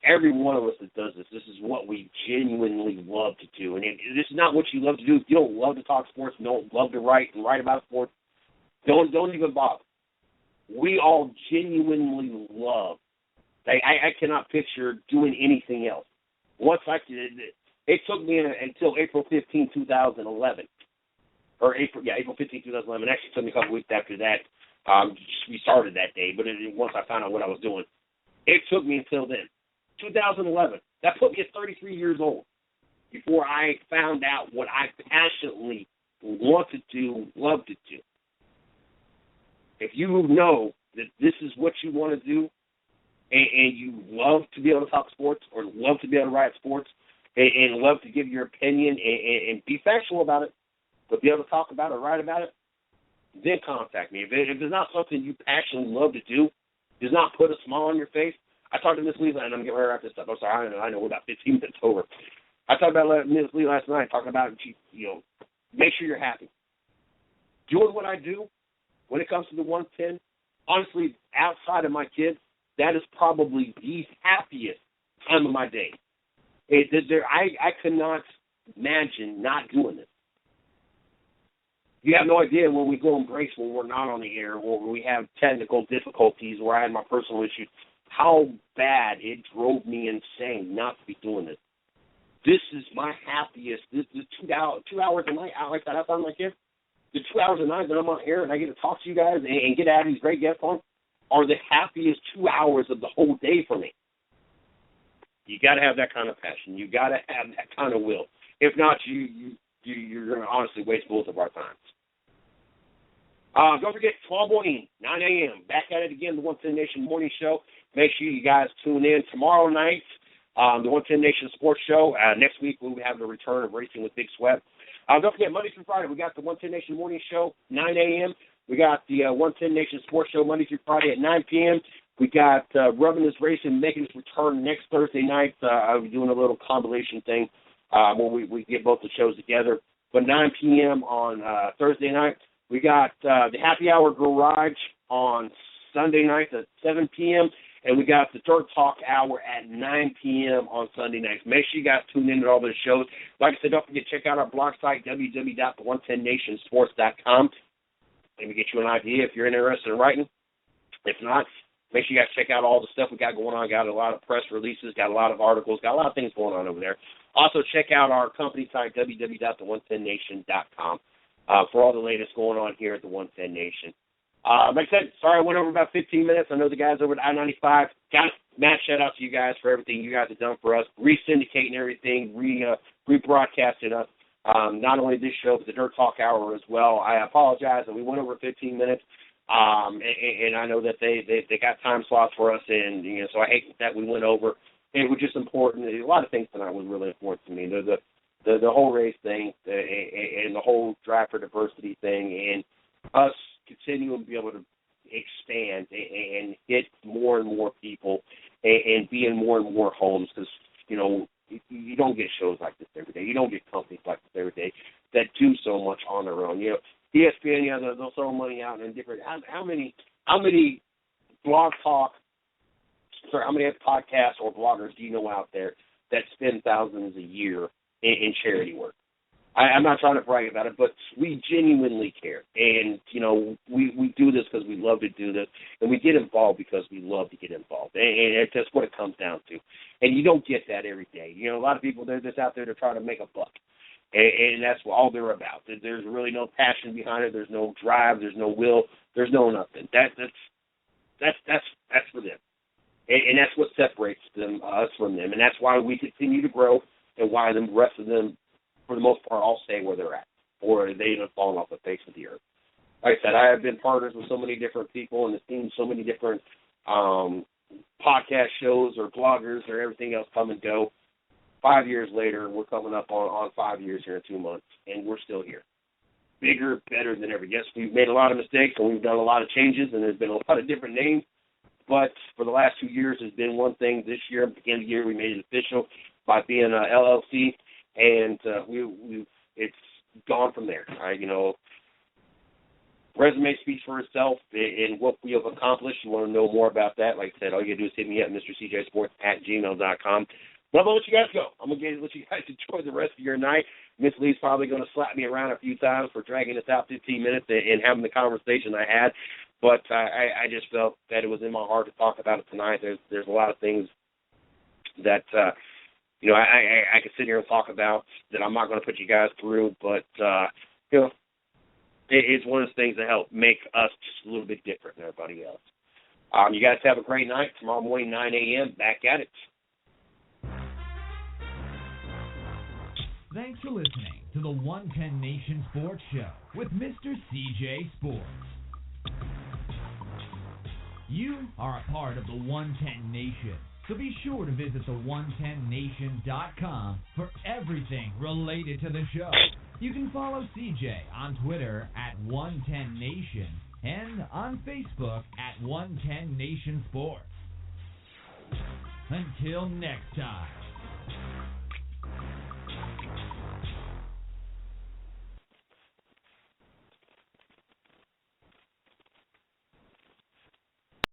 Speaker 4: every one of us that does this is what we genuinely love to do. And this is not what you love to do. If you don't love to talk sports, you don't love to write about sports, don't even bother. We all genuinely love. I cannot picture doing anything else. It took me until April 15, 2011. Or April 15, 2011. Actually, it took me a couple weeks after that. We started that day, but once I found out what I was doing, it took me until then. 2011. That put me at 33 years old before I found out what I passionately want to do, love to do. If you know that this is what you want to do, and you love to be able to talk sports, or love to be able to write sports, and love to give your opinion and be factual about it, but be able to talk about it, write about it, then contact me. If it's not something you passionately love to do, does not put a smile on your face. I talked to Miss Lee, and I'm getting ready to wrap this up. I'm sorry, I know we're about 15 minutes over. I talked about Miss Lee last night, talking about, make sure you're happy. Doing what I do when it comes to the 110, honestly, outside of my kids, that is probably the happiest time of my day. I could not imagine not doing this. You have no idea when we go and brace when we're not on the air, or when we have technical difficulties, or I had my personal issues, how bad it drove me insane not to be doing this. This is my happiest. This 2 hours a night, like that outside of my kids, the 2 hours a night that I'm on air and I get to talk to you guys and get out of these great guests on, are the happiest 2 hours of the whole day for me. You got to have that kind of passion. You got to have that kind of will. If not, you're going to honestly waste both of our times. Don't forget, tomorrow morning, 9 a.m., back at it again, the 110 Nation Morning Show. Make sure you guys tune in tomorrow night, the 110 Nation Sports Show. Next week, we'll have the return of Racing with Big Sweat. Don't forget, Monday through Friday, we got the 110 Nation Morning Show, 9 a.m. We got the 110 Nation Sports Show Monday through Friday at 9 p.m. We got Rubbing This Racing making its return next Thursday night. I'll be doing a little compilation thing where we get both the shows together. But 9 p.m. on Thursday night. We got the Happy Hour Garage on Sunday night at 7 p.m. And we got the Dirt Talk Hour at 9 p.m. on Sunday nights. Make sure you guys tune in to all those shows. Like I said, don't forget to check out our blog site, www.110nationsports.com. Maybe get you an idea if you're interested in writing. If not, make sure you guys check out all the stuff we got going on. Got a lot of press releases, got a lot of articles, got a lot of things going on over there. Also, check out our company site, www.the110nation.com, for all the latest going on here at the 110 Nation. Like I said, sorry I went over about 15 minutes. I know the guys over at I-95. Matt, shout out to you guys for everything you guys have done for us, re-syndicating everything, rebroadcasting us. Not only this show, but the Dirt Talk Hour as well. I apologize that we went over 15 minutes, and I know that they got time slots for us, and so I hate that we went over. It was just important. A lot of things tonight was really important to me. The whole race thing and the whole drive for diversity thing, and us continuing to be able to expand and hit more and more people and be in more and more homes, because you don't get shows like this every day. You don't get companies like this every day that do so much on their own. ESPN, they'll throw money out in different. How many blog talk? Sorry, how many podcasts or bloggers do you know out there that spend thousands a year in charity work? I'm not trying to brag about it, but we genuinely care. And, we do this because we love to do this, and we get involved because we love to get involved. And that's what it comes down to. And you don't get that every day. A lot of people, they're just out there to try to make a buck. And that's all they're about. There's really no passion behind it. There's no drive. There's no will. There's no nothing. That's for them. And that's what separates us from them. And that's why we continue to grow and why the rest of them, for the most part, all stay where they're at, or they have fallen off the face of the earth. Like I said, I have been partners with so many different people and have seen so many different podcast shows or bloggers or everything else come and go. 5 years later, we're coming up on 5 years here in 2 months, and we're still here. Bigger, better than ever. Yes, we've made a lot of mistakes, and we've done a lot of changes, and there's been a lot of different names, but for the last 2 years, there's been one thing. This year, at the beginning of the year, we made it official by being an LLC, and it's gone from there. Resume speaks for itself in what we have accomplished. You want to know more about that, like I said, all you got to do is hit me at MrCJSports@gmail.com. But I'm going to let you guys go. I'm going to let you guys enjoy the rest of your night. Miss Lee's probably going to slap me around a few times for dragging us out 15 minutes and having the conversation I had. But I just felt that it was in my heart to talk about it tonight. There's a lot of things that, I could sit here and talk about that I'm not going to put you guys through. But, it's one of those things that help make us just a little bit different than everybody else. You guys have a great night. Tomorrow morning, 9 a.m., back at it.
Speaker 3: Thanks for listening to the 110 Nation Sports Show with Mr. CJ Sports. You are a part of the 110 Nation, so be sure to visit the110nation.com for everything related to the show. You can follow CJ on Twitter at 110Nation and on Facebook at 110 Nation Sports. Until next time.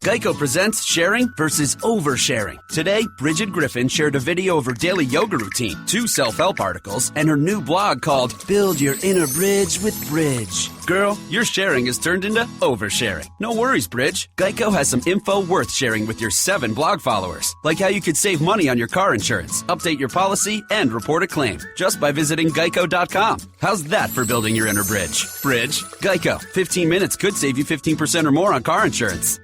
Speaker 1: Geico presents sharing versus oversharing. Today, Bridget Griffin shared a video of her daily yoga routine, 2 self-help articles, and her new blog called Build Your Inner Bridge with Bridge. Girl, your sharing has turned into oversharing. No worries, Bridge. Geico has some info worth sharing with your 7 blog followers, like how you could save money on your car insurance, update your policy, and report a claim just by visiting geico.com. How's that for building your inner bridge? Bridge, Geico. 15 minutes could save you 15% or more on car insurance.